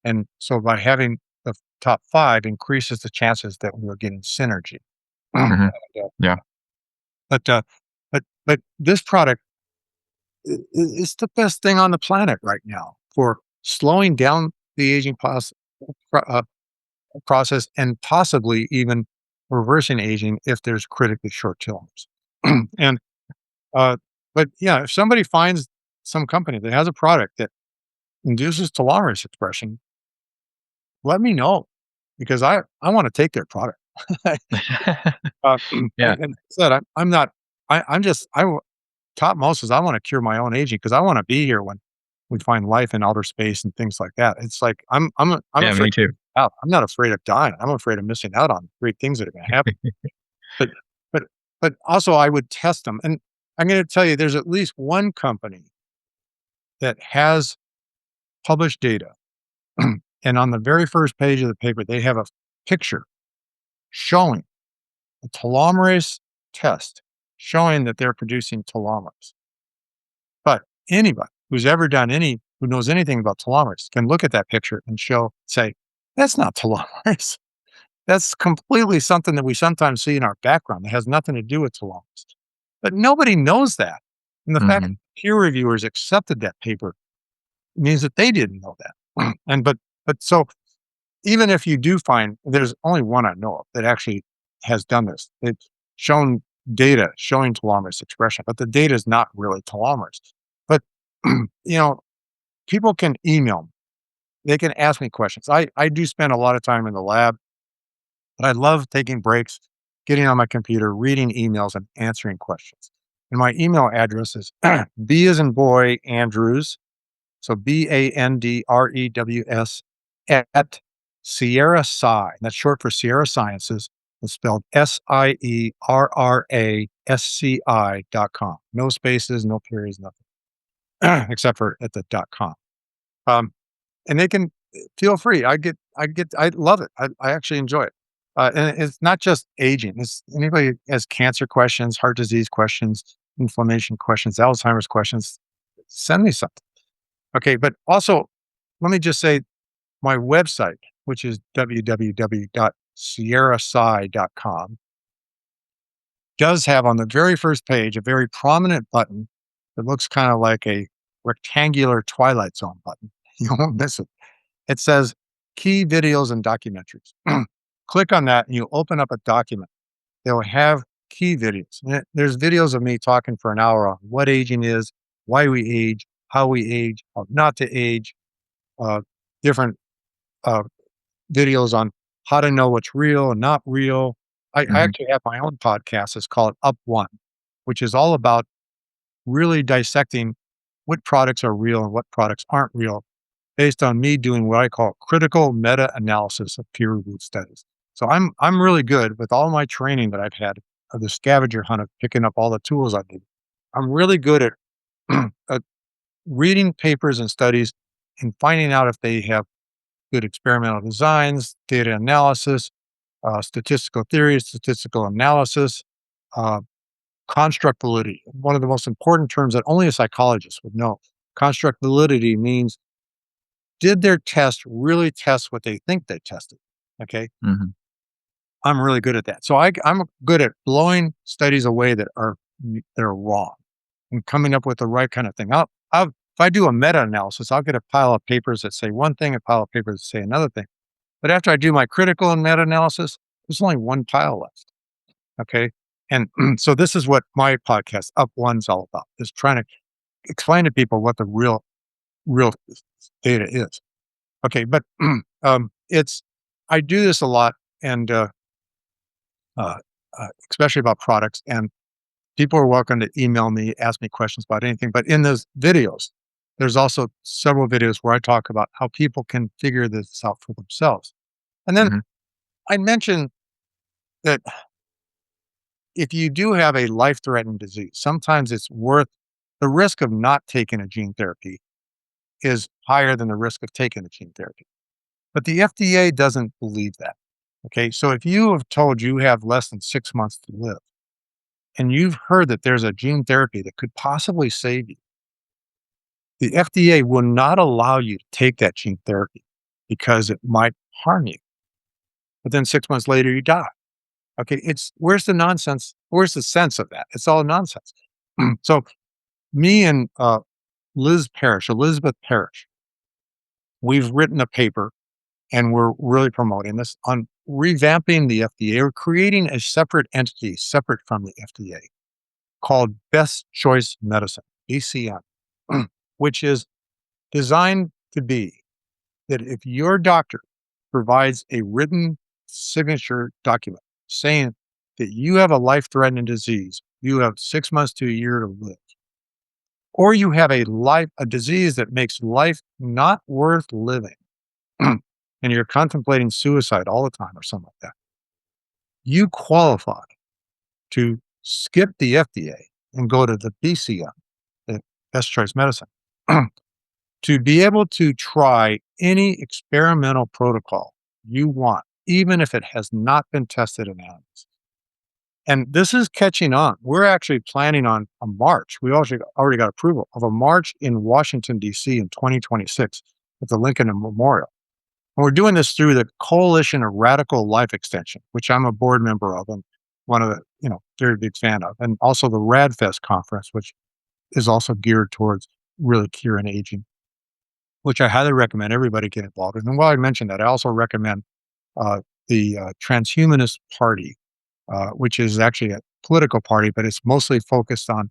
And so by having the top 5 increases the chances that we're getting synergy. Mhm. Yeah. Yeah. But, but this product is the best thing on the planet right now for slowing down the aging pro- uh, process and possibly even reversing aging if there's critically short telomeres. And uh, but yeah, if somebody finds some company that has a product that induces telomerase expression, let me know because I want to take their product. Yeah. And I said I'm not. I'm just top most is I want to cure my own aging because I want to be here when we find life in outer space and things like that. It's like I'm Yeah, afraid me too. out. I'm not afraid of dying. I'm afraid of missing out on great things that are going to happen. But but but also I would test them, and I'm going to tell you, there's at least one company that has published data, and on the very first page of the paper, they have a picture showing a telomerase test showing that they're producing telomeres. But anybody who knows anything about telomeres can look at that picture and say, that's not telomerase. That's completely something that we sometimes see in our background that has nothing to do with telomeres. But nobody knows that. And the fact Hmm. that peer reviewers accepted that paper means that they didn't know that. but so even if you do find, there's only one I know of that actually has done this. It's shown data showing telomerase expression, but the data is not really telomerase. But people can email me. They can ask me questions. I do spend a lot of time in the lab, but I love taking breaks, getting on my computer, reading emails, and answering questions. And my email address is B as in boy, Andrews. So BANDREWS at Sierra Sci. That's short for Sierra Sciences. It's spelled SIERRASCI.com. No spaces, no periods, nothing, except for at the .com. And they can feel free. I love it. I actually enjoy it. And it's not just aging. It's anybody who has cancer questions, heart disease questions, inflammation questions, Alzheimer's questions. Send me something. Okay, but also let me just say my website, which is www.sierrasci.com, does have on the very first page a very prominent button that looks kind of like a rectangular Twilight Zone button. You won't miss it. It says key videos and documentaries. Click on that and you open up a document. They'll have key videos. There's videos of me talking for an hour on what aging is, why we age, how we age, how not to age, different uh, videos on how to know what's real and not real. I Hmm. actually have my own podcast. It's called Up One, which is all about really dissecting what products are real and what products aren't real based on me doing what I call critical meta-analysis of peer-reviewed studies. So I'm really good with all my training that I've had of the scavenger hunt of picking up all the tools I need. I'm really good at, at reading papers and studies and finding out if they have good experimental designs, data analysis, statistical theory, statistical analysis, uh, construct validity. One of the most important terms that only a psychologist would know. Construct validity means, did their test really test what they think they tested? Okay. Hmm. I'm really good at that. So I'm good at blowing studies away that are wrong and coming up with the right kind of thing. If I do a meta-analysis, I'll get a pile of papers that say one thing, a pile of papers that say another thing. But after I do my critical and meta-analysis, there's only one pile left. Okay. And so this is what my podcast, Up One's all about, is trying to explain to people what the real data is. Okay. But I do this a lot and uh, especially about products, and people are welcome to email me, ask me questions about anything. But in those videos, there's also several videos where I talk about how people can figure this out for themselves. And then Hmm. I mentioned that if you do have a life-threatening disease, sometimes it's worth the risk of not taking a gene therapy is higher than the risk of taking the gene therapy. But the FDA doesn't believe that. Okay. So if you have told you have less than 6 months to live and you've heard that there's a gene therapy that could possibly save you, the FDA will not allow you to take that gene therapy because it might harm you. But then 6 months later, you die. Okay. Where's the nonsense? Where's the sense of that? It's all nonsense. So me and Elizabeth Parrish, we've written a paper and we're really promoting this on revamping the FDA or creating a separate entity separate from the FDA called Best Choice Medicine, BCM, which is designed to be that if your doctor provides a written signature document saying that you have a life-threatening disease, you have 6 months to a year to live, or you have a disease that makes life not worth living, and you're contemplating suicide all the time or something like that, you qualify to skip the FDA and go to the BCM, the Best Choice Medicine, to be able to try any experimental protocol you want, even if it has not been tested in animals. And this is catching on. We're actually planning on a march. We also already got approval of a march in Washington, D.C. in 2026 at the Lincoln Memorial. And we're doing this through the Coalition of Radical Life Extension, which I'm a board member of and one of the, very big fan of. And also the RadFest conference, which is also geared towards really curing aging, which I highly recommend everybody get involved in. And while I mentioned that, I also recommend the Transhumanist Party, which is actually a political party, but it's mostly focused on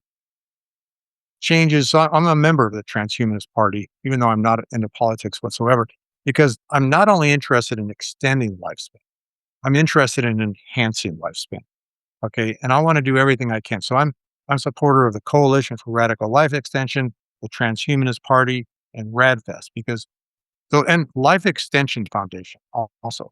changes. So I'm a member of the Transhumanist Party, even though I'm not into politics whatsoever, because I'm not only interested in extending lifespan, I'm interested in enhancing lifespan. Okay. And I want to do everything I can. So I'm a supporter of the Coalition for Radical Life Extension, the Transhumanist Party, and RadFest, and Life Extension Foundation also.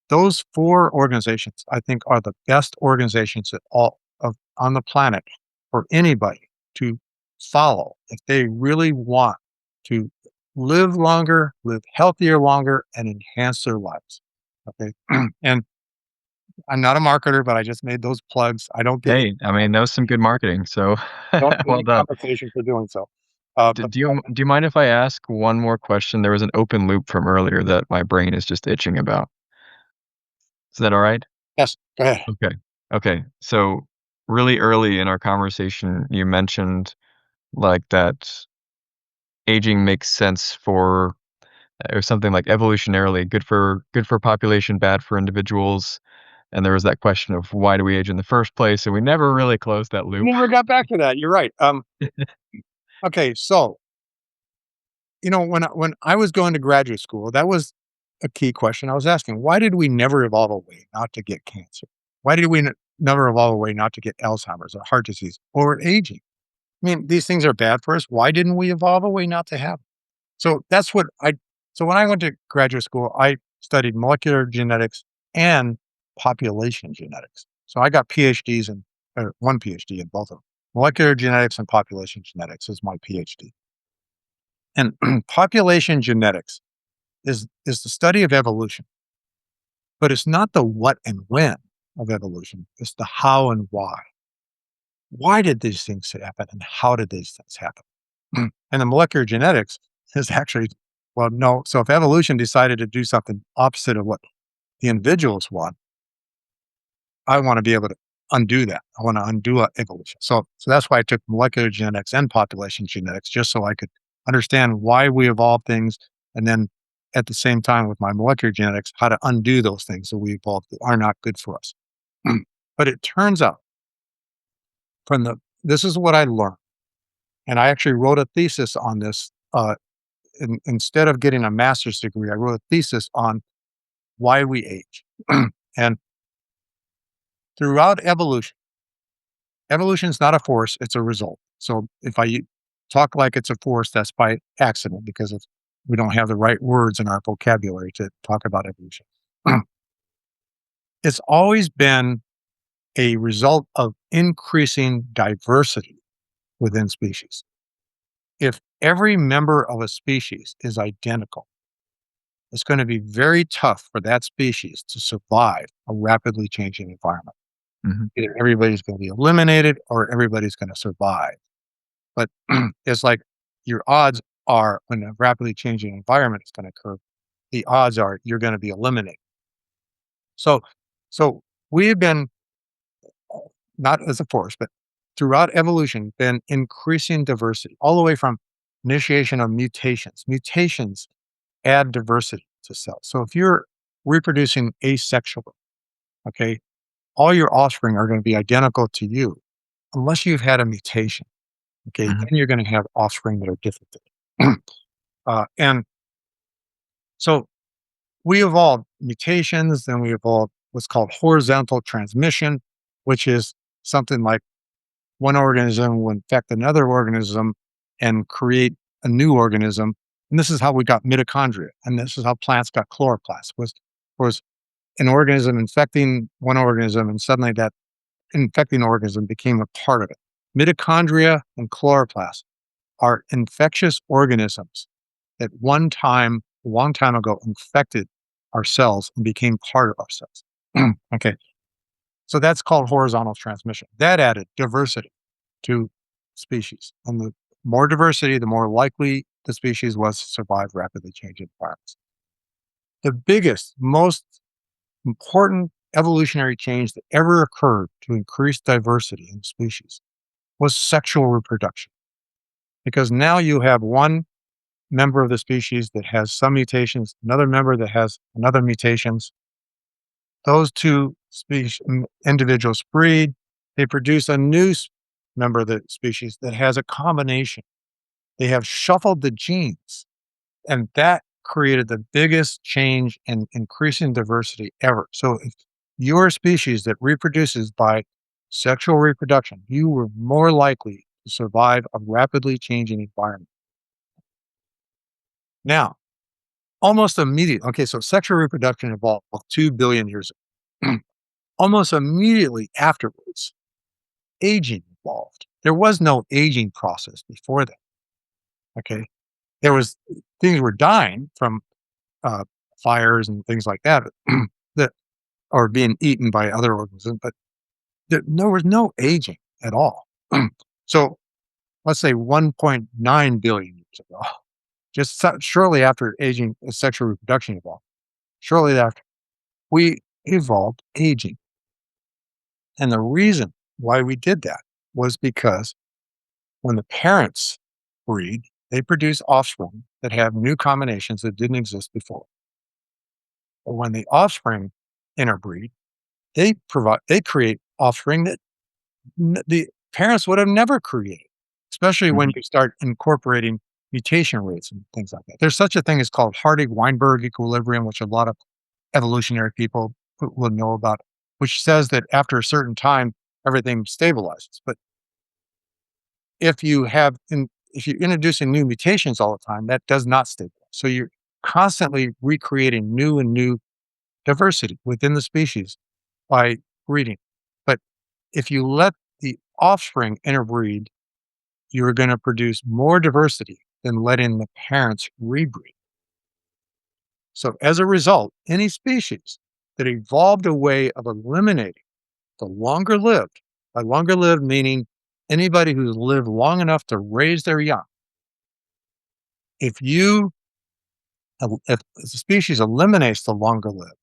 Those 4 organizations, I think, are the best organizations on the planet for anybody to follow if they really want to live longer, live healthier longer, and enhance their lives. Okay. And I'm not a marketer, but I just made those plugs. I don't get Hey, I mean, that was some good marketing, so don't get well any done. compensation for doing so. Do But do you mind if I ask one more question? There was an open loop from earlier that my brain is just itching about. Is that all right? yes, go ahead. Okay. Okay. So really early in our conversation, you mentioned like that aging makes sense for or something like evolutionarily good for population, bad for individuals. And there was that question of why do we age in the first place? And we never really closed that loop. Never got back to that. You're right. Okay, so when I was going to graduate school, that was a key question I was asking. Why did we never evolve a way not to get cancer? Why did we never evolve a way not to get Alzheimer's or heart disease or aging? I mean, these things are bad for us. Why didn't we evolve a way not to have them? So that's what so when I went to graduate school, I studied molecular genetics and population genetics. So I got PhDs one PhD in both of them. Molecular genetics and population genetics is my PhD. And population genetics is the study of evolution, but it's not the what and when of evolution. It's the how and why. Why did these things happen and how did these things happen? And the molecular genetics is actually, well, no. So if evolution decided to do something opposite of what the individuals want, I want to be able to undo that. I want to undo evolution. So that's why I took molecular genetics and population genetics, just so I could understand why we evolve things. And then at the same time with my molecular genetics, how to undo those things that we evolved that are not good for us. But it turns out this is what I learned. And I actually wrote a thesis on this. Instead of getting a master's degree, I wrote a thesis on why we age. And throughout evolution is not a force, it's a result. So if I talk like it's a force, that's by accident because we don't have the right words in our vocabulary to talk about evolution. It's always been a result of increasing diversity within species. If every member of a species is identical, it's going to be very tough for that species to survive a rapidly changing environment. Mhm. Either everybody's going to be eliminated or everybody's going to survive. But it's like your odds are when a rapidly changing environment is going to occur, the odds are you're going to be eliminated. So we have been, not as a force, but throughout evolution, been increasing diversity all the way from initiation of mutations. Mutations add diversity to cells. So if you're reproducing asexually, okay, all your offspring are going to be identical to you unless you've had a mutation. Okay, Mhm. then you're going to have offspring that are different. And so we evolved mutations, then we evolved what's called horizontal transmission, which is something like one organism will infect another organism and create a new organism. And this is how we got mitochondria. And this is how plants got chloroplasts, was an organism infecting one organism, and suddenly that infecting organism became a part of it. Mitochondria and chloroplasts are infectious organisms that one time, a long time ago, infected our cells and became part of our cells. Okay. So that's called horizontal transmission. That added diversity to species. And the more diversity, the more likely the species was to survive rapidly changing environments. The biggest, most important evolutionary change that ever occurred to increase diversity in species was sexual reproduction. Because now you have one member of the species that has some mutations, another member that has another mutations. Those two individuals breed, they produce a new member of the species that has a combination. They have shuffled the genes, and that created the biggest change in increasing diversity ever. So if you're a species that reproduces by sexual reproduction, you were more likely to survive a rapidly changing environment. Now, almost immediately, okay, so sexual reproduction evolved 2 billion years ago. Almost immediately afterwards, aging evolved. There was no aging process before that. Okay. There was things were dying from uh, fires and things like that, that or being eaten by other organisms, but there was no aging at all. So let's say 1.9 billion years ago, just shortly after aging, sexual reproduction evolved. Shortly after, we evolved aging. And the reason why we did that was because when the parents breed, they produce offspring that have new combinations that didn't exist before. Or when the offspring interbreed, they create offspring that the parents would have never created, especially when you start incorporating mutation rates and things like that. There's such a thing as called Hardy-Weinberg equilibrium, which a lot of evolutionary people will know about, which says that after a certain time, everything stabilizes. But if you if you're introducing new mutations all the time, that does not stabilize. So you're constantly recreating new and new diversity within the species by breeding. But if you let the offspring interbreed, you're going to produce more diversity than letting the parents rebreed. So as a result, any species that evolved a way of eliminating the longer lived, by longer lived meaning anybody who's lived long enough to raise their young, if the species eliminates the longer lived,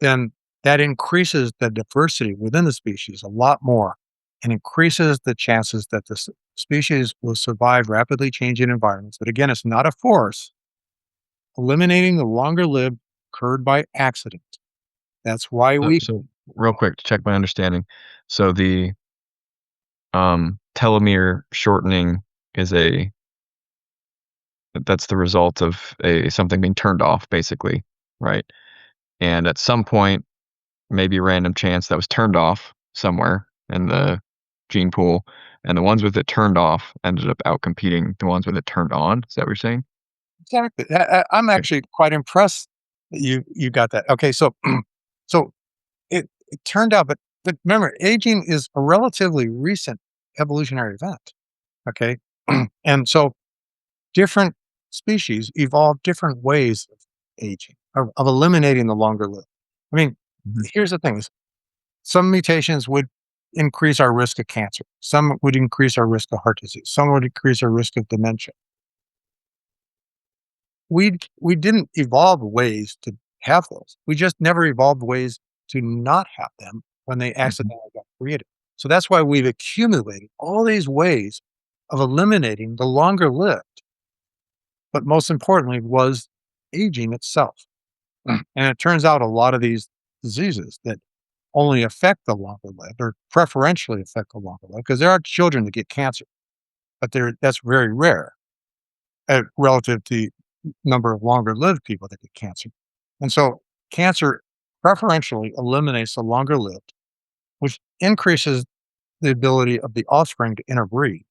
then that increases the diversity within the species a lot more and increases the chances that the species will survive rapidly changing environments. But again, it's not a force. Eliminating the longer lived occurred by accident. That's why So real quick to check my understanding. So the telomere shortening is that's the result of something being turned off, basically, right? And at some point, maybe a random chance that was turned off somewhere in the gene pool, and the ones with it turned off ended up outcompeting the ones with it turned on. Is that what you're saying? exactly. I'm Okay. actually quite impressed that you got that. Okay, so so it turned out, but remember, aging is a relatively recent evolutionary event. Okay, and so different species evolve different ways of aging, of eliminating the longer lived. I mean, Mhm. here's the thing: is some mutations would increase our risk of cancer. Some would increase our risk of heart disease. Some would increase our risk of dementia. We didn't evolve ways to have those. We just never evolved ways to not have them when they Mhm. accidentally got created. So that's why we've accumulated all these ways of eliminating the longer lived, but most importantly was aging itself. And it turns out a lot of these diseases that only affect the longer lived or preferentially affect the longer lived, because there are children that get cancer, but that's very rare relative to number of longer lived people that get cancer. And so cancer preferentially eliminates the longer lived, which increases the ability of the offspring to interbreed,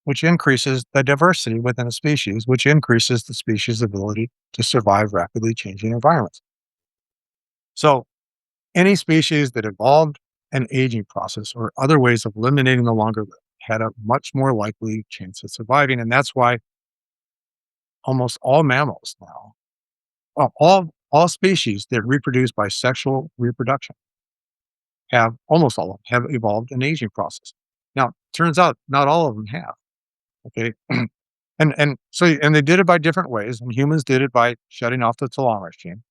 which increases the diversity within a species, which increases the species' ability to survive rapidly changing environments. So any species that evolved an aging process or other ways of eliminating the longer lived had a much more likely chance of surviving. And that's why almost all mammals now, all species that reproduce by sexual reproduction almost all of them have evolved an aging process. Now, turns out not all of them have. Okay. And they did it by different ways, and humans did it by shutting off the telomerase gene.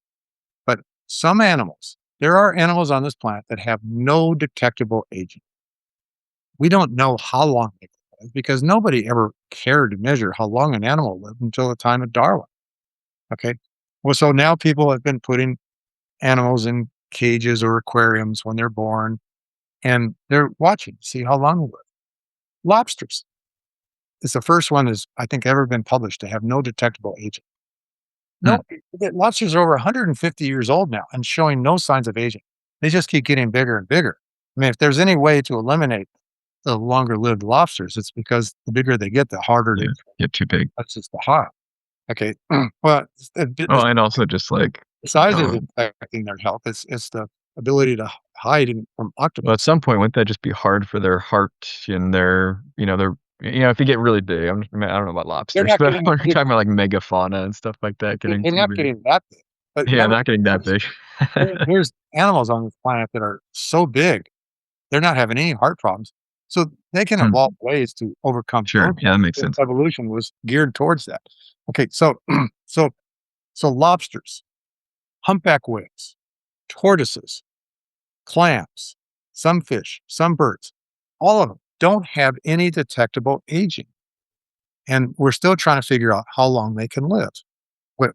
But some animals, there are animals on this planet that have no detectable aging. We don't know how long they live because nobody ever cared to measure how long an animal lived until the time of Darwin. Okay. Well, so now people have been putting animals in cages or aquariums when they're born, and they're watching to see how long they live. Lobsters. It's the first one that's, I think, ever been published to have no detectable aging. Hmm. No, lobsters are over 150 years old now and showing no signs of aging. They just keep getting bigger and bigger. I mean, if there's any way to eliminate the longer lived lobsters, it's because the bigger they get, the harder Yeah, they get too big. that's just the hot. Okay. Well, Oh, and also just like, the size um, isn't affecting their health. It's the ability to hide from well, at octopus. some point, wouldn't that just be hard for their heart and if you get really big, I don't know about They're lobsters, not but getting when you're talking about like megafauna and stuff like that getting they're too not big. getting that big. But Yeah, remember, not getting that big. there's animals on this planet that are so big, they're not having any heart problems. So they can Hmm, evolve ways to overcome sure. those. Yeah, that makes Their sense. evolution was geared towards that. Okay, so so so lobsters, humpback whales, tortoises, clams, some fish, some birds, all of them don't have any detectable aging. And we're still trying to figure out how long they can live.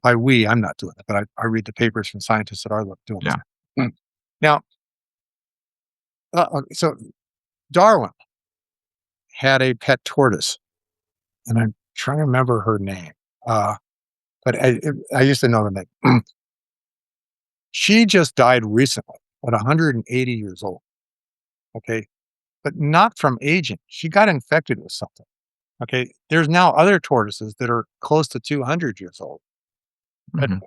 By we, I'm not doing it, but I read the papers from scientists that are doing this. Yeah. Mm. Now, so Darwin had a pet tortoise, and I'm trying to remember her name. Uh, but I used to know the name. She just died recently at 180 years old. Okay. But not from aging. She got infected with something. Okay. There's now other tortoises that are close to 200 years old. But Mhm.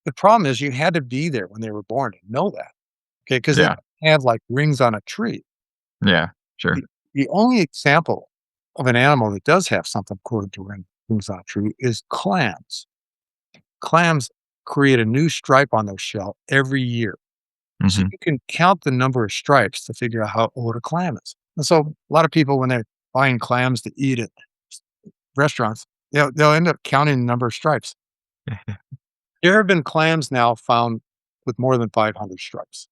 the problem is you had to be there when they were born to know that. Okay. Because they Yeah. have like rings on a tree. Yeah. Sure. The only example of an animal that does have something according to rings on a tree is clams. Clams create a new stripe on their shell every year. So Mhm. you can count the number of stripes to figure out how old a clam is. And so a lot of people, when they're buying clams to eat at restaurants, they'll end up counting the number of stripes. There have been clams now found with more than 500 stripes.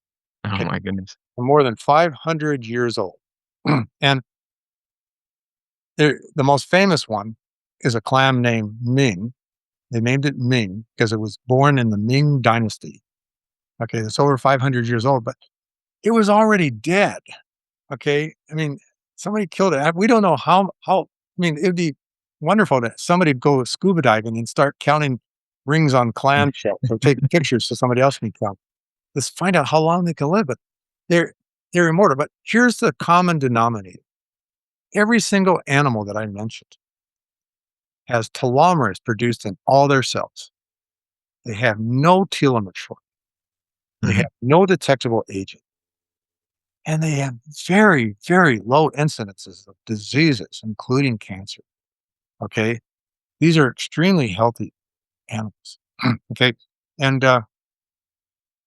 Oh Okay, my goodness. they're more than 500 years old. And the most famous one is a clam named Ming. They named it Ming because it was born in the Ming Dynasty. Okay, it's over 500 years old, but it was already dead. Okay, I mean, somebody killed it. We don't know how. I mean, it'd be wonderful that somebody go scuba diving and start counting rings on clam shells or take pictures so somebody else can count. Let's find out how long they can live. But they're they're immortal. But here's the common denominator: every single animal that I mentioned has telomeres produced in all their cells. They have no telomere short. They Mhm. have no detectable aging. And they have very, very low incidences of diseases, including cancer. Okay. These are extremely healthy animals. Okay. And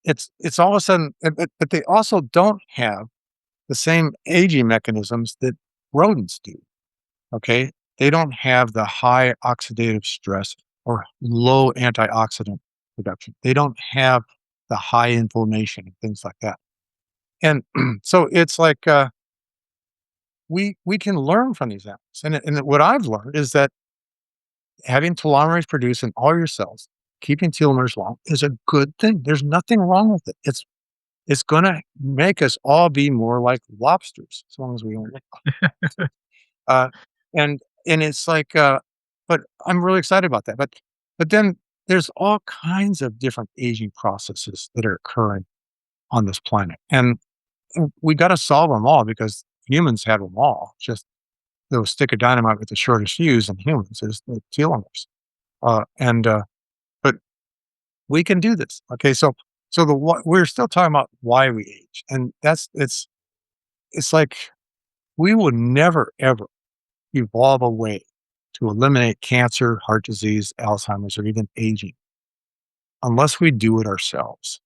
it's all of a sudden, but they also don't have the same aging mechanisms that rodents do. Okay. They don't have the high oxidative stress or low antioxidant production. They don't have the high inflammation and things like that. And so it's like, we can learn from these animals. And what I've learned is that having telomerase produced in all your cells, keeping telomeres long is a good thing. There's nothing wrong with it. It's going to make us all be more like lobsters as long as we don't. Uh, and it's like, but I'm really excited about that. But then there's all kinds of different aging processes that are occurring on this planet, and we got to solve them all because humans have them all. Just the stick of dynamite with the shortest fuse in humans is the telomeres. And but we can do this. Okay, so we're still talking about why we age, and it's like we will never ever evolve a way to eliminate cancer, heart disease, Alzheimer's, or even aging unless we do it ourselves.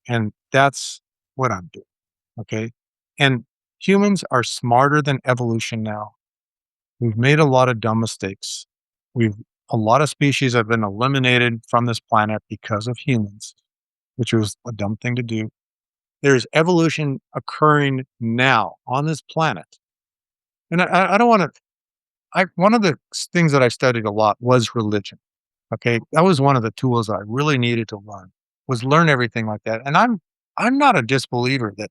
And that's what I'm doing. Okay. And humans are smarter than evolution now. We've made a lot of dumb mistakes. We've A lot of species have been eliminated from this planet because of humans, which was a dumb thing to do. There's evolution occurring now on this planet. And I don't want to, one of the things that I studied a lot was religion. Okay. That was one of the tools I really needed to learn, was learn everything like that. And I'm not a disbeliever that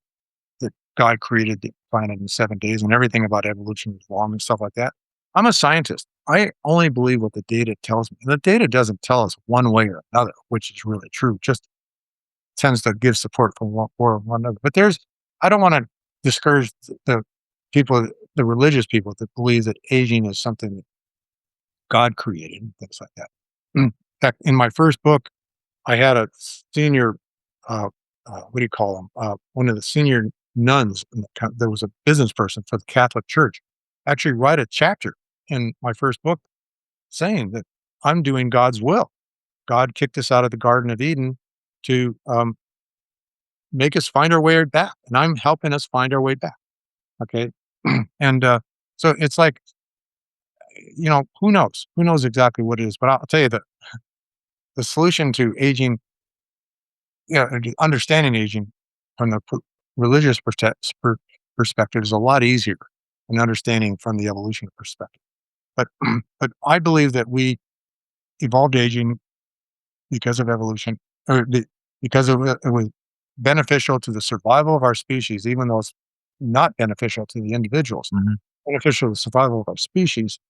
God created the planet in 7 days and everything about evolution is wrong and stuff like that. I'm a scientist. I only believe what the data tells me. And the data doesn't tell us one way or another, which is really true. Just tends to give support for one another. But I don't want to discourage the people, the religious people that believe that aging is something that God created and things like that. In fact, in my first book, I had a senior, what do you call them? One of the senior nuns. There was a business person for the Catholic Church. Actually, write a chapter in my first book saying that I'm doing God's will. God kicked us out of the Garden of Eden to make us find our way back, and I'm helping us find our way back. Okay, and so it's like, who knows? Who knows exactly what it is? But I'll tell you that the solution to aging, understanding aging from the religious perspective is a lot easier than understanding from the evolution perspective. But but I believe that we evolved aging because of evolution, because it was beneficial to the survival of our species, even though it's not beneficial to the individuals, beneficial to the survival of our species.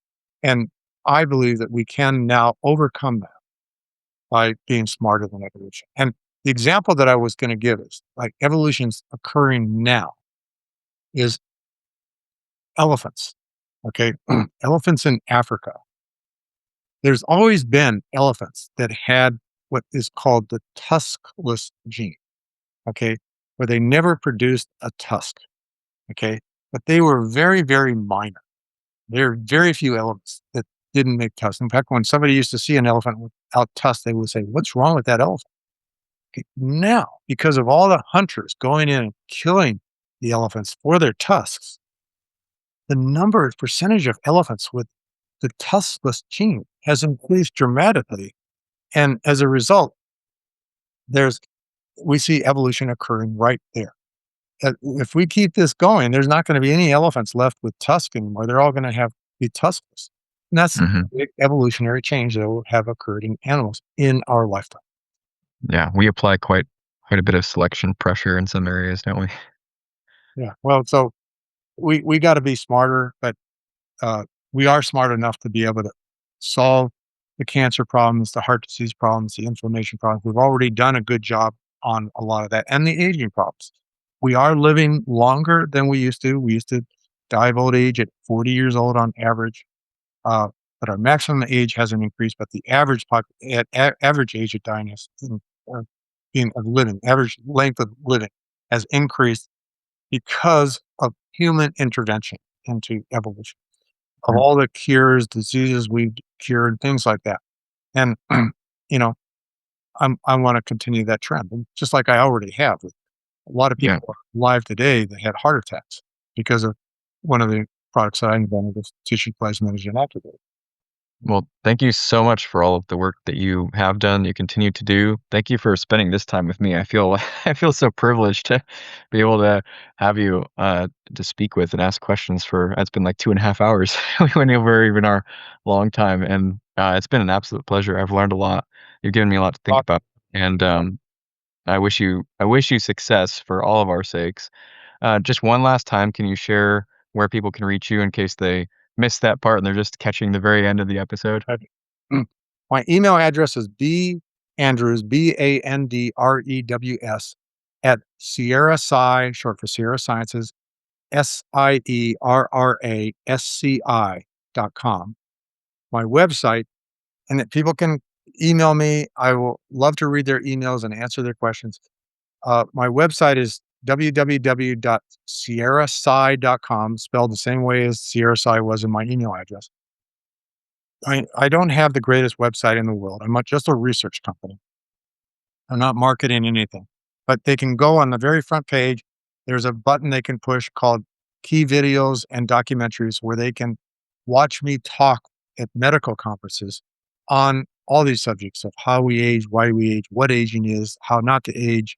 And I believe that we can now overcome that by being smarter than evolution. And the example that I was going to give is like evolution's occurring now is elephants. Okay. Elephants in Africa. There's always been elephants that had what is called the tuskless gene. Okay. Where they never produced a tusk. Okay. But they were very, very minor. There are very few elephants that didn't make tusks. In fact, when somebody used to see an elephant without tusks, they would say, "What's wrong with that elephant?" Okay, now, because of all the hunters going in and killing the elephants for their tusks, the percentage of elephants with the tuskless gene has increased dramatically. And as a result, we see evolution occurring right there. If we keep this going, there's not going to be any elephants left with tusks anymore. They're all going to be tuskless. And that's a big evolutionary change that will have occurred in animals in our lifetime. Yeah, we apply quite a bit of selection pressure in some areas, don't we? Yeah. Well, so we got to be smarter, but we are smart enough to be able to solve the cancer problems, the heart disease problems, the inflammation problems. We've already done a good job on a lot of that, and the aging problems. We are living longer than we used to. We used to die of old age at 40 years old on average, but our maximum age hasn't increased. But the average age of dying uh, average length of living has increased because of human intervention into evolution, of all the cures, diseases we've cured, things like that. And you know, I want to continue that trend, and just like I already have. A lot of Yeah. people are alive today that had heart attacks because of one of the products that I invented, was tissue plasminogen activator. Well, thank you so much for all of the work that you have done, you continue to do. Thank you for spending this time with me. I feel I feel so privileged to be able to have you to speak with and ask questions for. It's been like 2.5 hours. We went over even our long time, and it's been an absolute pleasure. I've learned a lot. You've given me a lot to think Awesome. about, and I wish you success for all of our sakes. Just one last time, can you share where people can reach you in case they missed that part and they're just catching the very end of the episode? Mm. My email address is bandrews, BANDREWS, at Sierra Sci, short for Sierra Sciences, SIERRASCI.com. My website, and that people can email me. I will love to read their emails and answer their questions. My website is www.sierrasci.com, spelled the same way as Sierra Sci was in my email address. I don't have the greatest website in the world. I'm just a research company. I'm not marketing anything. But they can go on the very front page there's a button they can push called Key Videos and Documentaries where they can watch me talk at medical conferences on all these subjects of how we age, why we age, what aging is, how not to age,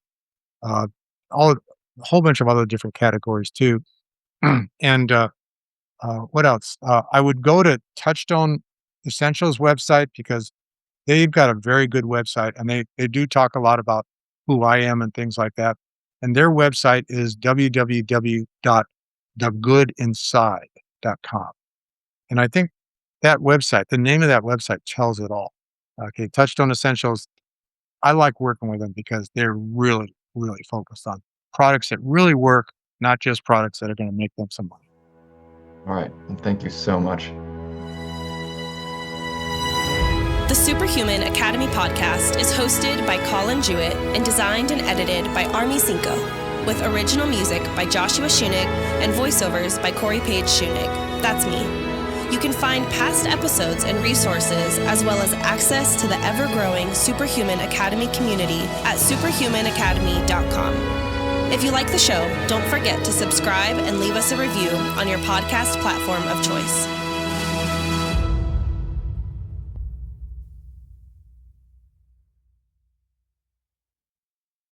uh, a whole bunch of other different categories too. And what else? I would go to Touchstone Essentials website because they've got a very good website, and they do talk a lot about who I am and things like that. And their website is www.thegoodinside.com. And I think that website, the name of that website tells it all. Okay, Touchstone Essentials, I like working with them because they're really, really focused on products that really work, not just products that are going to make them some money. All right. And thank you so much. The Superhuman Academy podcast is hosted by Collin Jewett and designed and edited by Army Cinco, with original music by Joshua Schunig and voiceovers by Corey Page Schunig. That's me. You can find past episodes and resources, as well as access to the ever-growing Superhuman Academy community at superhumanacademy.com. If you like the show, don't forget to subscribe and leave us a review on your podcast platform of choice.